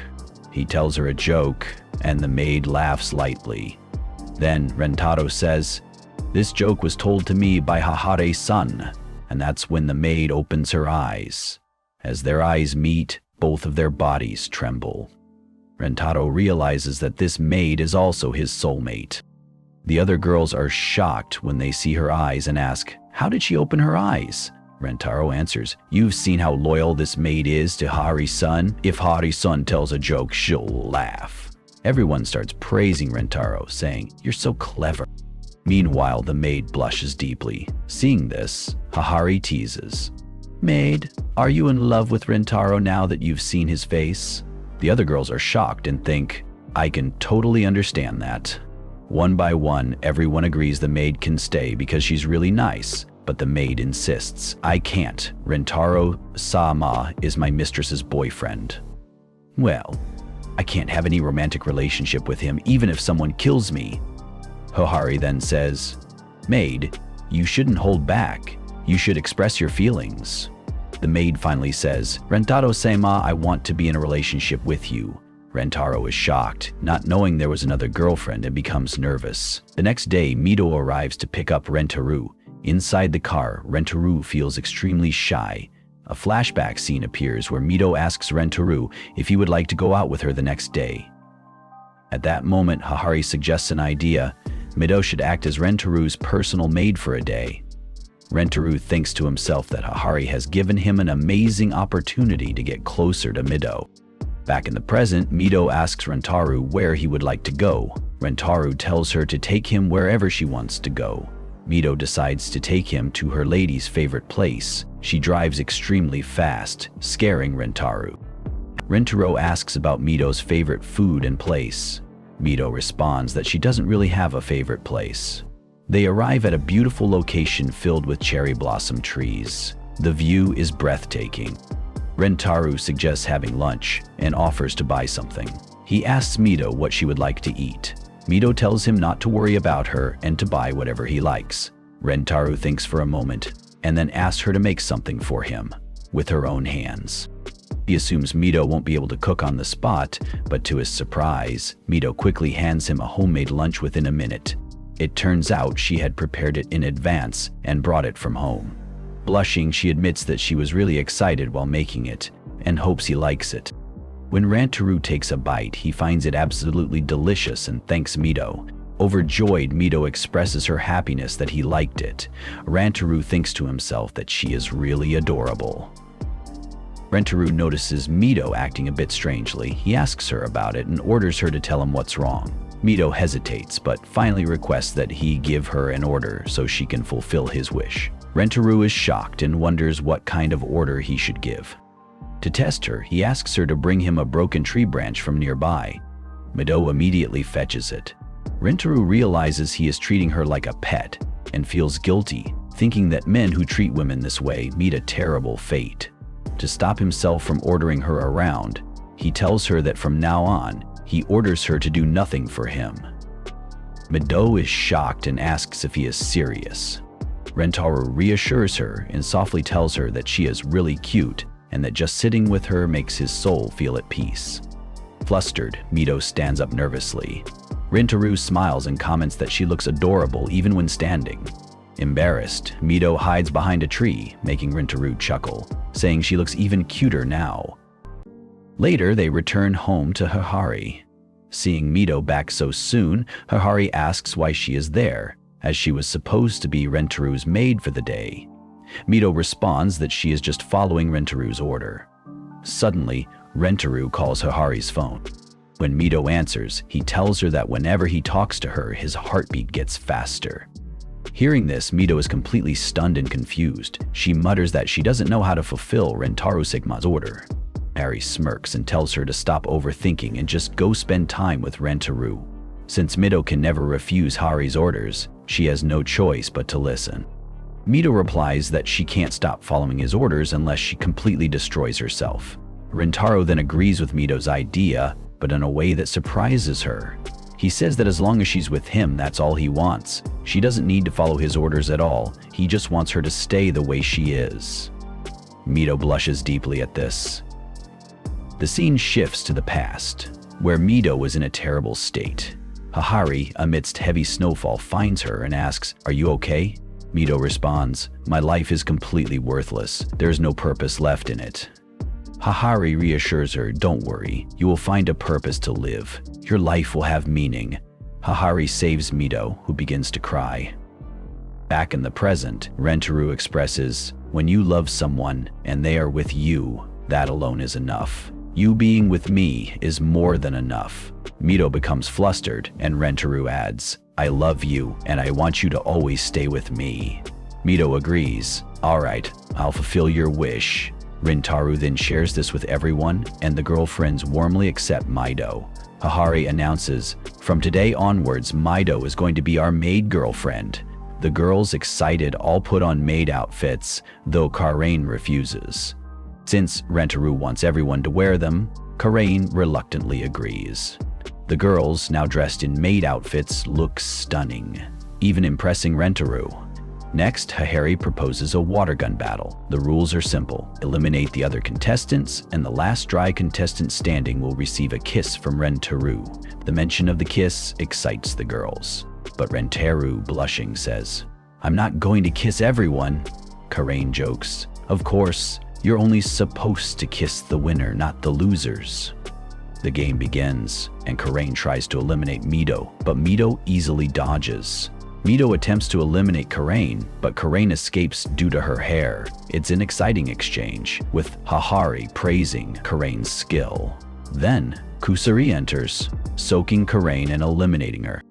He tells her a joke, and the maid laughs lightly. Then Rentaro says, "This joke was told to me by Hahare-san," and that's when the maid opens her eyes. As their eyes meet, both of their bodies tremble. Rentaro realizes that this maid is also his soulmate. The other girls are shocked when they see her eyes and ask, "How did she open her eyes?" Rentaro answers, "You've seen how loyal this maid is to Hahare-san. If Hahare-san tells a joke, she'll laugh." Everyone starts praising Rentaro, saying, "You're so clever." Meanwhile, the maid blushes deeply. Seeing this, Hahare teases, "Maid, are you in love with Rentaro now that you've seen his face?" The other girls are shocked and think, "I can totally understand that." One by one, everyone agrees the maid can stay because she's really nice, but the maid insists, "I can't. Rentaro-sama is my mistress's boyfriend." "Well, I can't have any romantic relationship with him even if someone kills me." Hahare then says, "Maid, you shouldn't hold back. You should express your feelings." The maid finally says, "Rentaro-sama, I want to be in a relationship with you." Rentaro is shocked, not knowing there was another girlfriend, and becomes nervous. The next day, Mito arrives to pick up Rentaro. Inside the car, Rentaro feels extremely shy. A flashback scene appears where Mito asks Rentaro if he would like to go out with her the next day. At that moment, Hahare suggests an idea. Mito should act as Rentaro's personal maid for a day. Rentaro thinks to himself that Hahare has given him an amazing opportunity to get closer to Mito. Back in the present, Mito asks Rentaro where he would like to go. Rentaro tells her to take him wherever she wants to go. Mito decides to take him to her lady's favorite place. She drives extremely fast, scaring Rentaro. Rentaro asks about Mito's favorite food and place. Mito responds that she doesn't really have a favorite place. They arrive at a beautiful location filled with cherry blossom trees. The view is breathtaking. Rentaro suggests having lunch and offers to buy something. He asks Mito what she would like to eat. Mito tells him not to worry about her and to buy whatever he likes. Rentaro thinks for a moment and then asks her to make something for him with her own hands. He assumes Mito won't be able to cook on the spot, but to his surprise, Mito quickly hands him a homemade lunch within a minute. It turns out she had prepared it in advance and brought it from home. Blushing, she admits that she was really excited while making it and hopes he likes it. When Rentaro takes a bite, he finds it absolutely delicious and thanks Mito. Overjoyed, Mito expresses her happiness that he liked it. Rentaro thinks to himself that she is really adorable. Rentaro notices Mito acting a bit strangely. He asks her about it and orders her to tell him what's wrong. Mito hesitates, but finally requests that he give her an order so she can fulfill his wish. Rentaro is shocked and wonders what kind of order he should give. To test her, he asks her to bring him a broken tree branch from nearby. Mito immediately fetches it. Rentaro realizes he is treating her like a pet and feels guilty, thinking that men who treat women this way meet a terrible fate. To stop himself from ordering her around, he tells her that from now on, he orders her to do nothing for him. Mito is shocked and asks if he is serious. Rentaro reassures her and softly tells her that she is really cute and that just sitting with her makes his soul feel at peace. Flustered, Mito stands up nervously. Rentaro smiles and comments that she looks adorable even when standing. Embarrassed, Mito hides behind a tree, making Rentaro chuckle, saying she looks even cuter now. Later, they return home to Hahare. Seeing Mito back so soon, Hahare asks why she is there, as she was supposed to be Rentaro's maid for the day. Mito responds that she is just following Rentaro's order. Suddenly, Rentaro calls Hahare's phone. When Mito answers, he tells her that whenever he talks to her, his heartbeat gets faster. Hearing this, Mito is completely stunned and confused. She mutters that she doesn't know how to fulfill Rentaro Sigma's order. Harry smirks and tells her to stop overthinking and just go spend time with Rentaro. Since Mito can never refuse Hari's orders, she has no choice but to listen. Mito replies that she can't stop following his orders unless she completely destroys herself. Rentaro then agrees with Mito's idea, but in a way that surprises her. He says that as long as she's with him, that's all he wants. She doesn't need to follow his orders at all. He just wants her to stay the way she is. Mito blushes deeply at this. The scene shifts to the past, where Mito was in a terrible state. Hahari, amidst heavy snowfall, finds her and asks, "Are you okay?" Mito responds, "My life is completely worthless. There's no purpose left in it." Hahari reassures her, "Don't worry, you will find a purpose to live. Your life will have meaning." Hahari saves Mito, who begins to cry. Back in the present, Rentaro expresses, "When you love someone and they are with you, that alone is enough. You being with me is more than enough." Mito becomes flustered and Rentaro adds, "I love you and I want you to always stay with me." Mito agrees, "All right, I'll fulfill your wish." Rentaro then shares this with everyone and the girlfriends warmly accept Mito. Hahari announces, "From today onwards, Mito is going to be our maid girlfriend." The girls, excited, all put on maid outfits, though Karain refuses. Since Rentaro wants everyone to wear them, Karain reluctantly agrees. The girls, now dressed in maid outfits, look stunning, even impressing Rentaro. Next, Hahari proposes a water gun battle. The rules are simple. Eliminate the other contestants, and the last dry contestant standing will receive a kiss from Rentaro. The mention of the kiss excites the girls. But Rentaro, blushing, says, "I'm not going to kiss everyone." Karain jokes, "Of course, you're only supposed to kiss the winner, not the losers." The game begins, and Karain tries to eliminate Mito, but Mito easily dodges. Mito attempts to eliminate Karain, but Karain escapes due to her hair. It's an exciting exchange, with Hahari praising Karain's skill. Then, Kusuri enters, soaking Karain and eliminating her.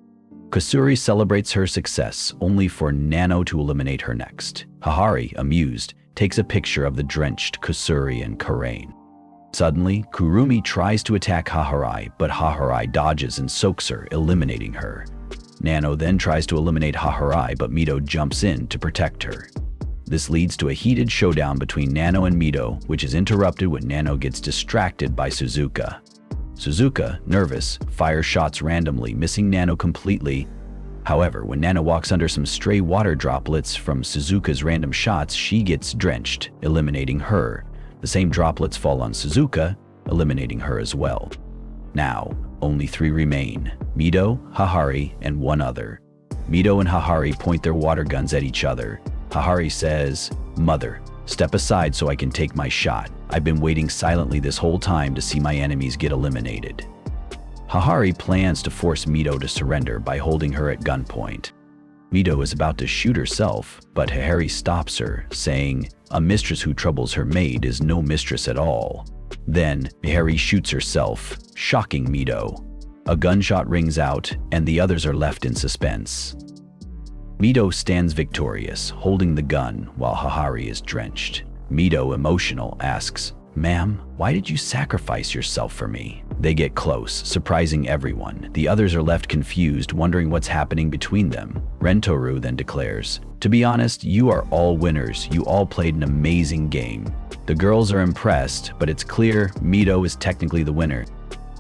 Kusuri celebrates her success, only for Nano to eliminate her next. Hahari, amused, takes a picture of the drenched Kusuri and Karain. Suddenly, Kurumi tries to attack Hahari, but Hahari dodges and soaks her, eliminating her. Nano then tries to eliminate Hahari, but Mito jumps in to protect her. This leads to a heated showdown between Nano and Mito, which is interrupted when Nano gets distracted by Suzuka. Suzuka, nervous, fires shots randomly, missing Nano completely. However, when Nano walks under some stray water droplets from Suzuka's random shots, she gets drenched, eliminating her. The same droplets fall on Suzuka, eliminating her as well. Now, only 3 remain: Mito, Hahari, and one other. Mito and Hahari point their water guns at each other. Hahari says, "Mother, step aside so I can take my shot. I've been waiting silently this whole time to see my enemies get eliminated." Hahari plans to force Mito to surrender by holding her at gunpoint. Mito is about to shoot herself, but Hahari stops her, saying, "A mistress who troubles her maid is no mistress at all." Then, Hahari shoots herself, shocking Mito. A gunshot rings out, and the others are left in suspense. Mito stands victorious, holding the gun while Hahari is drenched. Mito, emotional, asks, "Ma'am, why did you sacrifice yourself for me?" They get close, surprising everyone. The others are left confused, wondering what's happening between them. Rentaro then declares, "To be honest, you are all winners. You all played an amazing game." The girls are impressed, but it's clear Mito is technically the winner.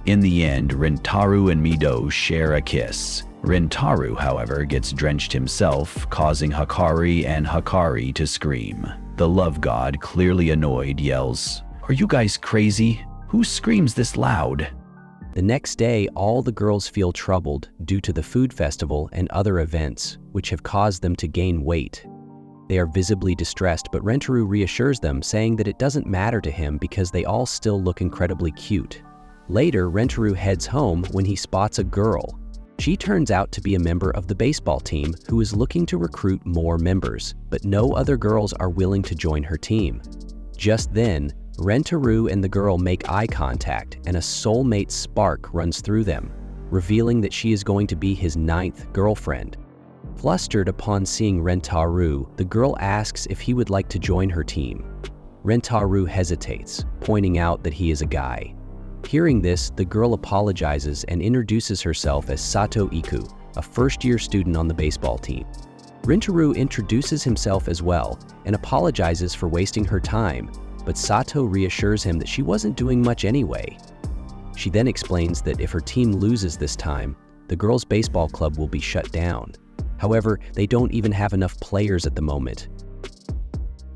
In the end, Rentaro and Mito share a kiss. Rentaro, however, gets drenched himself, causing Hahari to scream. The love god, clearly annoyed, yells, "Are you guys crazy? Who screams this loud?" The next day, all the girls feel troubled due to the food festival and other events, which have caused them to gain weight. They are visibly distressed, but Rentaro reassures them, saying that it doesn't matter to him because they all still look incredibly cute. Later, Rentaro heads home when he spots a girl. She turns out to be a member of the baseball team who is looking to recruit more members, but no other girls are willing to join her team. Just then, Rentaro and the girl make eye contact, and a soulmate spark runs through them, revealing that she is going to be his 9th girlfriend. Flustered upon seeing Rentaro, the girl asks if he would like to join her team. Rentaro hesitates, pointing out that he is a guy. Hearing this, the girl apologizes and introduces herself as Sato Iku, a first-year student on the baseball team. Rentaro introduces himself as well and apologizes for wasting her time, but Sato reassures him that she wasn't doing much anyway. She then explains that if her team loses this time, the girls' baseball club will be shut down. However, they don't even have enough players at the moment.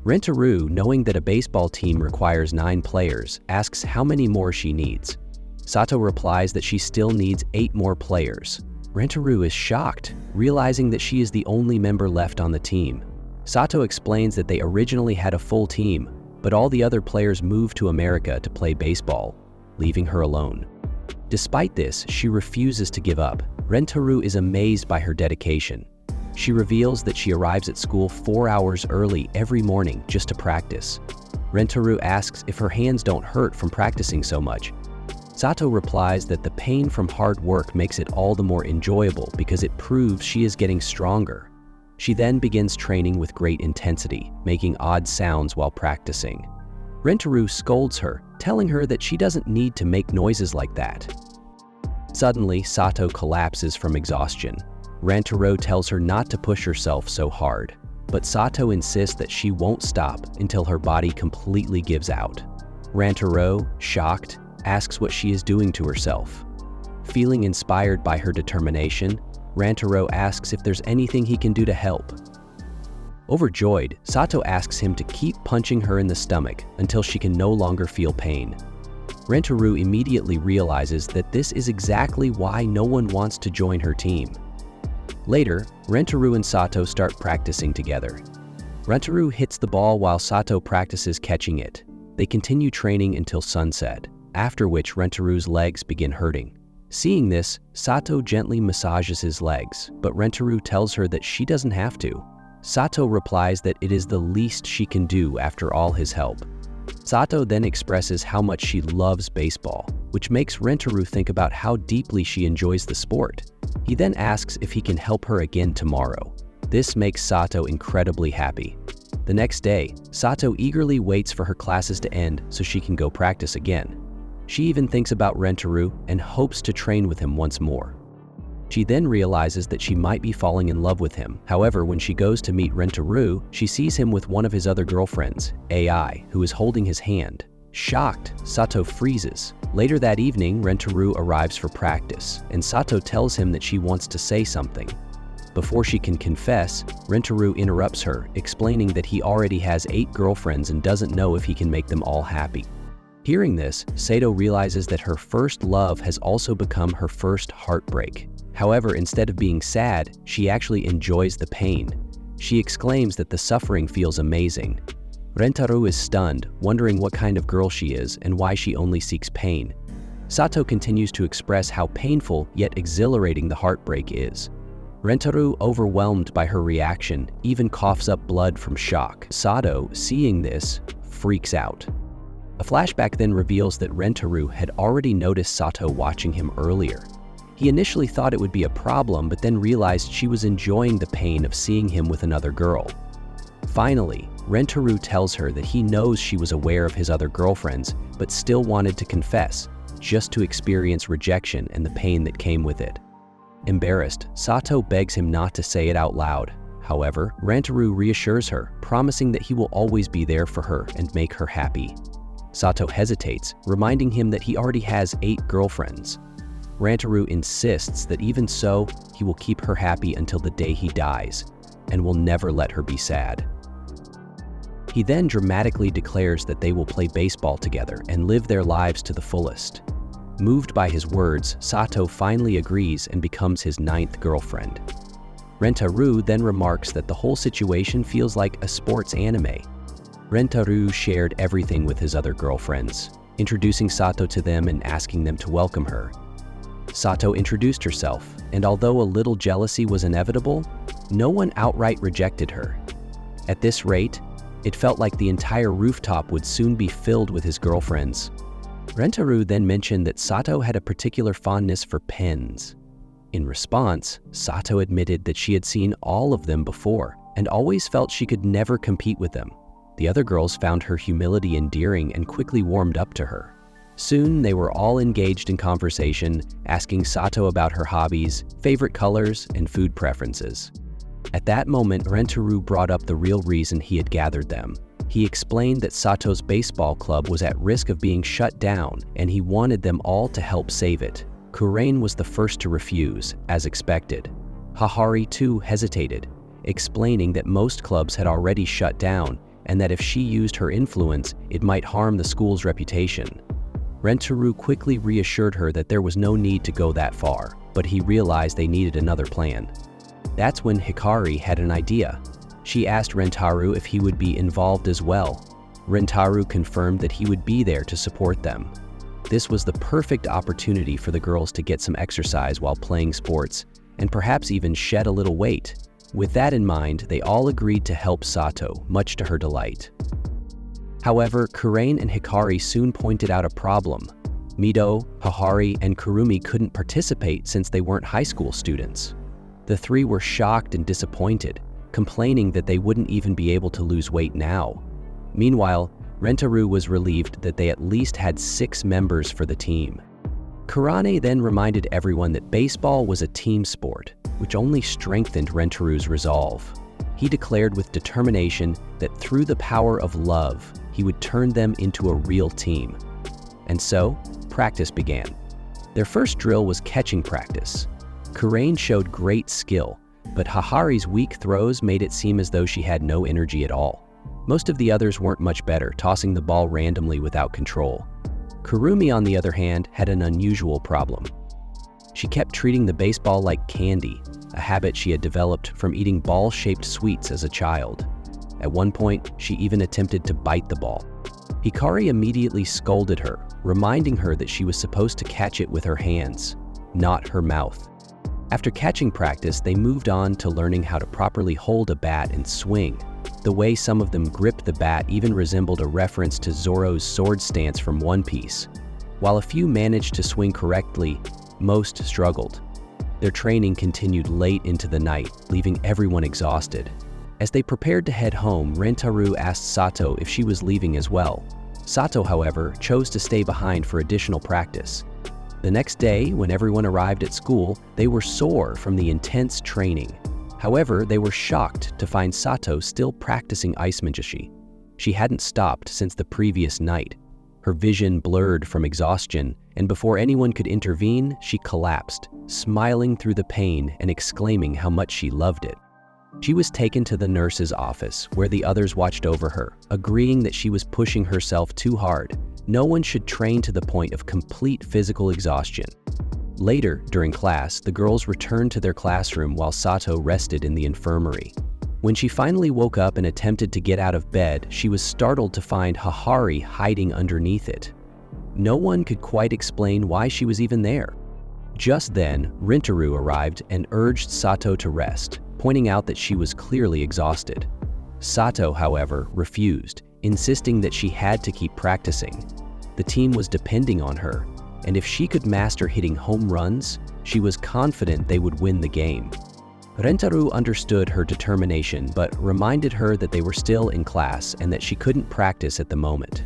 Rentaro, knowing that a baseball team requires 9 players, asks how many more she needs. Sato replies that she still needs 8 more players. Rentaro is shocked, realizing that she is the only member left on the team. Sato explains that they originally had a full team, but all the other players moved to America to play baseball, leaving her alone. Despite this, she refuses to give up. Rentaro is amazed by her dedication. She reveals that she arrives at school 4 hours early every morning just to practice. Rentaro asks if her hands don't hurt from practicing so much. Sato replies that the pain from hard work makes it all the more enjoyable because it proves she is getting stronger. She then begins training with great intensity, making odd sounds while practicing. Rentaro scolds her, telling her that she doesn't need to make noises like that. Suddenly, Sato collapses from exhaustion. Rentaro tells her not to push herself so hard, but Sato insists that she won't stop until her body completely gives out. Rentaro, shocked, asks what she is doing to herself. Feeling inspired by her determination, Rentaro asks if there's anything he can do to help. Overjoyed, Sato asks him to keep punching her in the stomach until she can no longer feel pain. Rentaro immediately realizes that this is exactly why no one wants to join her team. Later, Rentaro and Sato start practicing together. Rentaro hits the ball while Sato practices catching it. They continue training until sunset, after which Rentaro's legs begin hurting. Seeing this, Sato gently massages his legs, but Rentaro tells her that she doesn't have to. Sato replies that it is the least she can do after all his help. Sato then expresses how much she loves baseball, which makes Rentaro think about how deeply she enjoys the sport. He then asks if he can help her again tomorrow. This makes Sato incredibly happy. The next day, Sato eagerly waits for her classes to end so she can go practice again. She even thinks about Rentaro and hopes to train with him once more. She then realizes that she might be falling in love with him. However, when she goes to meet Rentaro, she sees him with one of his other girlfriends, AI, who is holding his hand. Shocked, Sato freezes. Later that evening, Rentaro arrives for practice, and Sato tells him that she wants to say something. Before she can confess, Rentaro interrupts her, explaining that he already has 8 girlfriends and doesn't know if he can make them all happy. Hearing this, Sato realizes that her first love has also become her first heartbreak. However, instead of being sad, she actually enjoys the pain. She exclaims that the suffering feels amazing. Rentaro is stunned, wondering what kind of girl she is and why she only seeks pain. Sato continues to express how painful yet exhilarating the heartbreak is. Rentaro, overwhelmed by her reaction, even coughs up blood from shock. Sato, seeing this, freaks out. A flashback then reveals that Rentaro had already noticed Sato watching him earlier. He initially thought it would be a problem, but then realized she was enjoying the pain of seeing him with another girl. Finally, Rentaro tells her that he knows she was aware of his other girlfriends, but still wanted to confess, just to experience rejection and the pain that came with it. Embarrassed, Sato begs him not to say it out loud. However, Rentaro reassures her, promising that he will always be there for her and make her happy. Sato hesitates, reminding him that he already has 8 girlfriends. Rentaro insists that even so, he will keep her happy until the day he dies, and will never let her be sad. He then dramatically declares that they will play baseball together and live their lives to the fullest. Moved by his words, Sato finally agrees and becomes his 9th girlfriend. Rentaro then remarks that the whole situation feels like a sports anime. Rentaro shared everything with his other girlfriends, introducing Sato to them and asking them to welcome her. Sato introduced herself, and although a little jealousy was inevitable, no one outright rejected her. At this rate, it felt like the entire rooftop would soon be filled with his girlfriends. Rentaro then mentioned that Sato had a particular fondness for pens. In response, Sato admitted that she had seen all of them before and always felt she could never compete with them. The other girls found her humility endearing and quickly warmed up to her. Soon, they were all engaged in conversation, asking Sato about her hobbies, favorite colors, and food preferences. At that moment, Rentaro brought up the real reason he had gathered them. He explained that Sato's baseball club was at risk of being shut down, and he wanted them all to help save it. Kurain was the first to refuse, as expected. Hahari too hesitated, explaining that most clubs had already shut down, and that if she used her influence, it might harm the school's reputation. Rentaro quickly reassured her that there was no need to go that far, but he realized they needed another plan. That's when Hikari had an idea. She asked Rentaro if he would be involved as well. Rentaro confirmed that he would be there to support them. This was the perfect opportunity for the girls to get some exercise while playing sports, and perhaps even shed a little weight. With that in mind, they all agreed to help Sato, much to her delight. However, Kurain and Hikari soon pointed out a problem. Mido, Hahari, and Kurumi couldn't participate since they weren't high school students. The three were shocked and disappointed, complaining that they wouldn't even be able to lose weight now. Meanwhile, Rentaro was relieved that they at least had 6 members for the team. Kurane then reminded everyone that baseball was a team sport, which only strengthened Rentaro's resolve. He declared with determination that through the power of love, he would turn them into a real team. And so, practice began. Their first drill was catching practice. Kurain showed great skill, but Hahari's weak throws made it seem as though she had no energy at all. Most of the others weren't much better, tossing the ball randomly without control. Kurumi, on the other hand, had an unusual problem. She kept treating the baseball like candy, a habit she had developed from eating ball-shaped sweets as a child. At one point, she even attempted to bite the ball. Hikari immediately scolded her, reminding her that she was supposed to catch it with her hands, not her mouth. After catching practice, they moved on to learning how to properly hold a bat and swing. The way some of them gripped the bat even resembled a reference to Zoro's sword stance from One Piece. While a few managed to swing correctly, most struggled. Their training continued late into the night, leaving everyone exhausted. As they prepared to head home, Rentaro asked Sato if she was leaving as well. Sato, however, chose to stay behind for additional practice. The next day, when everyone arrived at school, they were sore from the intense training. However, they were shocked to find Sato still practicing ice manjushi. She hadn't stopped since the previous night. Her vision blurred from exhaustion, and before anyone could intervene, she collapsed, smiling through the pain and exclaiming how much she loved it. She was taken to the nurse's office, where the others watched over her, agreeing that she was pushing herself too hard. No one should train to the point of complete physical exhaustion. Later, during class, the girls returned to their classroom while Sato rested in the infirmary. When she finally woke up and attempted to get out of bed, she was startled to find Hahari hiding underneath it. No one could quite explain why she was even there. Just then, Rentaro arrived and urged Sato to rest, pointing out that she was clearly exhausted. Sato, however, refused, insisting that she had to keep practicing. The team was depending on her, and if she could master hitting home runs, she was confident they would win the game. Rentaro understood her determination, but reminded her that they were still in class and that she couldn't practice at the moment.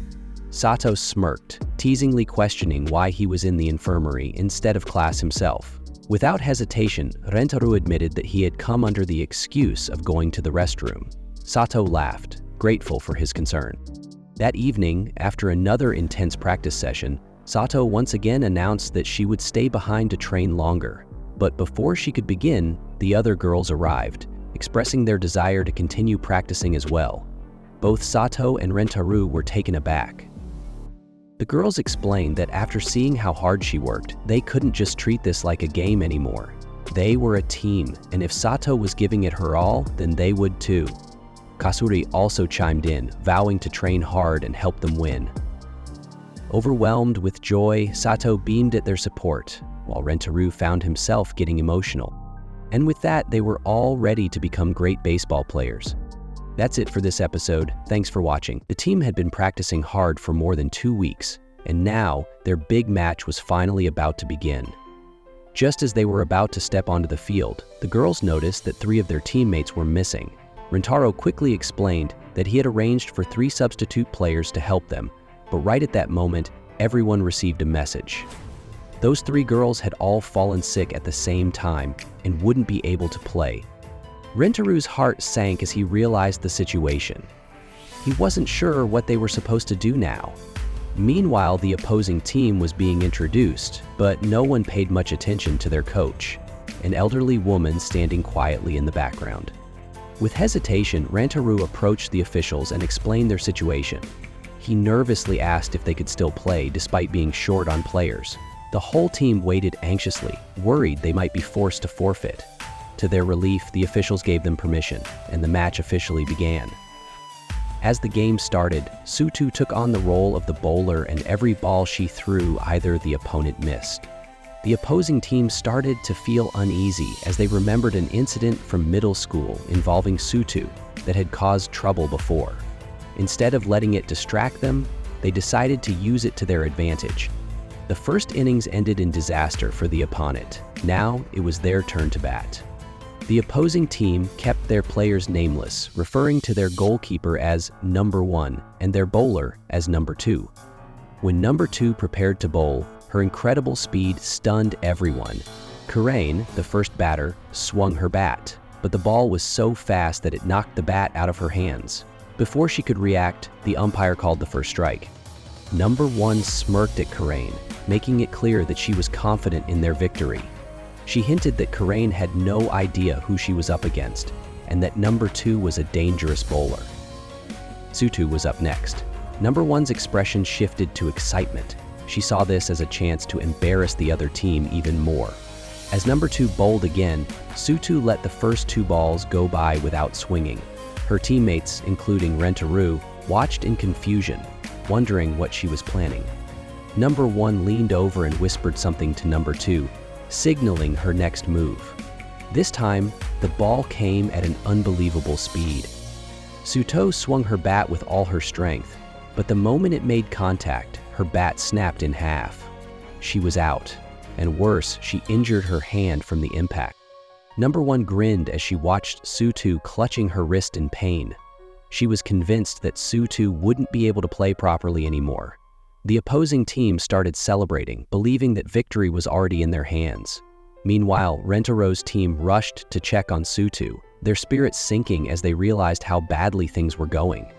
Sato smirked, teasingly questioning why he was in the infirmary instead of class himself. Without hesitation, Rentaro admitted that he had come under the excuse of going to the restroom. Sato laughed, grateful for his concern. That evening, after another intense practice session, Sato once again announced that she would stay behind to train longer. But before she could begin, the other girls arrived, expressing their desire to continue practicing as well. Both Sato and Rentaro were taken aback. The girls explained that after seeing how hard she worked, they couldn't just treat this like a game anymore. They were a team, and if Sato was giving it her all, then they would too. Kasuri also chimed in, vowing to train hard and help them win. Overwhelmed with joy, Sato beamed at their support, while Rentaro found himself getting emotional. And with that, they were all ready to become great baseball players. That's it for this episode. Thanks for watching. The team had been practicing hard for more than 2 weeks, and now their big match was finally about to begin. Just as they were about to step onto the field, the girls noticed that 3 of their teammates were missing. Rentaro quickly explained that he had arranged for 3 substitute players to help them, but right at that moment, everyone received a message. Those 3 girls had all fallen sick at the same time and wouldn't be able to play. Rentaro's heart sank as he realized the situation. He wasn't sure what they were supposed to do now. Meanwhile, the opposing team was being introduced, but no one paid much attention to their coach, an elderly woman standing quietly in the background. With hesitation, Rentaro approached the officials and explained their situation. He nervously asked if they could still play despite being short on players. The whole team waited anxiously, worried they might be forced to forfeit. To their relief, the officials gave them permission, and the match officially began. As the game started, Sutu took on the role of the bowler, and every ball she threw, either the opponent missed. The opposing team started to feel uneasy as they remembered an incident from middle school involving Sutu that had caused trouble before. Instead of letting it distract them, they decided to use it to their advantage. The first innings ended in disaster for the opponent. Now it was their turn to bat. The opposing team kept their players nameless, referring to their goalkeeper as number 1 and their bowler as number 2. When number 2 prepared to bowl, her incredible speed stunned everyone. Karain, the first batter, swung her bat, but the ball was so fast that it knocked the bat out of her hands. Before she could react, the umpire called the first strike. Number 1 smirked at Karain, making it clear that she was confident in their victory. She hinted that Karain had no idea who she was up against, and that number 2 was a dangerous bowler. Sutu was up next. Number 1's expression shifted to excitement. She saw this as a chance to embarrass the other team even more. As number 2 bowled again, Sutu let the first 2 balls go by without swinging. Her teammates, including Rentaru, watched in confusion, wondering what she was planning. Number 1 leaned over and whispered something to number 2, signaling her next move. This time, the ball came at an unbelievable speed. Suto swung her bat with all her strength, but the moment it made contact, her bat snapped in half. She was out, and worse, she injured her hand from the impact. Number 1 grinned as she watched Sutu clutching her wrist in pain. She was convinced that Sutu wouldn't be able to play properly anymore. The opposing team started celebrating, believing that victory was already in their hands. Meanwhile, Rentaro's team rushed to check on Sutu, their spirits sinking as they realized how badly things were going.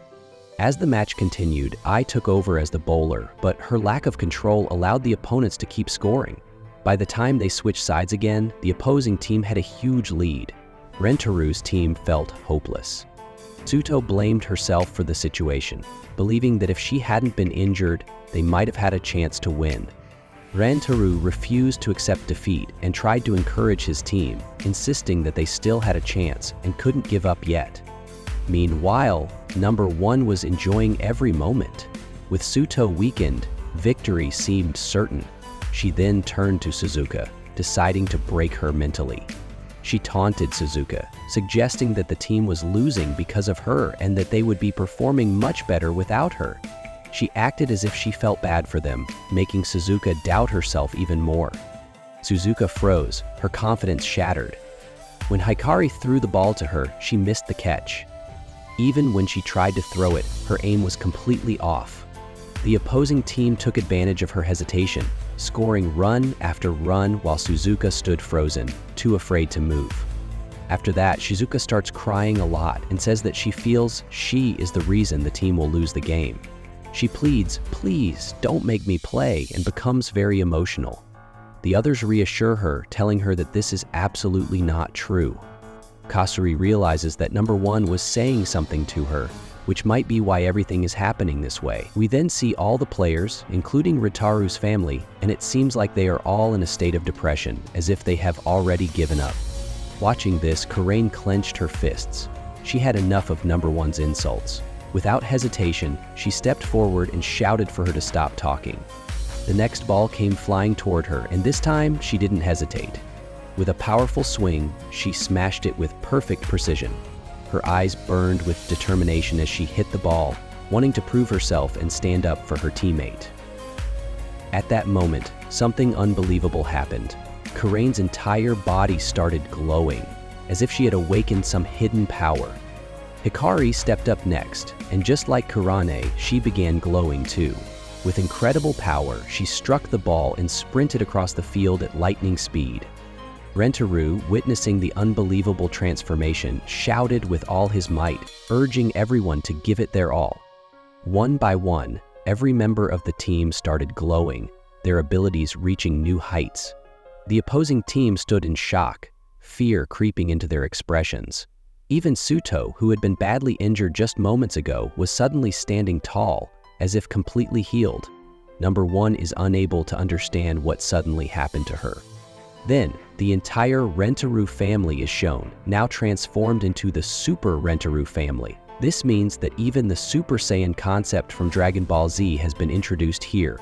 As the match continued, I took over as the bowler, but her lack of control allowed the opponents to keep scoring. By the time they switched sides again, the opposing team had a huge lead. Rentaru's team felt hopeless. Suto blamed herself for the situation, believing that if she hadn't been injured, they might have had a chance to win. Rentaru refused to accept defeat and tried to encourage his team, insisting that they still had a chance and couldn't give up yet. Meanwhile, number 1 was enjoying every moment. With Suto weakened, victory seemed certain. She then turned to Suzuka, deciding to break her mentally. She taunted Suzuka, suggesting that the team was losing because of her and that they would be performing much better without her. She acted as if she felt bad for them, making Suzuka doubt herself even more. Suzuka froze, her confidence shattered. When Hikari threw the ball to her, she missed the catch. Even when she tried to throw it, her aim was completely off. The opposing team took advantage of her hesitation, scoring run after run while Suzuka stood frozen, too afraid to move. After that, Shizuka starts crying a lot and says that she feels she is the reason the team will lose the game. She pleads, "Please, don't make me play," and becomes very emotional. The others reassure her, telling her that this is absolutely not true. Kasuri realizes that number 1 was saying something to her, which might be why everything is happening this way. We then see all the players, including Ritaru's family, and it seems like they are all in a state of depression, as if they have already given up. Watching this, Karain clenched her fists. She had enough of number 1's insults. Without hesitation, she stepped forward and shouted for her to stop talking. The next ball came flying toward her, and this time she didn't hesitate. With a powerful swing, she smashed it with perfect precision. Her eyes burned with determination as she hit the ball, wanting to prove herself and stand up for her teammate. At that moment, something unbelievable happened. Karain's entire body started glowing, as if she had awakened some hidden power. Hikari stepped up next, and just like Kurane, she began glowing too. With incredible power, she struck the ball and sprinted across the field at lightning speed. Rentaru, witnessing the unbelievable transformation, shouted with all his might, urging everyone to give it their all. One by one, every member of the team started glowing, their abilities reaching new heights. The opposing team stood in shock, fear creeping into their expressions. Even Suto, who had been badly injured just moments ago, was suddenly standing tall, as if completely healed. Number 1 is unable to understand what suddenly happened to her. Then, the entire Rentaru family is shown, now transformed into the Super Rentaru family. This means that even the Super Saiyan concept from Dragon Ball Z has been introduced here.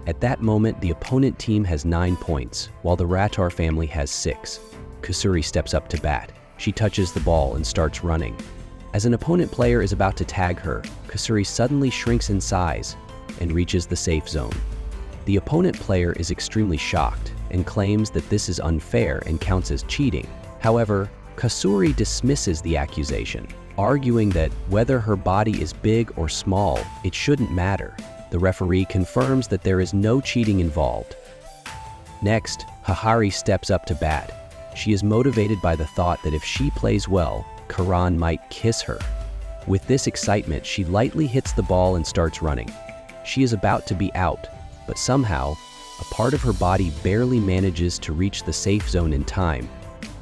At that moment, the opponent team has 9 points, while the Ratar family has 6. Kusuri steps up to bat. She touches the ball and starts running. As an opponent player is about to tag her, Kusuri suddenly shrinks in size and reaches the safe zone. The opponent player is extremely shocked and claims that this is unfair and counts as cheating. However, Kusuri dismisses the accusation, arguing that whether her body is big or small, it shouldn't matter. The referee confirms that there is no cheating involved. Next, Hahari steps up to bat. She is motivated by the thought that if she plays well, Karan might kiss her. With this excitement, she lightly hits the ball and starts running. She is about to be out, but somehow, a part of her body barely manages to reach the safe zone in time.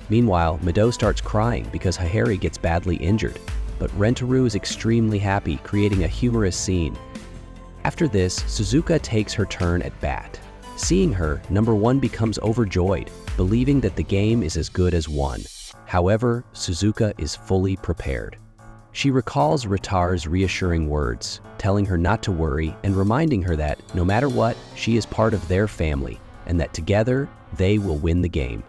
Meanwhile, Mado starts crying because Hahari gets badly injured, but Rentaru is extremely happy, creating a humorous scene. After this, Suzuka takes her turn at bat. Seeing her, number 1 becomes overjoyed, believing that the game is as good as won. However, Suzuka is fully prepared. She recalls Ratar's reassuring words, telling her not to worry and reminding her that, no matter what, she is part of their family, and that together, they will win the game.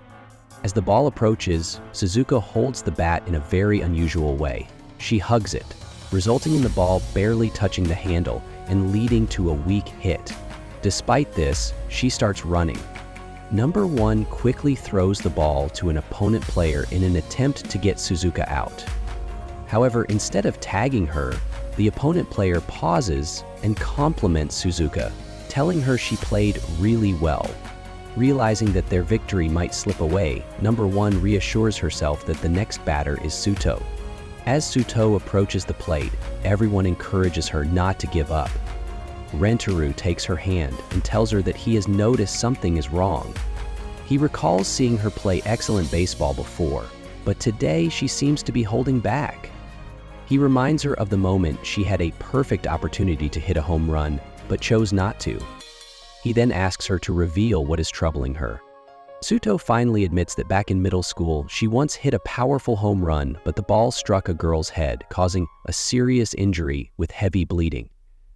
As the ball approaches, Suzuka holds the bat in a very unusual way. She hugs it, resulting in the ball barely touching the handle and leading to a weak hit. Despite this, she starts running. Number 1 quickly throws the ball to an opponent player in an attempt to get Suzuka out. However, instead of tagging her, the opponent player pauses and compliments Suzuka, telling her she played really well. Realizing that their victory might slip away, number 1 reassures herself that the next batter is Suto. As Suto approaches the plate, everyone encourages her not to give up. Rentaru takes her hand and tells her that he has noticed something is wrong. He recalls seeing her play excellent baseball before, but today she seems to be holding back. He reminds her of the moment she had a perfect opportunity to hit a home run, but chose not to. He then asks her to reveal what is troubling her. Suto finally admits that back in middle school, she once hit a powerful home run, but the ball struck a girl's head, causing a serious injury with heavy bleeding.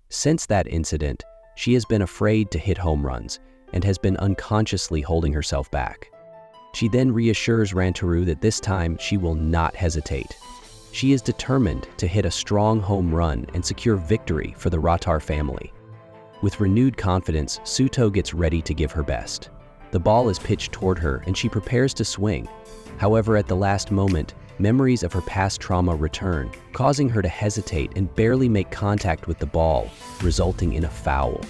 Since that incident, she has been afraid to hit home runs and has been unconsciously holding herself back. She then reassures Rentaru that this time she will not hesitate. She is determined to hit a strong home run and secure victory for the Ratar family. With renewed confidence, Suto gets ready to give her best. The ball is pitched toward her and she prepares to swing. However, at the last moment, memories of her past trauma return, causing her to hesitate and barely make contact with the ball, resulting in a foul.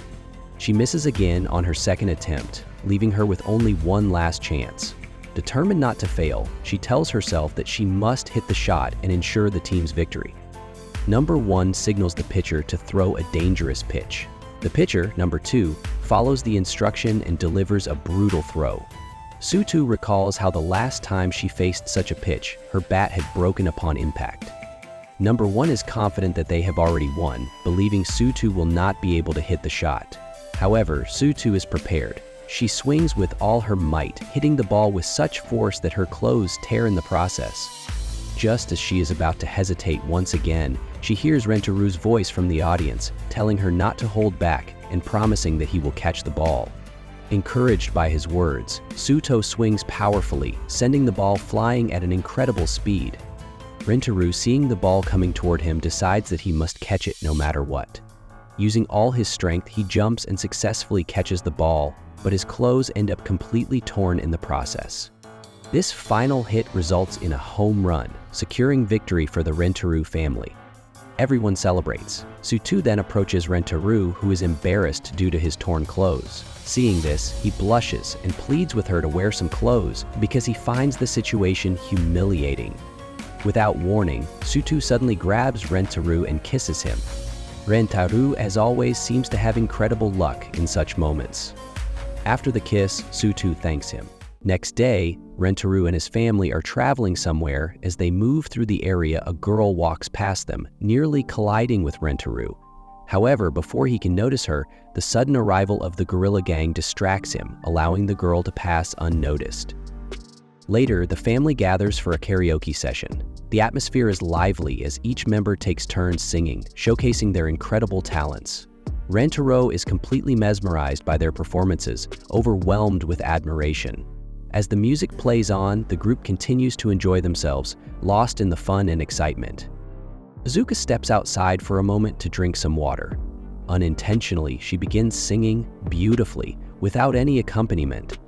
She misses again on her second attempt, leaving her with only one last chance. Determined not to fail, she tells herself that she must hit the shot and ensure the team's victory. Number 1 signals the pitcher to throw a dangerous pitch. The pitcher, number 2, follows the instruction and delivers a brutal throw. Suto recalls how the last time she faced such a pitch, her bat had broken upon impact. Number 1 is confident that they have already won, believing Suto will not be able to hit the shot. However, Suto is prepared. She swings with all her might, hitting the ball with such force that her clothes tear in the process. Just as she is about to hesitate once again, she hears Rentaru's voice from the audience, telling her not to hold back and promising that he will catch the ball. Encouraged by his words, Suto swings powerfully, sending the ball flying at an incredible speed. Rentaru, seeing the ball coming toward him, decides that he must catch it no matter what. Using all his strength, he jumps and successfully catches the ball, but his clothes end up completely torn in the process. This final hit results in a home run, securing victory for the Rentaru family. Everyone celebrates. Suto then approaches Rentaru, who is embarrassed due to his torn clothes. Seeing this, he blushes and pleads with her to wear some clothes because he finds the situation humiliating. Without warning, Suto suddenly grabs Rentaru and kisses him. Rentaru, as always, seems to have incredible luck in such moments. After the kiss, Suto thanks him. Next day, Rentaru and his family are traveling somewhere. As they move through the area, a girl walks past them, nearly colliding with Rentaru. However, before he can notice her, the sudden arrival of the gorilla gang distracts him, allowing the girl to pass unnoticed. Later, the family gathers for a karaoke session. The atmosphere is lively as each member takes turns singing, showcasing their incredible talents. Rentaro is completely mesmerized by their performances, overwhelmed with admiration. As the music plays on, the group continues to enjoy themselves, lost in the fun and excitement. Izuka steps outside for a moment to drink some water. Unintentionally, she begins singing beautifully, without any accompaniment.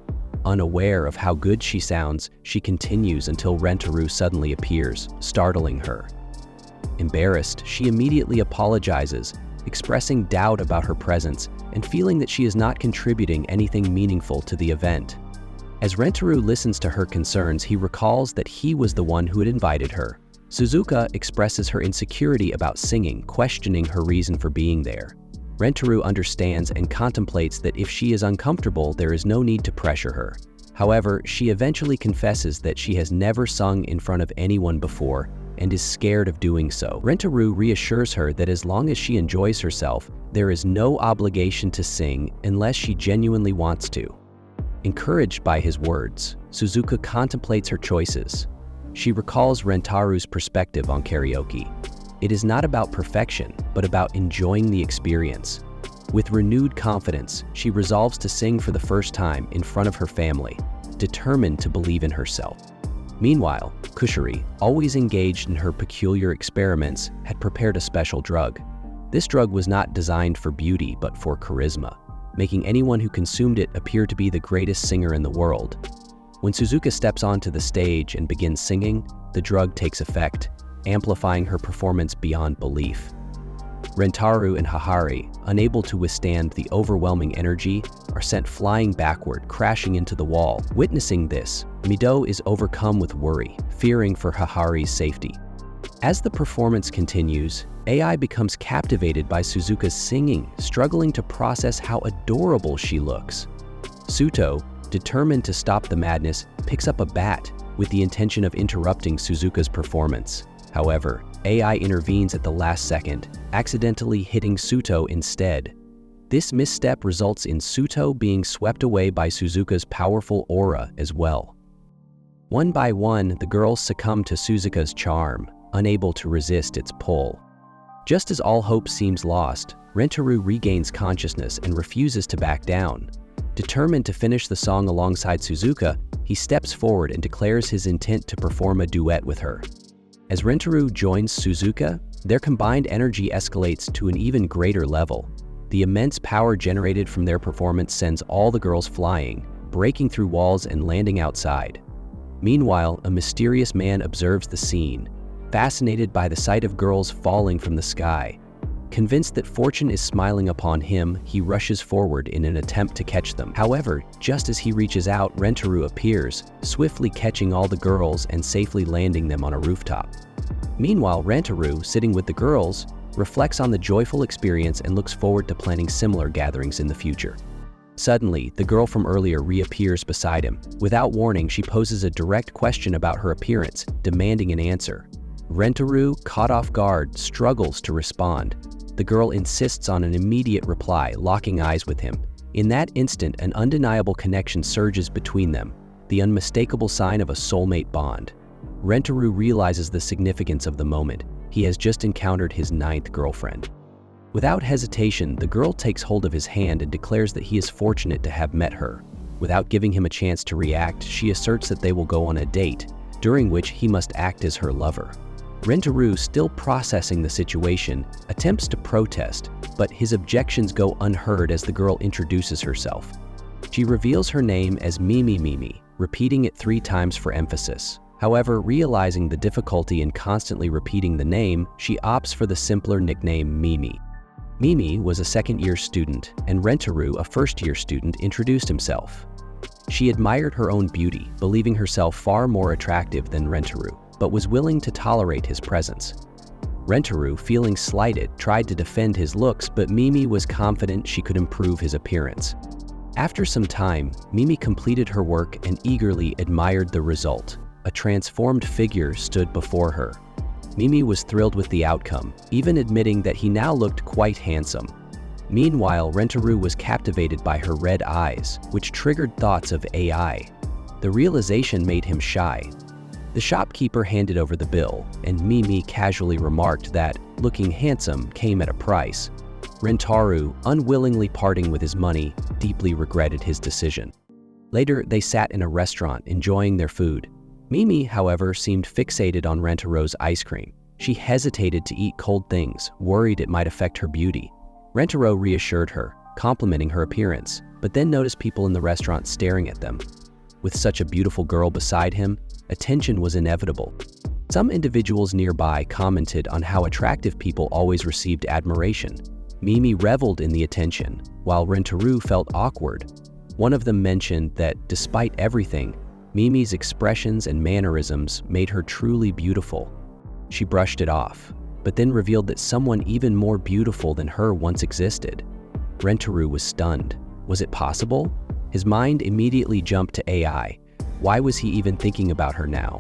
Unaware of how good she sounds, she continues until Rentaro suddenly appears, startling her. Embarrassed, she immediately apologizes, expressing doubt about her presence and feeling that she is not contributing anything meaningful to the event. As Rentaro listens to her concerns, he recalls that he was the one who had invited her. Suzuka expresses her insecurity about singing, questioning her reason for being there. Rentaro understands and contemplates that if she is uncomfortable, there is no need to pressure her. However, she eventually confesses that she has never sung in front of anyone before and is scared of doing so. Rentaro reassures her that as long as she enjoys herself, there is no obligation to sing unless she genuinely wants to. Encouraged by his words, Suzuka contemplates her choices. She recalls Rentaro's perspective on karaoke. It is not about perfection, but about enjoying the experience. With renewed confidence, she resolves to sing for the first time in front of her family, determined to believe in herself. Meanwhile, Kushari, always engaged in her peculiar experiments, had prepared a special drug. This drug was not designed for beauty, but for charisma, making anyone who consumed it appear to be the greatest singer in the world. When Suzuka steps onto the stage and begins singing, the drug takes effect, amplifying her performance beyond belief. Rentaro and Hahari, unable to withstand the overwhelming energy, are sent flying backward, crashing into the wall. Witnessing this, Mido is overcome with worry, fearing for Hahari's safety. As the performance continues, AI becomes captivated by Suzuka's singing, struggling to process how adorable she looks. Suto, determined to stop the madness, picks up a bat with the intention of interrupting Suzuka's performance. However, AI intervenes at the last second, accidentally hitting Suto instead. This misstep results in Suto being swept away by Suzuka's powerful aura as well. One by one, the girls succumb to Suzuka's charm, unable to resist its pull. Just as all hope seems lost, Rentaro regains consciousness and refuses to back down. Determined to finish the song alongside Suzuka, he steps forward and declares his intent to perform a duet with her. As Rentaro joins Suzuka, their combined energy escalates to an even greater level. The immense power generated from their performance sends all the girls flying, breaking through walls and landing outside. Meanwhile, a mysterious man observes the scene, fascinated by the sight of girls falling from the sky. Convinced that fortune is smiling upon him, he rushes forward in an attempt to catch them. However, just as he reaches out, Rentaro appears, swiftly catching all the girls and safely landing them on a rooftop. Meanwhile, Rentaro, sitting with the girls, reflects on the joyful experience and looks forward to planning similar gatherings in the future. Suddenly, the girl from earlier reappears beside him. Without warning, she poses a direct question about her appearance, demanding an answer. Rentaro, caught off guard, struggles to respond. The girl insists on an immediate reply, locking eyes with him. In that instant, an undeniable connection surges between them, the unmistakable sign of a soulmate bond. Rentaro realizes the significance of the moment. He has just encountered his 9th girlfriend. Without hesitation, the girl takes hold of his hand and declares that he is fortunate to have met her. Without giving him a chance to react, she asserts that they will go on a date, during which he must act as her lover. Rentaro, still processing the situation, attempts to protest, but his objections go unheard as the girl introduces herself. She reveals her name as Mimi, repeating it 3 times for emphasis. However, realizing the difficulty in constantly repeating the name, she opts for the simpler nickname Mimi. Mimi was a second-year student, and Rentaro, a first-year student, introduced himself. She admired her own beauty, believing herself far more attractive than Rentaro, but was willing to tolerate his presence. Rentaro, feeling slighted, tried to defend his looks, but Mimi was confident she could improve his appearance. After some time, Mimi completed her work and eagerly admired the result. A transformed figure stood before her. Mimi was thrilled with the outcome, even admitting that he now looked quite handsome. Meanwhile, Rentaru was captivated by her red eyes, which triggered thoughts of AI. The realization made him shy. The shopkeeper handed over the bill, and Mimi casually remarked that looking handsome came at a price. Rentaru, unwillingly parting with his money, deeply regretted his decision. Later, they sat in a restaurant enjoying their food. Mimi, however, seemed fixated on Rentaru's ice cream. She hesitated to eat cold things, worried it might affect her beauty. Rentaro reassured her, complimenting her appearance, but then noticed people in the restaurant staring at them. With such a beautiful girl beside him, attention was inevitable. Some individuals nearby commented on how attractive people always received admiration. Mimi reveled in the attention, while Rentaru felt awkward. One of them mentioned that, despite everything, Mimi's expressions and mannerisms made her truly beautiful. She brushed it off, but then revealed that someone even more beautiful than her once existed. Rentaru was stunned. Was it possible? His mind immediately jumped to AI. Why was he even thinking about her now?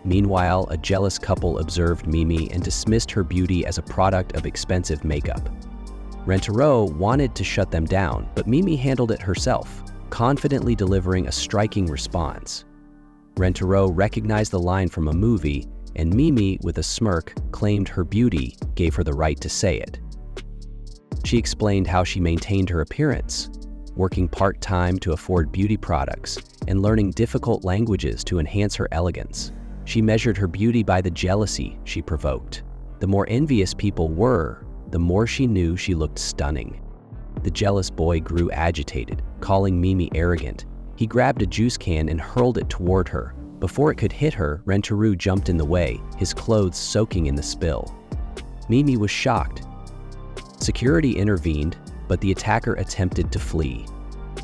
Meanwhile, a jealous couple observed Mimi and dismissed her beauty as a product of expensive makeup. Rentaro wanted to shut them down, but Mimi handled it herself, confidently delivering a striking response. Rentaro recognized the line from a movie, and Mimi, with a smirk, claimed her beauty gave her the right to say it. She explained how she maintained her appearance, working part-time to afford beauty products and learning difficult languages to enhance her elegance. She measured her beauty by the jealousy she provoked. The more envious people were, the more she knew she looked stunning. The jealous boy grew agitated, calling Mimi arrogant. He grabbed a juice can and hurled it toward her. Before it could hit her, Rentaru jumped in the way, his clothes soaking in the spill. Mimi was shocked. Security intervened, but the attacker attempted to flee.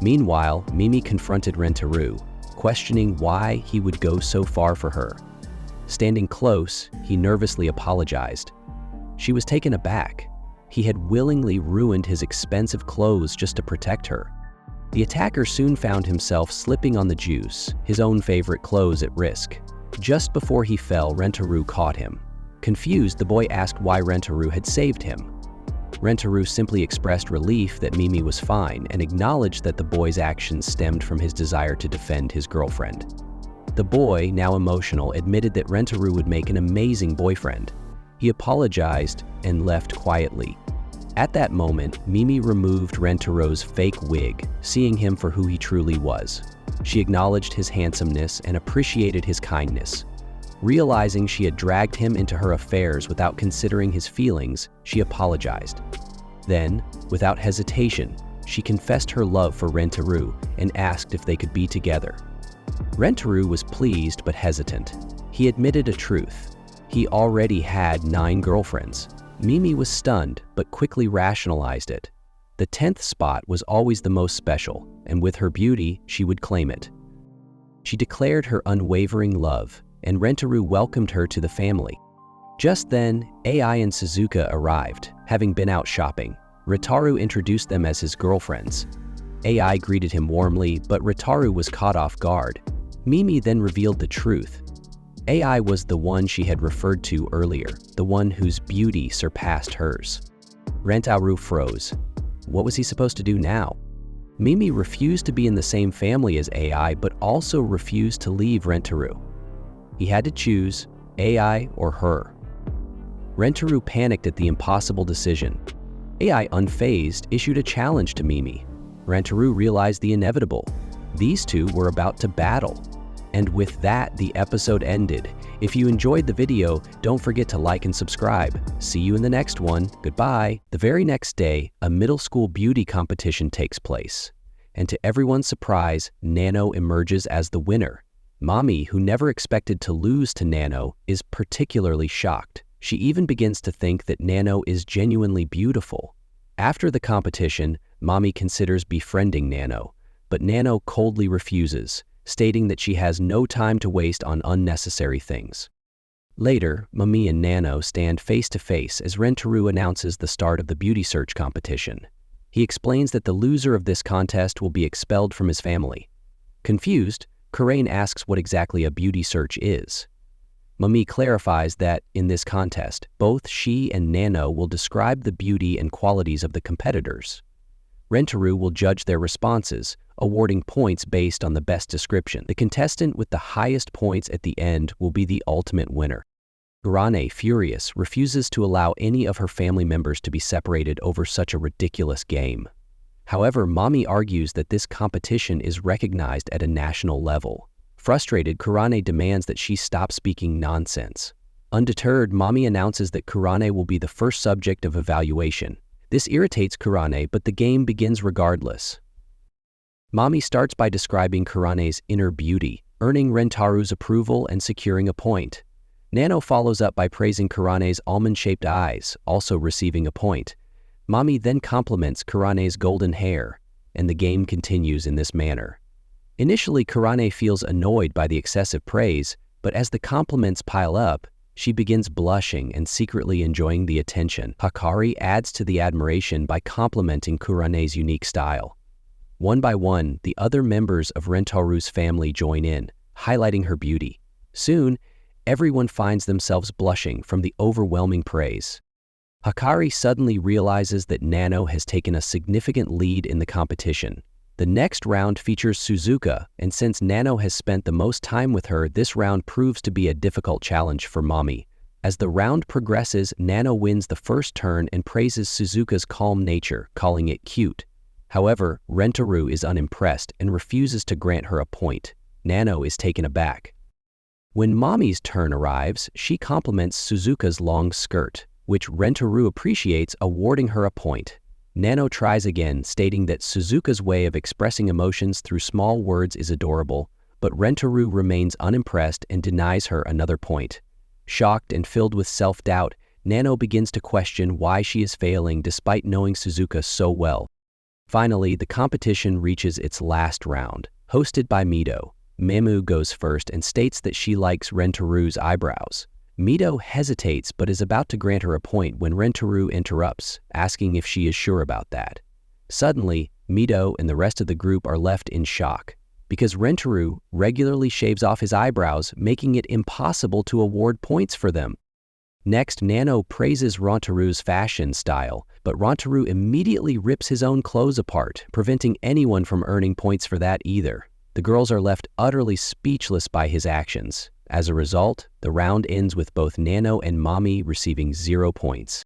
Meanwhile, Mimi confronted Rentaru, questioning why he would go so far for her. Standing close, he nervously apologized. She was taken aback. He had willingly ruined his expensive clothes just to protect her. The attacker soon found himself slipping on the juice, his own favorite clothes at risk. Just before he fell, Rentaru caught him. Confused, the boy asked why Rentaru had saved him. Rentaru simply expressed relief that Mimi was fine and acknowledged that the boy's actions stemmed from his desire to defend his girlfriend. The boy, now emotional, admitted that Rentaru would make an amazing boyfriend. He apologized and left quietly. At that moment, Mimi removed Rentaru's fake wig, seeing him for who he truly was. She acknowledged his handsomeness and appreciated his kindness. Realizing she had dragged him into her affairs without considering his feelings, she apologized. Then, without hesitation, she confessed her love for Rentaru and asked if they could be together. Rentaru was pleased but hesitant. He admitted a truth. He already had 9 girlfriends. Mimi was stunned but quickly rationalized it. The 10th spot was always the most special, and with her beauty, she would claim it. She declared her unwavering love, and Rentaru welcomed her to the family. Just then, AI and Suzuka arrived, having been out shopping. Rentaru introduced them as his girlfriends. AI greeted him warmly, but Rentaru was caught off guard. Mimi then revealed the truth. AI was the one she had referred to earlier, the one whose beauty surpassed hers. Rentaru froze. What was he supposed to do now? Mimi refused to be in the same family as AI, but also refused to leave Rentaru. He had to choose AI or her. Rentaru panicked at the impossible decision. AI, unfazed, issued a challenge to Mimi. Rentaru realized the inevitable. These two were about to battle. And with that, the episode ended. If you enjoyed the video, don't forget to like and subscribe. See you in the next one. Goodbye. The very next day, a middle school beauty competition takes place. And to everyone's surprise, Nano emerges as the winner. Mami, who never expected to lose to Nano, is particularly shocked. She even begins to think that Nano is genuinely beautiful. After the competition, Mami considers befriending Nano, but Nano coldly refuses, stating that she has no time to waste on unnecessary things. Later, Mami and Nano stand face to face as Rentaru announces the start of the beauty search competition. He explains that the loser of this contest will be expelled from his family. Confused, Karain asks what exactly a beauty search is. Mami clarifies that, in this contest, both she and Nano will describe the beauty and qualities of the competitors. Rentaro will judge their responses, awarding points based on the best description. The contestant with the highest points at the end will be the ultimate winner. Kurane, furious, refuses to allow any of her family members to be separated over such a ridiculous game. However, Mami argues that this competition is recognized at a national level. Frustrated, Kurane demands that she stop speaking nonsense. Undeterred, Mami announces that Kurane will be the first subject of evaluation. This irritates Kurane, but the game begins regardless. Mami starts by describing Kurane's inner beauty, earning Rentaru's approval and securing a point. Nano follows up by praising Kurane's almond-shaped eyes, also receiving a point. Mami then compliments Kurane's golden hair, and the game continues in this manner. Initially, Kurane feels annoyed by the excessive praise, but as the compliments pile up, she begins blushing and secretly enjoying the attention. Hakari adds to the admiration by complimenting Kurane's unique style. One by one, the other members of Rentaru's family join in, highlighting her beauty. Soon, everyone finds themselves blushing from the overwhelming praise. Hakari suddenly realizes that Nano has taken a significant lead in the competition. The next round features Suzuka, and since Nano has spent the most time with her, this round proves to be a difficult challenge for Mami. As the round progresses, Nano wins the first turn and praises Suzuka's calm nature, calling it cute. However, Rentaru is unimpressed and refuses to grant her a point. Nano is taken aback. When Mami's turn arrives, she compliments Suzuka's long skirt, which Rentaru appreciates, awarding her a point. Nano tries again, stating that Suzuka's way of expressing emotions through small words is adorable, but Rentaru remains unimpressed and denies her another point. Shocked and filled with self-doubt, Nano begins to question why she is failing despite knowing Suzuka so well. Finally, the competition reaches its last round, hosted by Mito. Mamu goes first and states that she likes Rentaru's eyebrows. Mito hesitates but is about to grant her a point when Rentaru interrupts, asking if she is sure about that. Suddenly, Mito and the rest of the group are left in shock, because Rentaru regularly shaves off his eyebrows, making it impossible to award points for them. Next, Nano praises Rentaru's fashion style, but Rentaru immediately rips his own clothes apart, preventing anyone from earning points for that either. The girls are left utterly speechless by his actions. As a result, the round ends with both Nano and Mami receiving 0 points.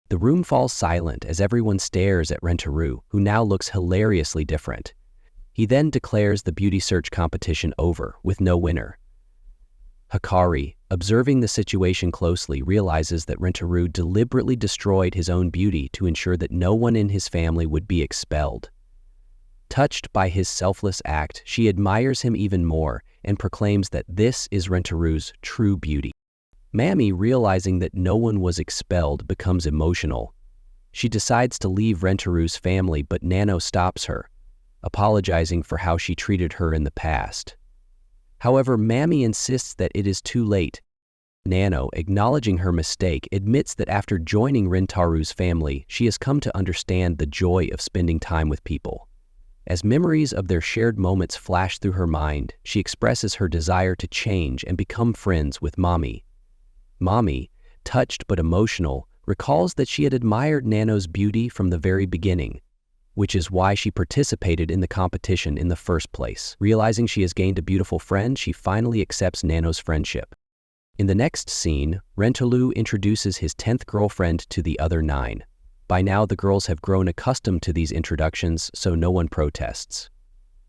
The room falls silent as everyone stares at Rentaru, who now looks hilariously different. He then declares the beauty search competition over, with no winner. Hakari, observing the situation closely, realizes that Rentaru deliberately destroyed his own beauty to ensure that no one in his family would be expelled. Touched by his selfless act, she admires him even more and proclaims that this is Rentaru's true beauty. Mami, realizing that no one was expelled, becomes emotional. She decides to leave Rentaru's family, but Nano stops her, apologizing for how she treated her in the past. However, Mami insists that it is too late. Nano, acknowledging her mistake, admits that after joining Rentaru's family, she has come to understand the joy of spending time with people. As memories of their shared moments flash through her mind, she expresses her desire to change and become friends with Mami. Mami, touched but emotional, recalls that she had admired Nano's beauty from the very beginning, which is why she participated in the competition in the first place. Realizing she has gained a beautiful friend, she finally accepts Nano's friendship. In the next scene, Rentaru introduces his 10th girlfriend to the other 9. By now, the girls have grown accustomed to these introductions, so no one protests.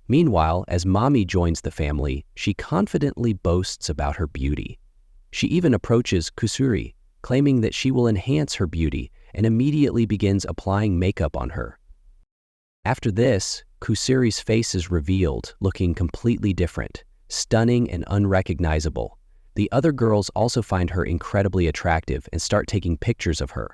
Meanwhile, as Mami joins the family, she confidently boasts about her beauty. She even approaches Kusuri, claiming that she will enhance her beauty, and immediately begins applying makeup on her. After this, Kusuri's face is revealed, looking completely different, stunning and unrecognizable. The other girls also find her incredibly attractive and start taking pictures of her.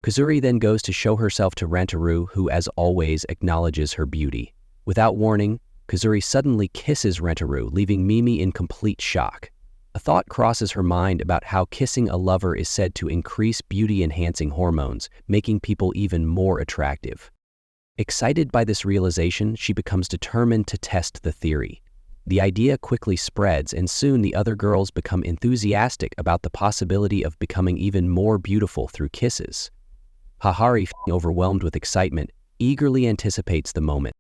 Kusuri then goes to show herself to Rentaru, who as always acknowledges her beauty. Without warning, Kusuri suddenly kisses Rentaru, leaving Mimi in complete shock. A thought crosses her mind about how kissing a lover is said to increase beauty-enhancing hormones, making people even more attractive. Excited by this realization, she becomes determined to test the theory. The idea quickly spreads, and soon the other girls become enthusiastic about the possibility of becoming even more beautiful through kisses. Hahari, overwhelmed with excitement, eagerly anticipates the moment.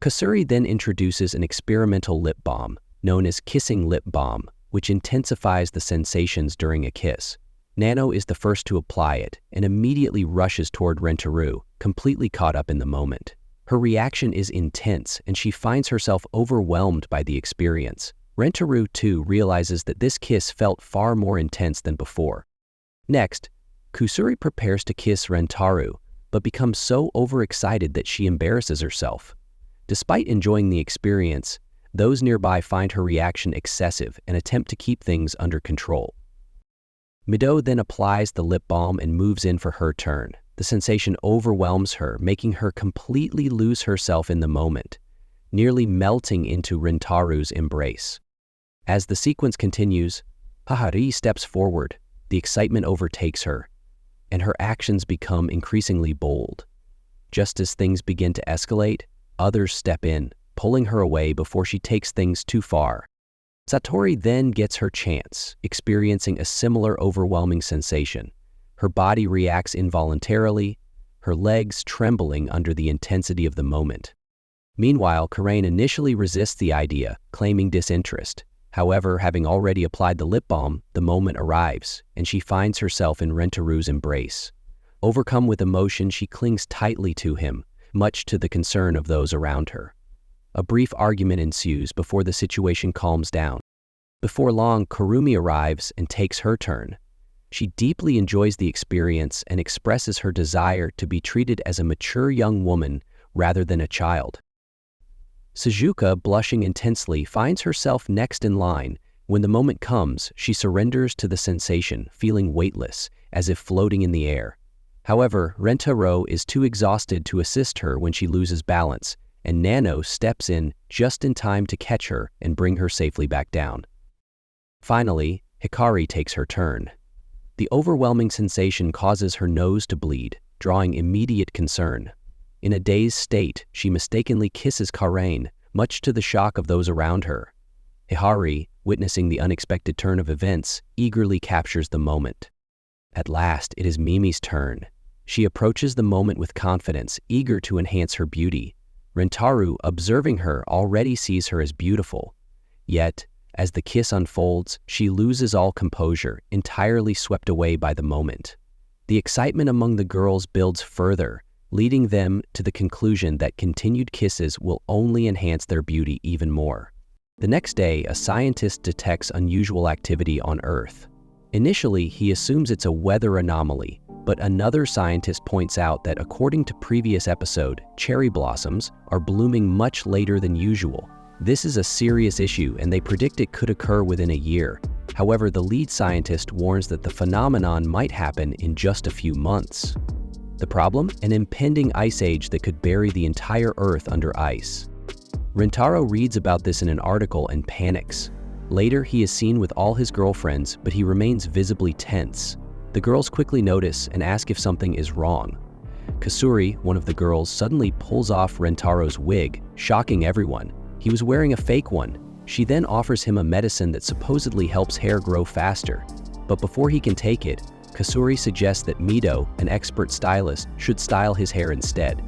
Kasuri then introduces an experimental lip balm, known as kissing lip balm, which intensifies the sensations during a kiss. Nano is the first to apply it and immediately rushes toward Rentaro, completely caught up in the moment. Her reaction is intense, and she finds herself overwhelmed by the experience. Rentaro, too, realizes that this kiss felt far more intense than before. Next, Kusuri prepares to kiss Rentaro, but becomes so overexcited that she embarrasses herself. Despite enjoying the experience, those nearby find her reaction excessive and attempt to keep things under control. Mido then applies the lip balm and moves in for her turn. The sensation overwhelms her, making her completely lose herself in the moment, nearly melting into Rentaro's embrace. As the sequence continues, Hahari steps forward, the excitement overtakes her, and her actions become increasingly bold. Just as things begin to escalate, others step in, pulling her away before she takes things too far. Satori then gets her chance, experiencing a similar overwhelming sensation. Her body reacts involuntarily, her legs trembling under the intensity of the moment. Meanwhile, Karain initially resists the idea, claiming disinterest. However, having already applied the lip balm, the moment arrives, and she finds herself in Rentaro's embrace. Overcome with emotion, she clings tightly to him, much to the concern of those around her. A brief argument ensues before the situation calms down. Before long, Kurumi arrives and takes her turn. She deeply enjoys the experience and expresses her desire to be treated as a mature young woman rather than a child. Suzuka, blushing intensely, finds herself next in line. When the moment comes, she surrenders to the sensation, feeling weightless, as if floating in the air. However, Rentaro is too exhausted to assist her when she loses balance, and Nano steps in just in time to catch her and bring her safely back down. Finally, Hikari takes her turn. The overwhelming sensation causes her nose to bleed, drawing immediate concern. In a dazed state, she mistakenly kisses Karain, much to the shock of those around her. Hikari, witnessing the unexpected turn of events, eagerly captures the moment. At last, it is Mimi's turn. She approaches the moment with confidence, eager to enhance her beauty. Rentaro, observing her, already sees her as beautiful. Yet, as the kiss unfolds, she loses all composure, entirely swept away by the moment. The excitement among the girls builds further, leading them to the conclusion that continued kisses will only enhance their beauty even more. The next day, a scientist detects unusual activity on Earth. Initially, he assumes it's a weather anomaly, but another scientist points out that according to previous episode, cherry blossoms are blooming much later than usual. This is a serious issue, and they predict it could occur within a year. However, the lead scientist warns that the phenomenon might happen in just a few months. The problem? An impending ice age that could bury the entire Earth under ice. Rentaro reads about this in an article and panics. Later, he is seen with all his girlfriends, but he remains visibly tense. The girls quickly notice and ask if something is wrong. Kasuri, one of the girls, suddenly pulls off Rentaro's wig, shocking everyone. He was wearing a fake one. She then offers him a medicine that supposedly helps hair grow faster. But before he can take it, Kasuri suggests that Mido, an expert stylist, should style his hair instead.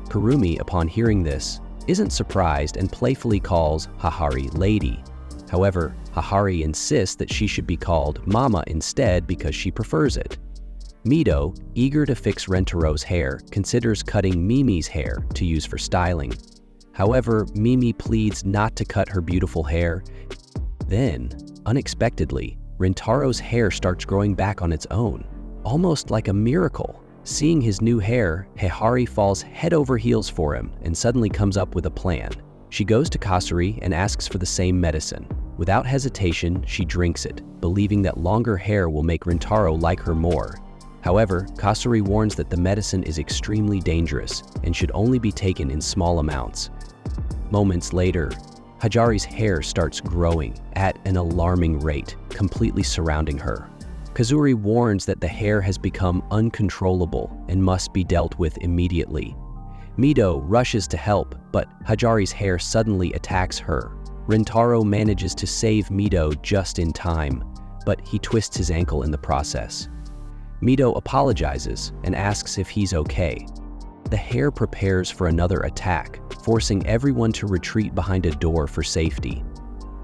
Kurumi, upon hearing this, isn't surprised and playfully calls Hahari Lady. However, Hahari insists that she should be called Mama instead because she prefers it. Mido, eager to fix Rentaro's hair, considers cutting Mimi's hair to use for styling. However, Mimi pleads not to cut her beautiful hair. Then, unexpectedly, Rentaro's hair starts growing back on its own, almost like a miracle. Seeing his new hair, Hahari falls head over heels for him and suddenly comes up with a plan. She goes to Kasuri and asks for the same medicine. Without hesitation, she drinks it, believing that longer hair will make Rentaro like her more. However, Kasuri warns that the medicine is extremely dangerous and should only be taken in small amounts. Moments later, Hajari's hair starts growing at an alarming rate, completely surrounding her. Kazuri warns that the hair has become uncontrollable and must be dealt with immediately. Mido rushes to help, but Hajari's hair suddenly attacks her. Rentaro manages to save Mito just in time, but he twists his ankle in the process. Mito apologizes and asks if he's okay. The hare prepares for another attack, forcing everyone to retreat behind a door for safety.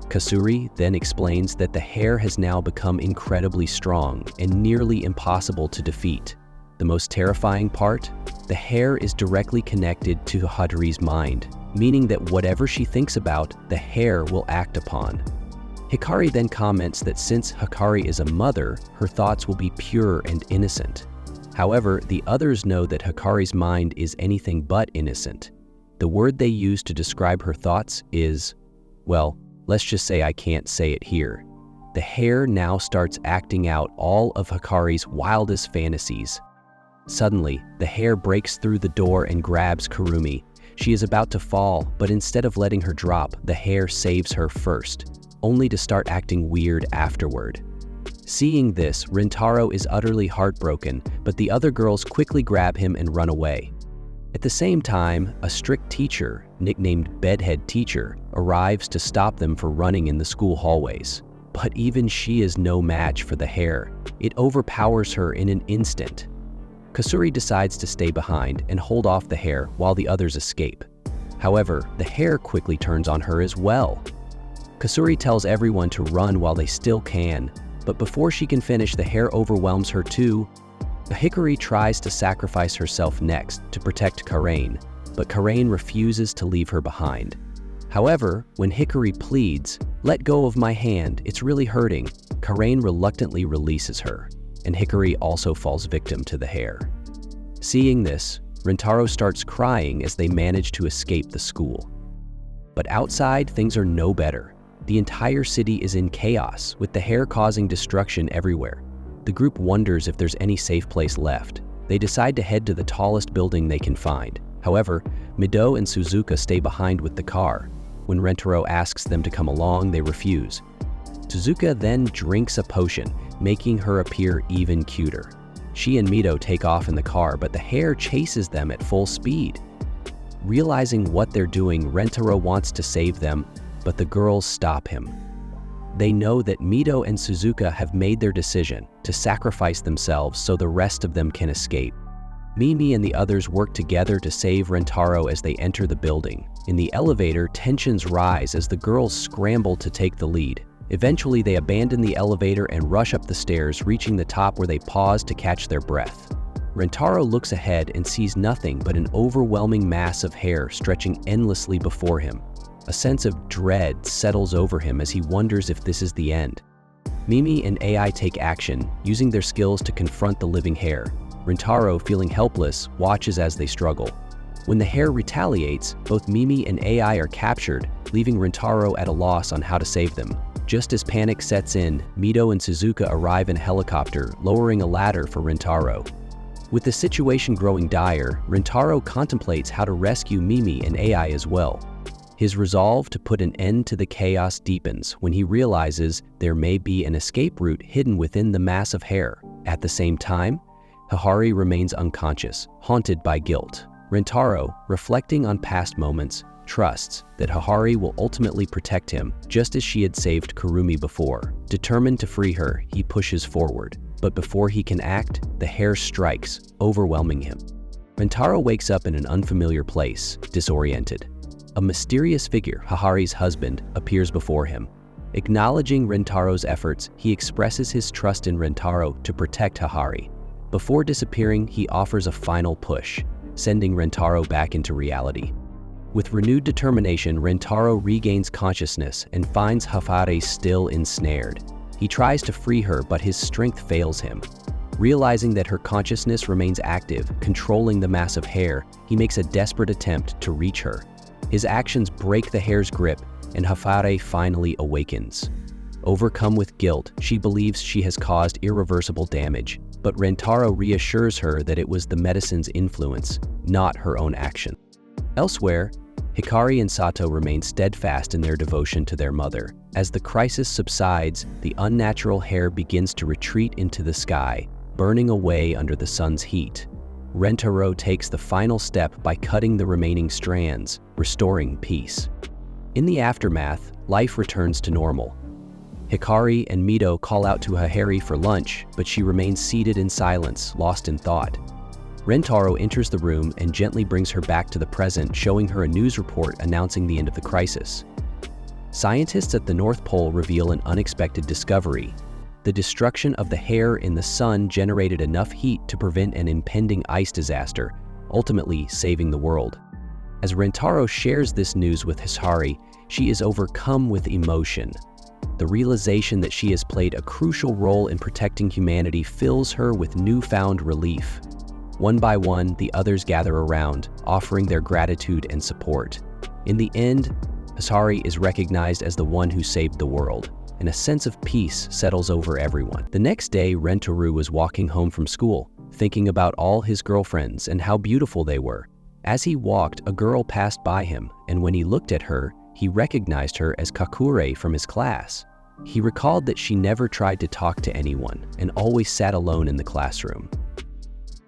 Kasuri then explains that the hare has now become incredibly strong and nearly impossible to defeat. The most terrifying part? The hare is directly connected to Hikari's mind, meaning that whatever she thinks about, the hare will act upon. Hikari then comments that since Hikari is a mother, her thoughts will be pure and innocent. However, the others know that Hikari's mind is anything but innocent. The word they use to describe her thoughts is, well, let's just say I can't say it here. The hare now starts acting out all of Hikari's wildest fantasies. Suddenly, the hare breaks through the door and grabs Kurumi. She is about to fall, but instead of letting her drop, the hare saves her first, only to start acting weird afterward. Seeing this, Rentaro is utterly heartbroken, but the other girls quickly grab him and run away. At the same time, a strict teacher, nicknamed Bedhead Teacher, arrives to stop them from running in the school hallways. But even she is no match for the hare. It overpowers her in an instant. Kasuri decides to stay behind and hold off the hare while the others escape. However, the hare quickly turns on her as well. Kasuri tells everyone to run while they still can, but before she can finish, the hare overwhelms her too. Hikari tries to sacrifice herself next to protect Karain, but Karain refuses to leave her behind. However, when Hikari pleads, "Let go of my hand, it's really hurting," Karain reluctantly releases her, and Hikari also falls victim to the hare. Seeing this, Rentaro starts crying as they manage to escape the school. But outside, things are no better. The entire city is in chaos, with the hare causing destruction everywhere. The group wonders if there's any safe place left. They decide to head to the tallest building they can find. However, Mido and Suzuka stay behind with the car. When Rentaro asks them to come along, they refuse. Suzuka then drinks a potion, making her appear even cuter. She and Mido take off in the car, but the hare chases them at full speed. Realizing what they're doing, Rentaro wants to save them, but the girls stop him. They know that Mido and Suzuka have made their decision to sacrifice themselves so the rest of them can escape. Mimi and the others work together to save Rentaro as they enter the building. In the elevator, tensions rise as the girls scramble to take the lead. Eventually, they abandon the elevator and rush up the stairs, reaching the top where they pause to catch their breath. Rentaro looks ahead and sees nothing but an overwhelming mass of hair stretching endlessly before him. A sense of dread settles over him as he wonders if this is the end. Mimi and AI take action, using their skills to confront the living hare. Rentaro, feeling helpless, watches as they struggle. When the hare retaliates, both Mimi and AI are captured, leaving Rentaro at a loss on how to save them. Just as panic sets in, Mido and Suzuka arrive in a helicopter, lowering a ladder for Rentaro. With the situation growing dire, Rentaro contemplates how to rescue Mimi and AI as well. His resolve to put an end to the chaos deepens when he realizes there may be an escape route hidden within the mass of hair. At the same time, Hikari remains unconscious, haunted by guilt. Rentaro, reflecting on past moments, trusts that Hikari will ultimately protect him, just as she had saved Kurumi before. Determined to free her, he pushes forward. But before he can act, the hare strikes, overwhelming him. Rentaro wakes up in an unfamiliar place, disoriented. A mysterious figure, Hikari's husband, appears before him. Acknowledging Rentaro's efforts, he expresses his trust in Rentaro to protect Hikari. Before disappearing, he offers a final push, sending Rentaro back into reality. With renewed determination, Rentaro regains consciousness and finds Hikari still ensnared. He tries to free her, but his strength fails him. Realizing that her consciousness remains active, controlling the mass of hair, he makes a desperate attempt to reach her. His actions break the hare's grip, and Hikari finally awakens. Overcome with guilt, she believes she has caused irreversible damage, but Rentaro reassures her that it was the medicine's influence, not her own action. Elsewhere, Hikari and Sato remain steadfast in their devotion to their mother. As the crisis subsides, the unnatural hair begins to retreat into the sky, burning away under the sun's heat. Rentaro takes the final step by cutting the remaining strands, restoring peace. In the aftermath, life returns to normal. Hikari and Mito call out to Hahari for lunch, but she remains seated in silence, lost in thought. Rentaro enters the room and gently brings her back to the present, showing her a news report announcing the end of the crisis. Scientists at the North Pole reveal an unexpected discovery. The destruction of the hair in the sun generated enough heat to prevent an impending ice disaster, ultimately saving the world. As Rentaro shares this news with Hikari, she is overcome with emotion. The realization that she has played a crucial role in protecting humanity fills her with newfound relief. One by one, the others gather around, offering their gratitude and support. In the end, Hikari is recognized as the one who saved the world, and a sense of peace settles over everyone. The next day, Rentaro was walking home from school, thinking about all his girlfriends and how beautiful they were. As he walked, a girl passed by him, and when he looked at her, he recognized her as Kakure from his class. He recalled that she never tried to talk to anyone and always sat alone in the classroom.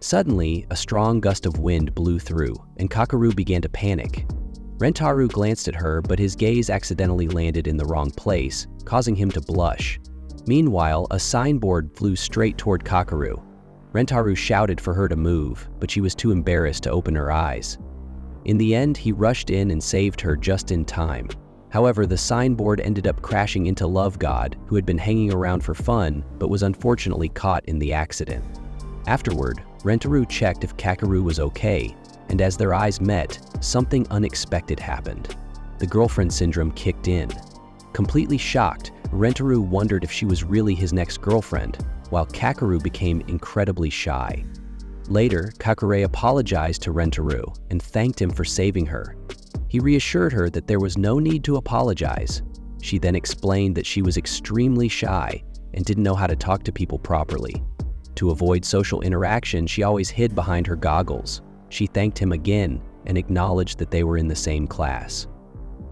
Suddenly, a strong gust of wind blew through, and Kakeru began to panic. Rentaro glanced at her, but his gaze accidentally landed in the wrong place, causing him to blush. Meanwhile, a signboard flew straight toward Kakeru. Rentaro shouted for her to move, but she was too embarrassed to open her eyes. In the end, he rushed in and saved her just in time. However, the signboard ended up crashing into Love God, who had been hanging around for fun, but was unfortunately caught in the accident. Afterward, Rentaro checked if Kakeru was okay, and as their eyes met, something unexpected happened. The girlfriend syndrome kicked in. Completely shocked, Rentaro wondered if she was really his next girlfriend, while Kakeru became incredibly shy. Later, Kakure apologized to Rentaro and thanked him for saving her. He reassured her that there was no need to apologize. She then explained that she was extremely shy and didn't know how to talk to people properly. To avoid social interaction, she always hid behind her goggles. She thanked him again and acknowledged that they were in the same class.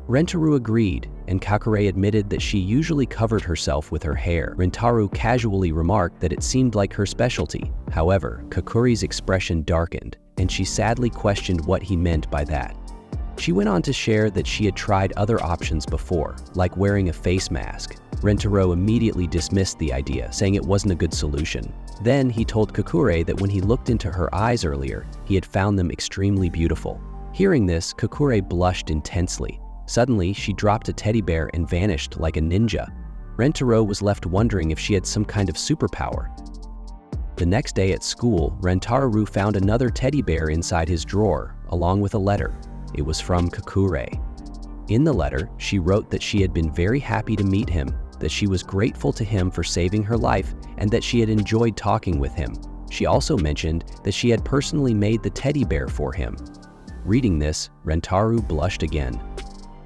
Rentaro agreed, and Kakure admitted that she usually covered herself with her hair. Rentaro casually remarked that it seemed like her specialty. However, Kakure's expression darkened, and she sadly questioned what he meant by that. She went on to share that she had tried other options before, like wearing a face mask. Rentaro immediately dismissed the idea, saying it wasn't a good solution. Then he told Kakure that when he looked into her eyes earlier, he had found them extremely beautiful. Hearing this, Kakure blushed intensely. Suddenly, she dropped a teddy bear and vanished like a ninja. Rentaro was left wondering if she had some kind of superpower. The next day at school, Rentaro found another teddy bear inside his drawer, along with a letter. It was from Kakure. In the letter, she wrote that she had been very happy to meet him, that she was grateful to him for saving her life, and that she had enjoyed talking with him. She also mentioned that she had personally made the teddy bear for him. Reading this, Rentaro blushed again.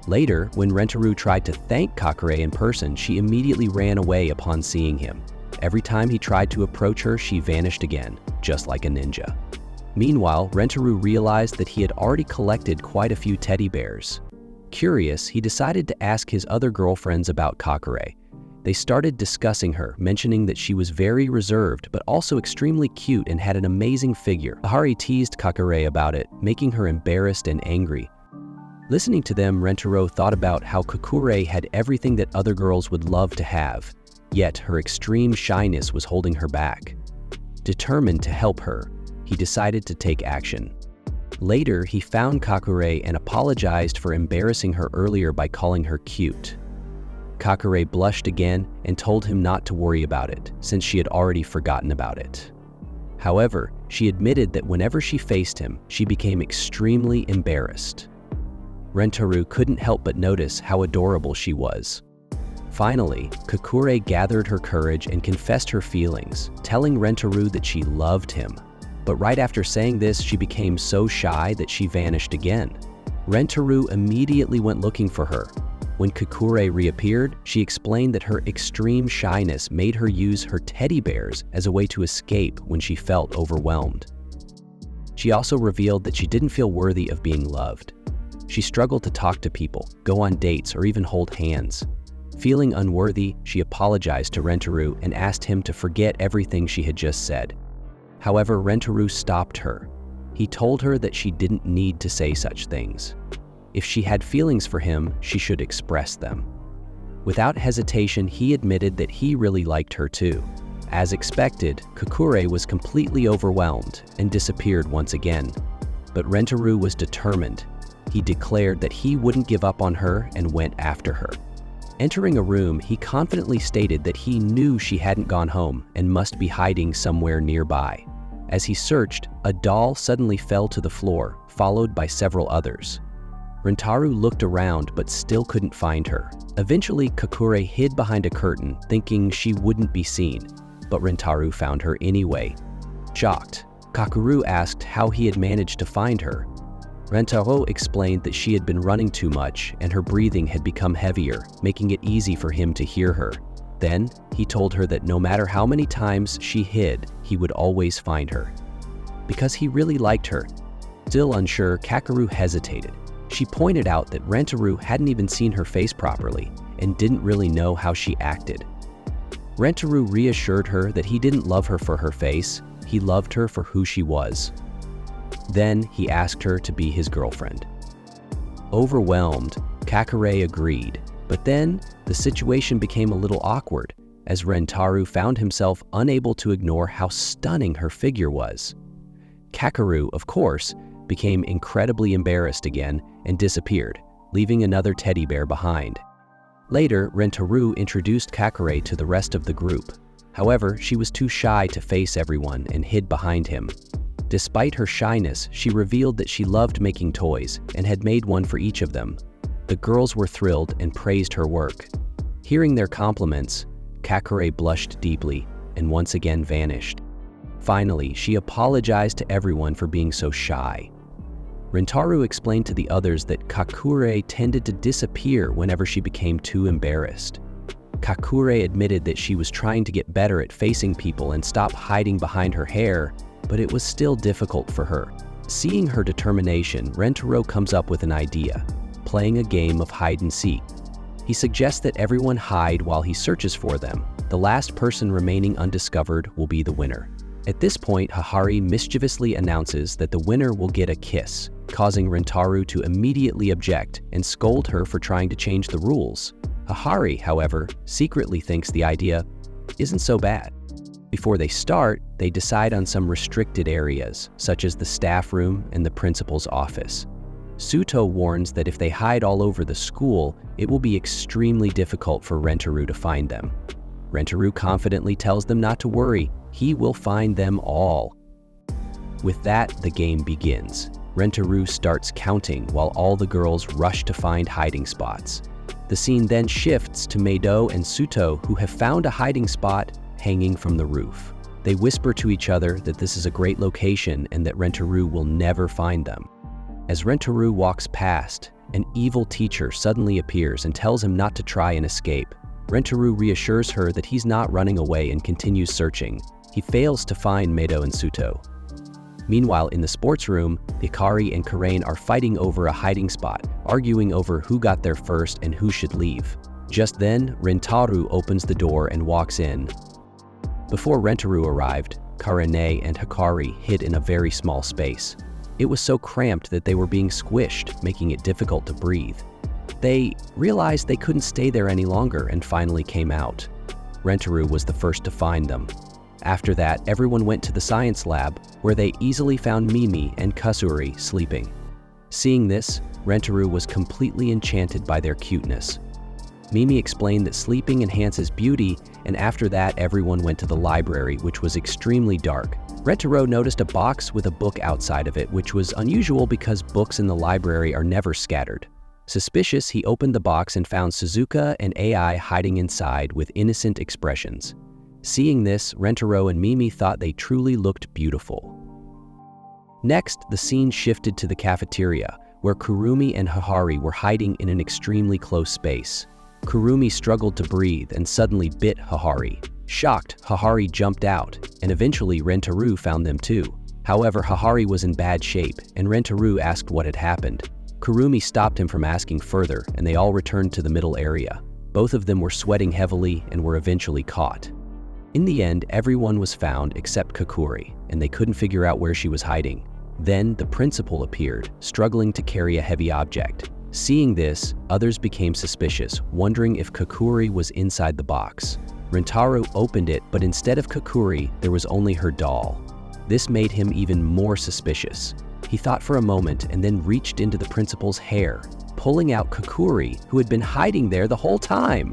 Later, when Rentaro tried to thank Kakure in person, she immediately ran away upon seeing him. Every time he tried to approach her, she vanished again, just like a ninja. Meanwhile, Rentaro realized that he had already collected quite a few teddy bears. Curious, he decided to ask his other girlfriends about Kakure. They started discussing her, mentioning that she was very reserved but also extremely cute and had an amazing figure. Hahari teased Kakure about it, making her embarrassed and angry. Listening to them, Rentaro thought about how Kakure had everything that other girls would love to have, yet her extreme shyness was holding her back. Determined to help her, he decided to take action. Later, he found Kakure and apologized for embarrassing her earlier by calling her cute. Kakure blushed again and told him not to worry about it, since she had already forgotten about it. However, she admitted that whenever she faced him, she became extremely embarrassed. Rentaro couldn't help but notice how adorable she was. Finally, Kakure gathered her courage and confessed her feelings, telling Rentaro that she loved him. But right after saying this, she became so shy that she vanished again. Rentaro immediately went looking for her. When Kakure reappeared, she explained that her extreme shyness made her use her teddy bears as a way to escape when she felt overwhelmed. She also revealed that she didn't feel worthy of being loved. She struggled to talk to people, go on dates, or even hold hands. Feeling unworthy, she apologized to Rentaro and asked him to forget everything she had just said. However, Rentaro stopped her. He told her that she didn't need to say such things. If she had feelings for him, she should express them. Without hesitation, he admitted that he really liked her too. As expected, Kakure was completely overwhelmed and disappeared once again. But Rentaru was determined. He declared that he wouldn't give up on her and went after her. Entering a room, he confidently stated that he knew she hadn't gone home and must be hiding somewhere nearby. As he searched, a doll suddenly fell to the floor, followed by several others. Rentaru looked around but still couldn't find her. Eventually, Kakure hid behind a curtain, thinking she wouldn't be seen, but Rentaru found her anyway. Shocked, Kakuru asked how he had managed to find her. Rentaro explained that she had been running too much and her breathing had become heavier, making it easy for him to hear her. Then, he told her that no matter how many times she hid, he would always find her. Because he really liked her. Still unsure, Kakuru hesitated. She pointed out that Rentaru hadn't even seen her face properly and didn't really know how she acted. Rentaru reassured her that he didn't love her for her face, he loved her for who she was. Then he asked her to be his girlfriend. Overwhelmed, Kakure agreed, but then the situation became a little awkward as Rentaru found himself unable to ignore how stunning her figure was. Kakuru, of course, became incredibly embarrassed again and disappeared, leaving another teddy bear behind. Later, Rentaru introduced Kakure to the rest of the group. However, she was too shy to face everyone and hid behind him. Despite her shyness, she revealed that she loved making toys and had made one for each of them. The girls were thrilled and praised her work. Hearing their compliments, Kakure blushed deeply and once again vanished. Finally, she apologized to everyone for being so shy. Rentaru explained to the others that Kakure tended to disappear whenever she became too embarrassed. Kakure admitted that she was trying to get better at facing people and stop hiding behind her hair, but it was still difficult for her. Seeing her determination, Rentaro comes up with an idea, playing a game of hide and seek. He suggests that everyone hide while he searches for them. The last person remaining undiscovered will be the winner. At this point, Hahari mischievously announces that the winner will get a kiss, causing Rentaru to immediately object and scold her for trying to change the rules. Hahari, however, secretly thinks the idea isn't so bad. Before they start, they decide on some restricted areas, such as the staff room and the principal's office. Suto warns that if they hide all over the school, it will be extremely difficult for Rentaru to find them. Rentaru confidently tells them not to worry, he will find them all. With that, the game begins. Rentaru starts counting while all the girls rush to find hiding spots. The scene then shifts to Meido and Suto, who have found a hiding spot hanging from the roof. They whisper to each other that this is a great location and that Rentaru will never find them. As Rentaru walks past, an evil teacher suddenly appears and tells him not to try and escape. Rentaru reassures her that he's not running away and continues searching. He fails to find Meido and Suto. Meanwhile, in the sports room, Hikari and Karain are fighting over a hiding spot, arguing over who got there first and who should leave. Just then, Rentaru opens the door and walks in. Before Rentaru arrived, Karane and Hikari hid in a very small space. It was so cramped that they were being squished, making it difficult to breathe. They realized they couldn't stay there any longer and finally came out. Rentaru was the first to find them. After that, everyone went to the science lab, where they easily found Mimi and Kasuri sleeping. Seeing this, Rentaru was completely enchanted by their cuteness. Mimi explained that sleeping enhances beauty, and after that, everyone went to the library, which was extremely dark. Rentaru noticed a box with a book outside of it, which was unusual because books in the library are never scattered. Suspicious, he opened the box and found Suzuka and AI hiding inside with innocent expressions. Seeing this, Rentaru and Mimi thought they truly looked beautiful. Next, the scene shifted to the cafeteria, where Kurumi and Hahari were hiding in an extremely close space. Kurumi struggled to breathe and suddenly bit Hahari. Shocked, Hahari jumped out, and eventually Rentaru found them too. However, Hahari was in bad shape, and Rentaru asked what had happened. Kurumi stopped him from asking further, and they all returned to the middle area. Both of them were sweating heavily and were eventually caught. In the end, everyone was found except Kakuri, and they couldn't figure out where she was hiding. Then the principal appeared, struggling to carry a heavy object. Seeing this, others became suspicious, wondering if Kakuri was inside the box. Rentaro opened it, but instead of Kakuri, there was only her doll. This made him even more suspicious. He thought for a moment and then reached into the principal's hair, pulling out Kakuri, who had been hiding there the whole time.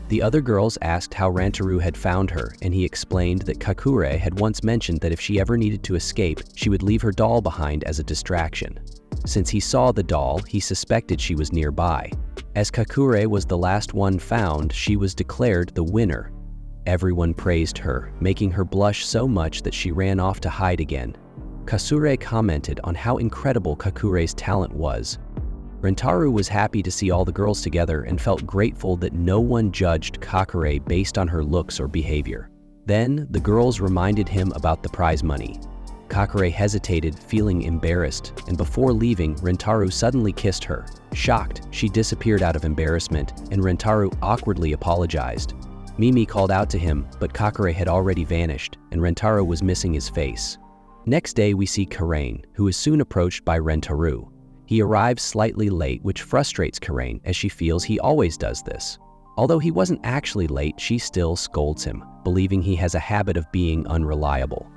The other girls asked how Rentaro had found her, and he explained that Kakure had once mentioned that if she ever needed to escape, she would leave her doll behind as a distraction. Since he saw the doll, he suspected she was nearby. As Kakure was the last one found, she was declared the winner. Everyone praised her, making her blush so much that she ran off to hide again. Kasure commented on how incredible Kakure's talent was. Rentaro was happy to see all the girls together and felt grateful that no one judged Kakure based on her looks or behavior. Then, the girls reminded him about the prize money. Kakure hesitated, feeling embarrassed, and before leaving, Rentaro suddenly kissed her. Shocked, she disappeared out of embarrassment, and Rentaro awkwardly apologized. Mimi called out to him, but Kakure had already vanished, and Rentaro was missing his face. Next day, we see Karain, who is soon approached by Rentaro. He arrives slightly late, which frustrates Karain, as she feels he always does this. Although he wasn't actually late, she still scolds him, believing he has a habit of being unreliable.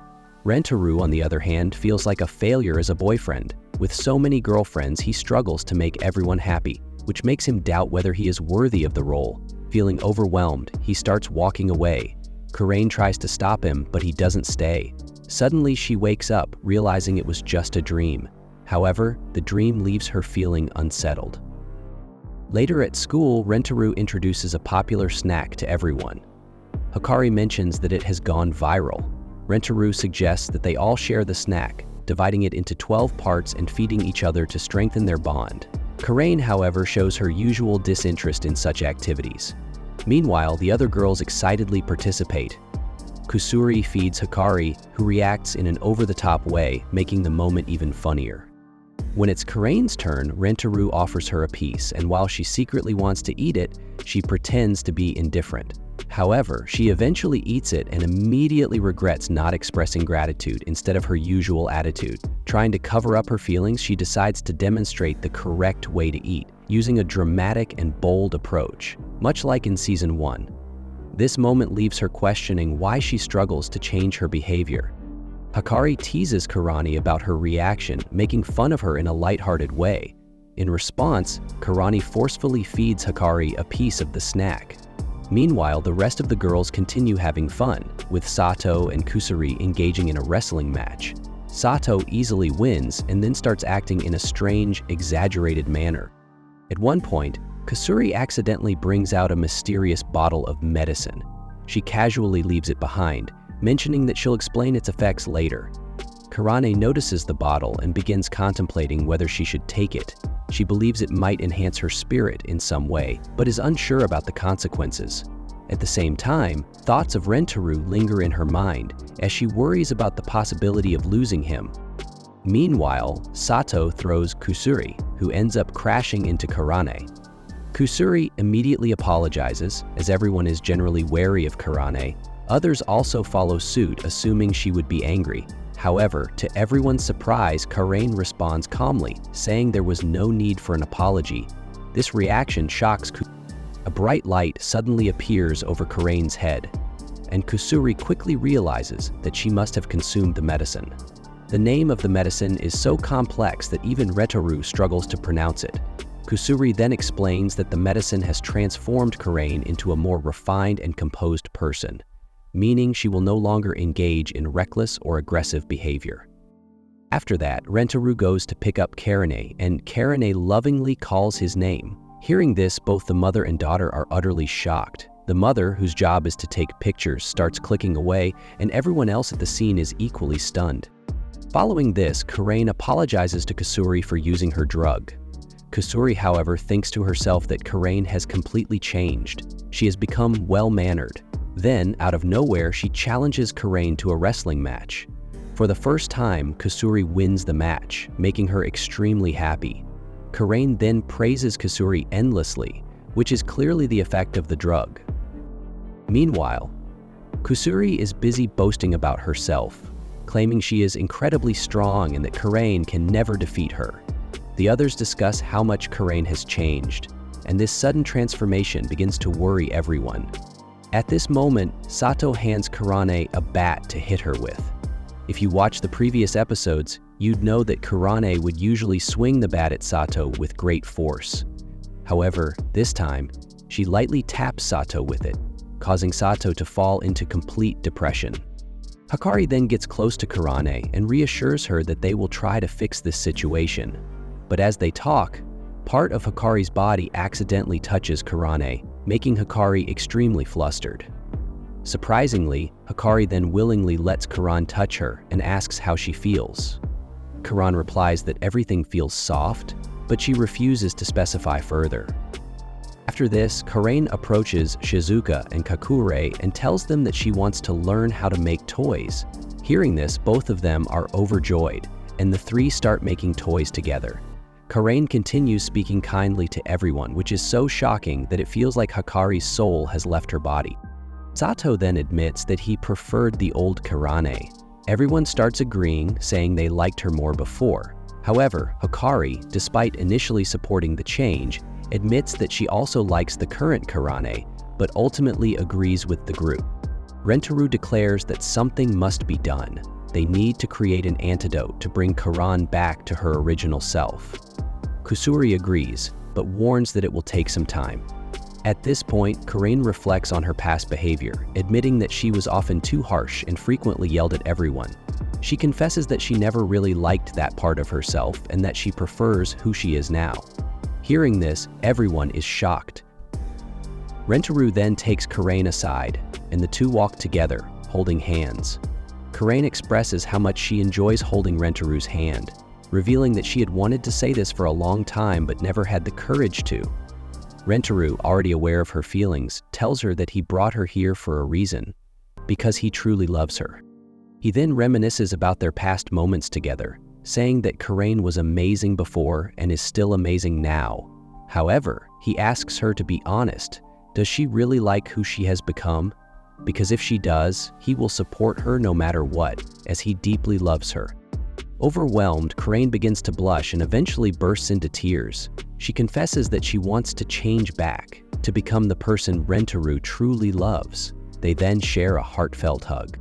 Rentaro, on the other hand, feels like a failure as a boyfriend. With so many girlfriends, he struggles to make everyone happy, which makes him doubt whether he is worthy of the role. Feeling overwhelmed, he starts walking away. Karain tries to stop him, but he doesn't stay. Suddenly, she wakes up, realizing it was just a dream. However, the dream leaves her feeling unsettled. Later at school, Rentaro introduces a popular snack to everyone. Hikari mentions that it has gone viral. Rentaro suggests that they all share the snack, dividing it into 12 parts and feeding each other to strengthen their bond. Karain, however, shows her usual disinterest in such activities. Meanwhile, the other girls excitedly participate. Kusuri feeds Hikari, who reacts in an over-the-top way, making the moment even funnier. When it's Karain's turn, Rentaro offers her a piece, and while she secretly wants to eat it, she pretends to be indifferent. However, she eventually eats it and immediately regrets not expressing gratitude instead of her usual attitude. Trying to cover up her feelings, she decides to demonstrate the correct way to eat, using a dramatic and bold approach, much like in Season 1. This moment leaves her questioning why she struggles to change her behavior. Hikari teases Karani about her reaction, making fun of her in a lighthearted way. In response, Karani forcefully feeds Hikari a piece of the snack. Meanwhile, the rest of the girls continue having fun, with Sato and Kusuri engaging in a wrestling match. Sato easily wins and then starts acting in a strange, exaggerated manner. At one point, Kusuri accidentally brings out a mysterious bottle of medicine. She casually leaves it behind, mentioning that she'll explain its effects later. Karane notices the bottle and begins contemplating whether she should take it. She believes it might enhance her spirit in some way, but is unsure about the consequences. At the same time, thoughts of Rentaro linger in her mind as she worries about the possibility of losing him. Meanwhile, Sato throws Kusuri, who ends up crashing into Karane. Kusuri immediately apologizes, as everyone is generally wary of Karane. Others also follow suit, assuming she would be angry. However, to everyone's surprise, Karain responds calmly, saying there was no need for an apology. This reaction shocks Kusuri. A bright light suddenly appears over Karain's head, and Kusuri quickly realizes that she must have consumed the medicine. The name of the medicine is so complex that even Rentaro struggles to pronounce it. Kusuri then explains that the medicine has transformed Karain into a more refined and composed person, meaning she will no longer engage in reckless or aggressive behavior. After that, Rentaro goes to pick up Karane, and Karane lovingly calls his name. Hearing this, both the mother and daughter are utterly shocked. The mother, whose job is to take pictures, starts clicking away, and everyone else at the scene is equally stunned. Following this, Karain apologizes to Kusuri for using her drug. Kusuri, however, thinks to herself that Karain has completely changed. She has become well-mannered. Then, out of nowhere, she challenges Karain to a wrestling match. For the first time, Kusuri wins the match, making her extremely happy. Karain then praises Kusuri endlessly, which is clearly the effect of the drug. Meanwhile, Kusuri is busy boasting about herself, claiming she is incredibly strong and that Karain can never defeat her. The others discuss how much Karain has changed, and this sudden transformation begins to worry everyone. At this moment, Sato hands Kurane a bat to hit her with. If you watch the previous episodes, you'd know that Kurane would usually swing the bat at Sato with great force. However, this time, she lightly taps Sato with it, causing Sato to fall into complete depression. Hikari then gets close to Kurane and reassures her that they will try to fix this situation. But as they talk, part of Hikari's body accidentally touches Kurane, making Hikari extremely flustered. Surprisingly, Hikari then willingly lets Karan touch her and asks how she feels. Karan replies that everything feels soft, but she refuses to specify further. After this, Karain approaches Shizuka and Kakure and tells them that she wants to learn how to make toys. Hearing this, both of them are overjoyed, and the three start making toys together. Karain continues speaking kindly to everyone, which is so shocking that it feels like Hikari's soul has left her body. Sato then admits that he preferred the old Kurane. Everyone starts agreeing, saying they liked her more before. However, Hikari, despite initially supporting the change, admits that she also likes the current Kurane, but ultimately agrees with the group. Rentaro declares that something must be done. They need to create an antidote to bring Karan back to her original self. Kusuri agrees, but warns that it will take some time. At this point, Karain reflects on her past behavior, admitting that she was often too harsh and frequently yelled at everyone. She confesses that she never really liked that part of herself and that she prefers who she is now. Hearing this, everyone is shocked. Rentaro then takes Karain aside, and the two walk together, holding hands. Karain expresses how much she enjoys holding Rentaru's hand, revealing that she had wanted to say this for a long time but never had the courage to. Rentaro, already aware of her feelings, tells her that he brought her here for a reason, because he truly loves her. He then reminisces about their past moments together, saying that Karain was amazing before and is still amazing now. However, he asks her to be honest. Does she really like who she has become? Because if she does, he will support her no matter what, as he deeply loves her. Overwhelmed, Karain begins to blush and eventually bursts into tears. She confesses that she wants to change back, to become the person Rentaro truly loves. They then share a heartfelt hug.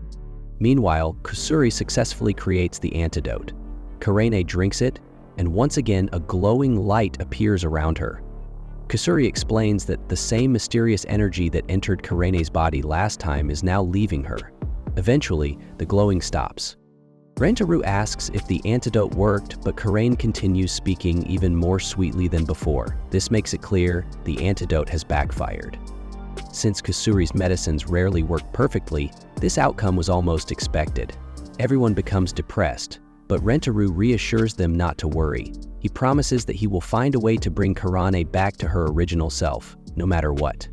Meanwhile, Kusuri successfully creates the antidote. Karain drinks it, and once again a glowing light appears around her. Kusuri explains that the same mysterious energy that entered Karain's body last time is now leaving her. Eventually, the glowing stops. Rentaro asks if the antidote worked, but Karain continues speaking even more sweetly than before. This makes it clear the antidote has backfired. Since Kusuri's medicines rarely work perfectly, this outcome was almost expected. Everyone becomes depressed, but Rentaro reassures them not to worry. He promises that he will find a way to bring Kurane back to her original self, no matter what.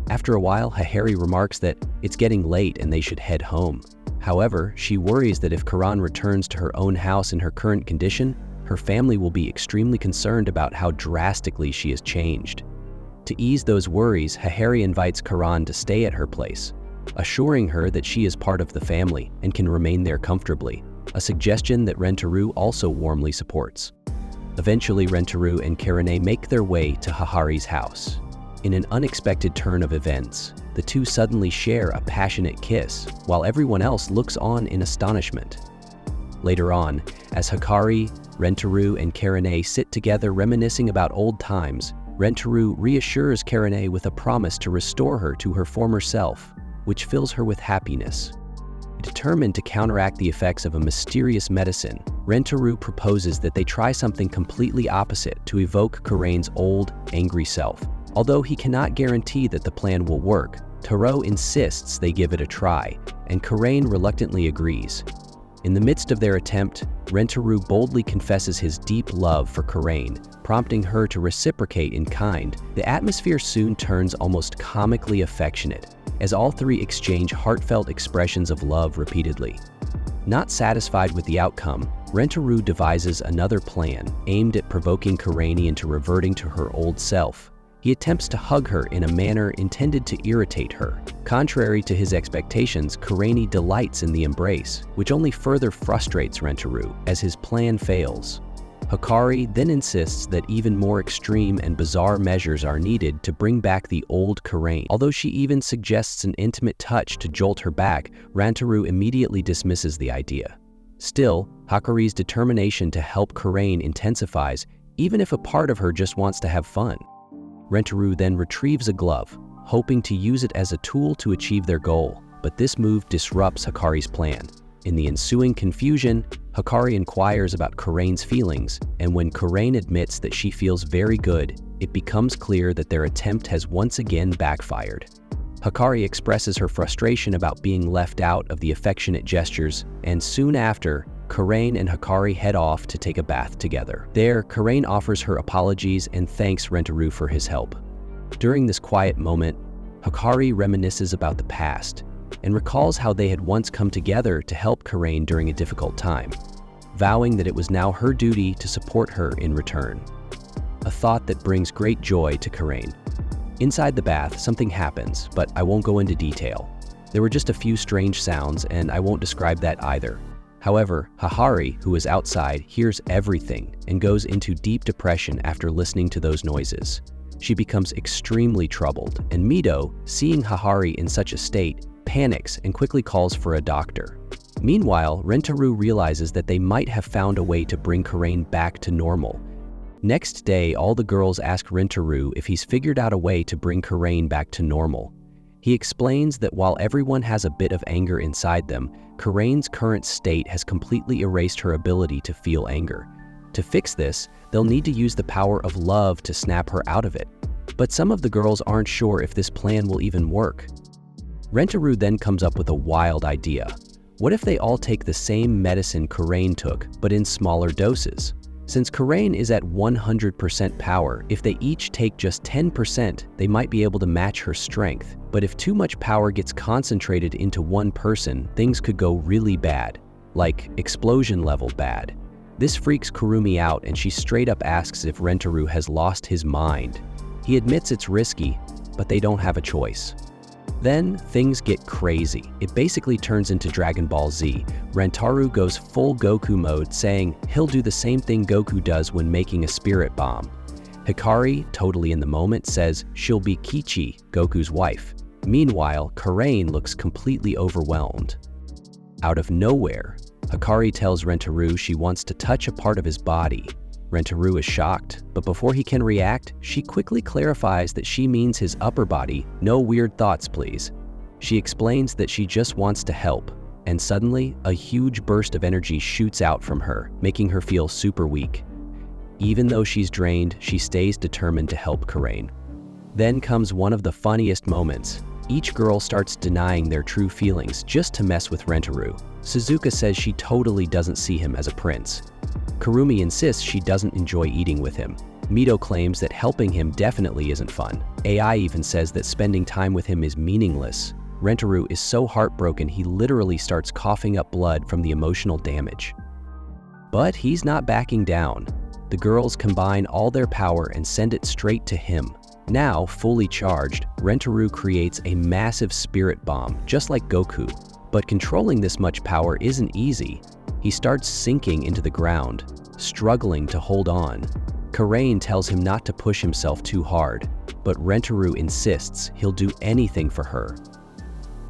After a while, Hahari remarks that it's getting late and they should head home. However, she worries that if Karan returns to her own house in her current condition, her family will be extremely concerned about how drastically she has changed. To ease those worries, Hahari invites Karan to stay at her place, assuring her that she is part of the family and can remain there comfortably, a suggestion that Rentaro also warmly supports. Eventually, Rentaro and Karane make their way to Hahari's house. In an unexpected turn of events, the two suddenly share a passionate kiss, while everyone else looks on in astonishment. Later on, as Hikari, Rentaro, and Karane sit together reminiscing about old times, Rentaro reassures Karane with a promise to restore her to her former self, which fills her with happiness. Determined to counteract the effects of a mysterious medicine, Rentaro proposes that they try something completely opposite to evoke Karain's old, angry self. Although he cannot guarantee that the plan will work, Taro insists they give it a try, and Karain reluctantly agrees. In the midst of their attempt, Rentaro boldly confesses his deep love for Karain, prompting her to reciprocate in kind. The atmosphere soon turns almost comically affectionate, as all three exchange heartfelt expressions of love repeatedly. Not satisfied with the outcome, Rentaro devises another plan aimed at provoking Karain into reverting to her old self. He attempts to hug her in a manner intended to irritate her. Contrary to his expectations, Karain delights in the embrace, which only further frustrates Rentaro as his plan fails. Hikari then insists that even more extreme and bizarre measures are needed to bring back the old Karain. Although she even suggests an intimate touch to jolt her back, Rantaru immediately dismisses the idea. Still, Hikari's determination to help Karain intensifies, even if a part of her just wants to have fun. Rantaru then retrieves a glove, hoping to use it as a tool to achieve their goal, but this move disrupts Hikari's plan. In the ensuing confusion, Hikari inquires about Karain's feelings, and when Karain admits that she feels very good, it becomes clear that their attempt has once again backfired. Hikari expresses her frustration about being left out of the affectionate gestures, and soon after, Karain and Hikari head off to take a bath together. There, Karain offers her apologies and thanks Rantaru for his help. During this quiet moment, Hikari reminisces about the past and recalls how they had once come together to help Karain during a difficult time, vowing that it was now her duty to support her in return. A thought that brings great joy to Karain. Inside the bath, something happens, but I won't go into detail. There were just a few strange sounds, and I won't describe that either. However, Hikari, who is outside, hears everything and goes into deep depression after listening to those noises. She becomes extremely troubled, and Mito, seeing Hikari in such a state, panics and quickly calls for a doctor. Meanwhile, Rantaru realizes that they might have found a way to bring Karain back to normal. Next day, all the girls ask Rantaru if he's figured out a way to bring Karain back to normal. He explains that while everyone has a bit of anger inside them, Karain's current state has completely erased her ability to feel anger. To fix this, they'll need to use the power of love to snap her out of it. But some of the girls aren't sure if this plan will even work. Rantaru then comes up with a wild idea. What if they all take the same medicine Karain took, but in smaller doses? Since Karain is at 100% power, if they each take just 10%, they might be able to match her strength. But if too much power gets concentrated into one person, things could go really bad, like explosion level bad. This freaks Kurumi out, and she straight up asks if Rantaru has lost his mind. He admits it's risky, but they don't have a choice. Then, things get crazy. It basically turns into Dragon Ball Z. Rantaru goes full Goku mode, saying he'll do the same thing Goku does when making a spirit bomb. Hikari, totally in the moment, says she'll be Kichi, Goku's wife. Meanwhile, Karain looks completely overwhelmed. Out of nowhere, Hikari tells Rantaru she wants to touch a part of his body. Rantaru is shocked, but before he can react, she quickly clarifies that she means his upper body. No weird thoughts, please. She explains that she just wants to help, and suddenly, a huge burst of energy shoots out from her, making her feel super weak. Even though she's drained, she stays determined to help Karain. Then comes one of the funniest moments. Each girl starts denying their true feelings just to mess with Rantaru. Suzuka says she totally doesn't see him as a prince. Kurumi insists she doesn't enjoy eating with him. Mito claims that helping him definitely isn't fun. AI even says that spending time with him is meaningless. Rantaru is so heartbroken he literally starts coughing up blood from the emotional damage. But he's not backing down. The girls combine all their power and send it straight to him. Now, fully charged, Rantaru creates a massive spirit bomb, just like Goku. But controlling this much power isn't easy. He starts sinking into the ground, struggling to hold on. Karain tells him not to push himself too hard, but Rantaru insists he'll do anything for her.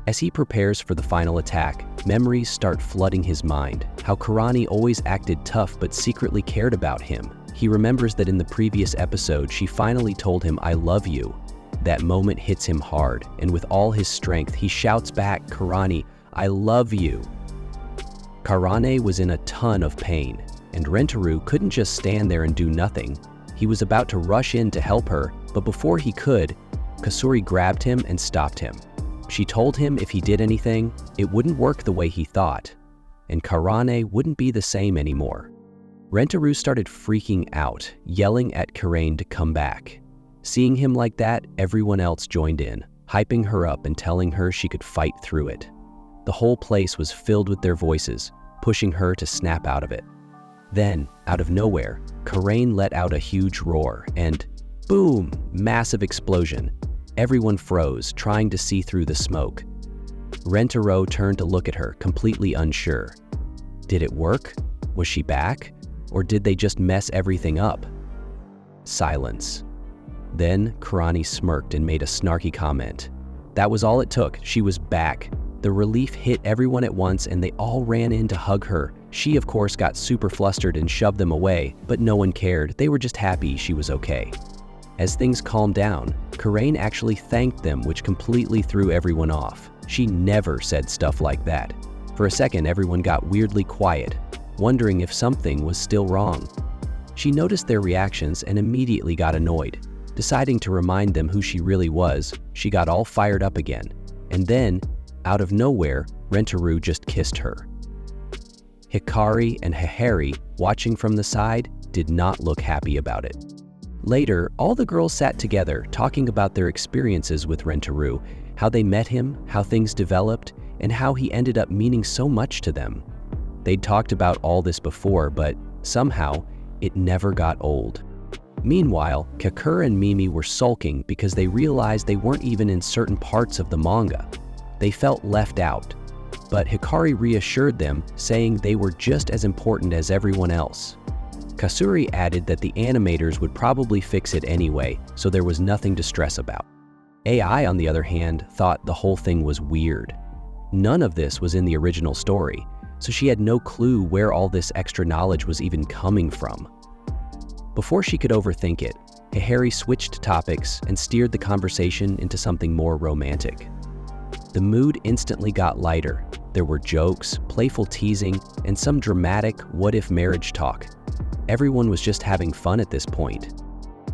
As he prepares for the final attack, memories start flooding his mind. How Karani always acted tough but secretly cared about him. He remembers that in the previous episode, she finally told him, "I love you." That moment hits him hard, and with all his strength, he shouts back, "Karani, I love you." Karane was in a ton of pain, and Rantaru couldn't just stand there and do nothing. He was about to rush in to help her, but before he could, Kasuri grabbed him and stopped him. She told him if he did anything, it wouldn't work the way he thought, and Karane wouldn't be the same anymore. Rantaru started freaking out, yelling at Karain to come back. Seeing him like that, everyone else joined in, hyping her up and telling her she could fight through it. The whole place was filled with their voices, pushing her to snap out of it. Then, out of nowhere, Karain let out a huge roar, and boom, massive explosion. Everyone froze, trying to see through the smoke. Rantaru turned to look at her, completely unsure. Did it work? Was she back? Or did they just mess everything up? Silence. Then Karani smirked and made a snarky comment. That was all it took. She was back. The relief hit everyone at once and they all ran in to hug her. She, of course, got super flustered and shoved them away, but no one cared. They were just happy she was okay. As things calmed down, Karain actually thanked them, which completely threw everyone off. She never said stuff like that. For a second, everyone got weirdly quiet, wondering if something was still wrong. She noticed their reactions and immediately got annoyed. Deciding to remind them who she really was, she got all fired up again. And then, out of nowhere, Rentaru just kissed her. Hikari and Hihari, watching from the side, did not look happy about it. Later, all the girls sat together, talking about their experiences with Rentaru, how they met him, how things developed, and how he ended up meaning so much to them. They'd talked about all this before, but somehow, it never got old. Meanwhile, Kakure and Mimi were sulking because they realized they weren't even in certain parts of the manga. They felt left out. But Hikari reassured them, saying they were just as important as everyone else. Kasuri added that the animators would probably fix it anyway, so there was nothing to stress about. AI, on the other hand, thought the whole thing was weird. None of this was in the original story, so she had no clue where all this extra knowledge was even coming from. Before she could overthink it, Hihari switched topics and steered the conversation into something more romantic. The mood instantly got lighter. There were jokes, playful teasing, and some dramatic what-if marriage talk. Everyone was just having fun at this point.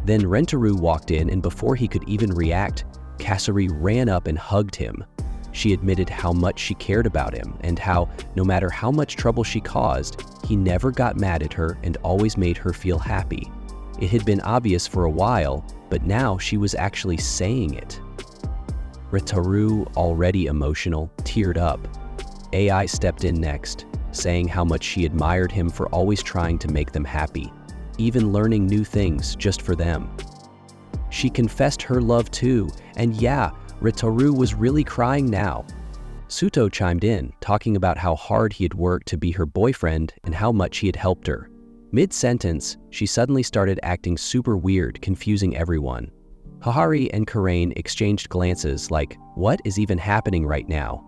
Then Rentaru walked in, and before he could even react, Kasuri ran up and hugged him. She admitted how much she cared about him and how, no matter how much trouble she caused, he never got mad at her and always made her feel happy. It had been obvious for a while, but now she was actually saying it. Rentaru, already emotional, teared up. AI stepped in next, saying how much she admired him for always trying to make them happy, even learning new things just for them. She confessed her love too, and yeah, Rentaru was really crying now. Suto chimed in, talking about how hard he had worked to be her boyfriend and how much he had helped her. Mid-sentence, she suddenly started acting super weird, confusing everyone. Hihari and Karain exchanged glances like, what is even happening right now?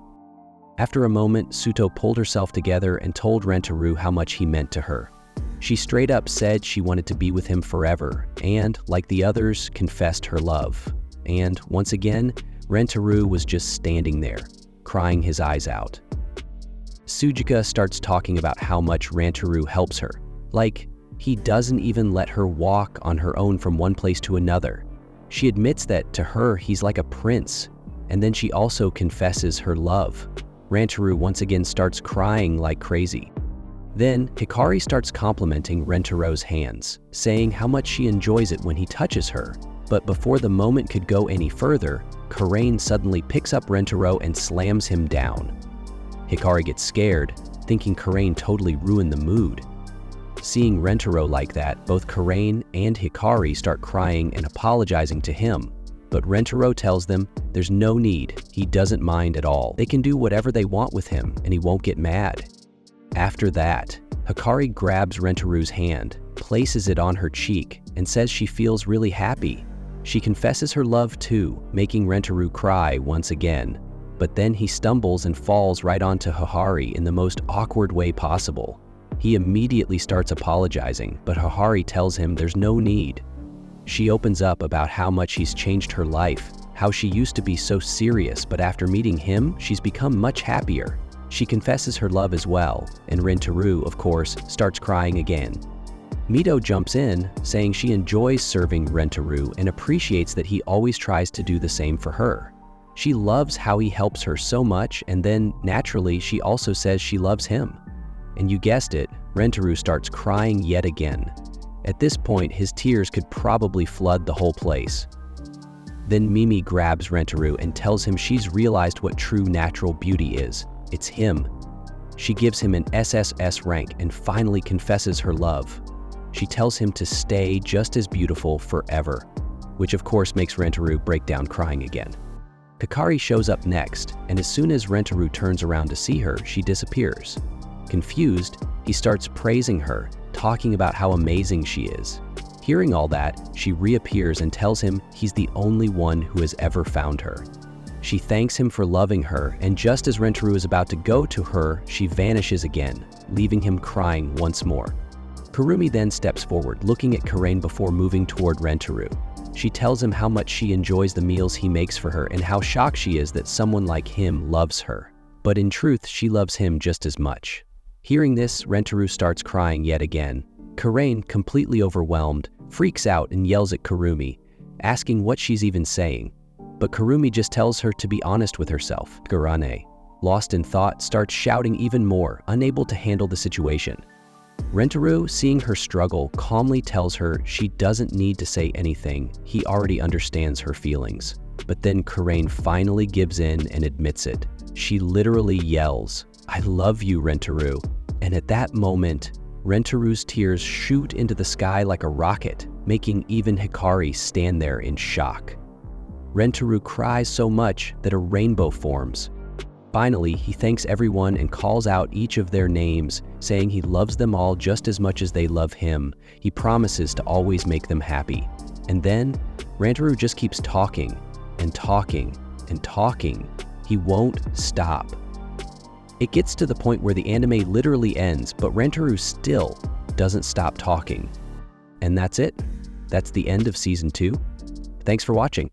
After a moment, Suto pulled herself together and told Rentaru how much he meant to her. She straight up said she wanted to be with him forever and, like the others, confessed her love. And once again, Rentaru was just standing there, crying his eyes out. Sujika starts talking about how much Rentaru helps her. Like, he doesn't even let her walk on her own from one place to another. She admits that to her, he's like a prince. And then she also confesses her love. Rentaru once again starts crying like crazy. Then, Hikari starts complimenting Rentaru's hands, saying how much she enjoys it when he touches her. But before the moment could go any further, Karain suddenly picks up Rentaru and slams him down. Hikari gets scared, thinking Karain totally ruined the mood. Seeing Rentaru like that, both Karain and Hikari start crying and apologizing to him. But Rentaru tells them there's no need, he doesn't mind at all. They can do whatever they want with him and he won't get mad. After that, Hikari grabs Rentaru's hand, places it on her cheek, and says she feels really happy. She confesses her love too, making Rentaru cry once again. But then he stumbles and falls right onto Hihari in the most awkward way possible. He immediately starts apologizing, but Hihari tells him there's no need. She opens up about how much he's changed her life, how she used to be so serious, but after meeting him, she's become much happier. She confesses her love as well, and Rentaru, of course, starts crying again. Mito jumps in, saying she enjoys serving Rentaru and appreciates that he always tries to do the same for her. She loves how he helps her so much, and then, naturally, she also says she loves him. And you guessed it, Rentaru starts crying yet again. At this point, his tears could probably flood the whole place. Then Mimi grabs Rentaru and tells him she's realized what true natural beauty is. It's him. She gives him an SSS rank and finally confesses her love. She tells him to stay just as beautiful forever, which of course makes Rentaru break down crying again. Hikari shows up next, and as soon as Rentaru turns around to see her, she disappears. Confused, he starts praising her, talking about how amazing she is. Hearing all that, she reappears and tells him he's the only one who has ever found her. She thanks him for loving her, and just as Rentaro is about to go to her, she vanishes again, leaving him crying once more. Kurumi then steps forward, looking at Karain before moving toward Rentaro. She tells him how much she enjoys the meals he makes for her and how shocked she is that someone like him loves her. But in truth, she loves him just as much. Hearing this, Rentaro starts crying yet again. Karain, completely overwhelmed, freaks out and yells at Kurumi, asking what she's even saying. But Kurumi just tells her to be honest with herself. Garane, lost in thought, starts shouting even more, unable to handle the situation. Rentaro, seeing her struggle, calmly tells her she doesn't need to say anything. He already understands her feelings. But then Karain finally gives in and admits it. She literally yells, "I love you, Rentaro." And at that moment, Rentaru's tears shoot into the sky like a rocket, making even Hikari stand there in shock. Rentaro cries so much that a rainbow forms. Finally, he thanks everyone and calls out each of their names, saying he loves them all just as much as they love him. He promises to always make them happy. And then, Rentaro just keeps talking and talking and talking. He won't stop. It gets to the point where the anime literally ends, but Rentaro still doesn't stop talking. And that's it. That's the end of Season 2. Thanks for watching.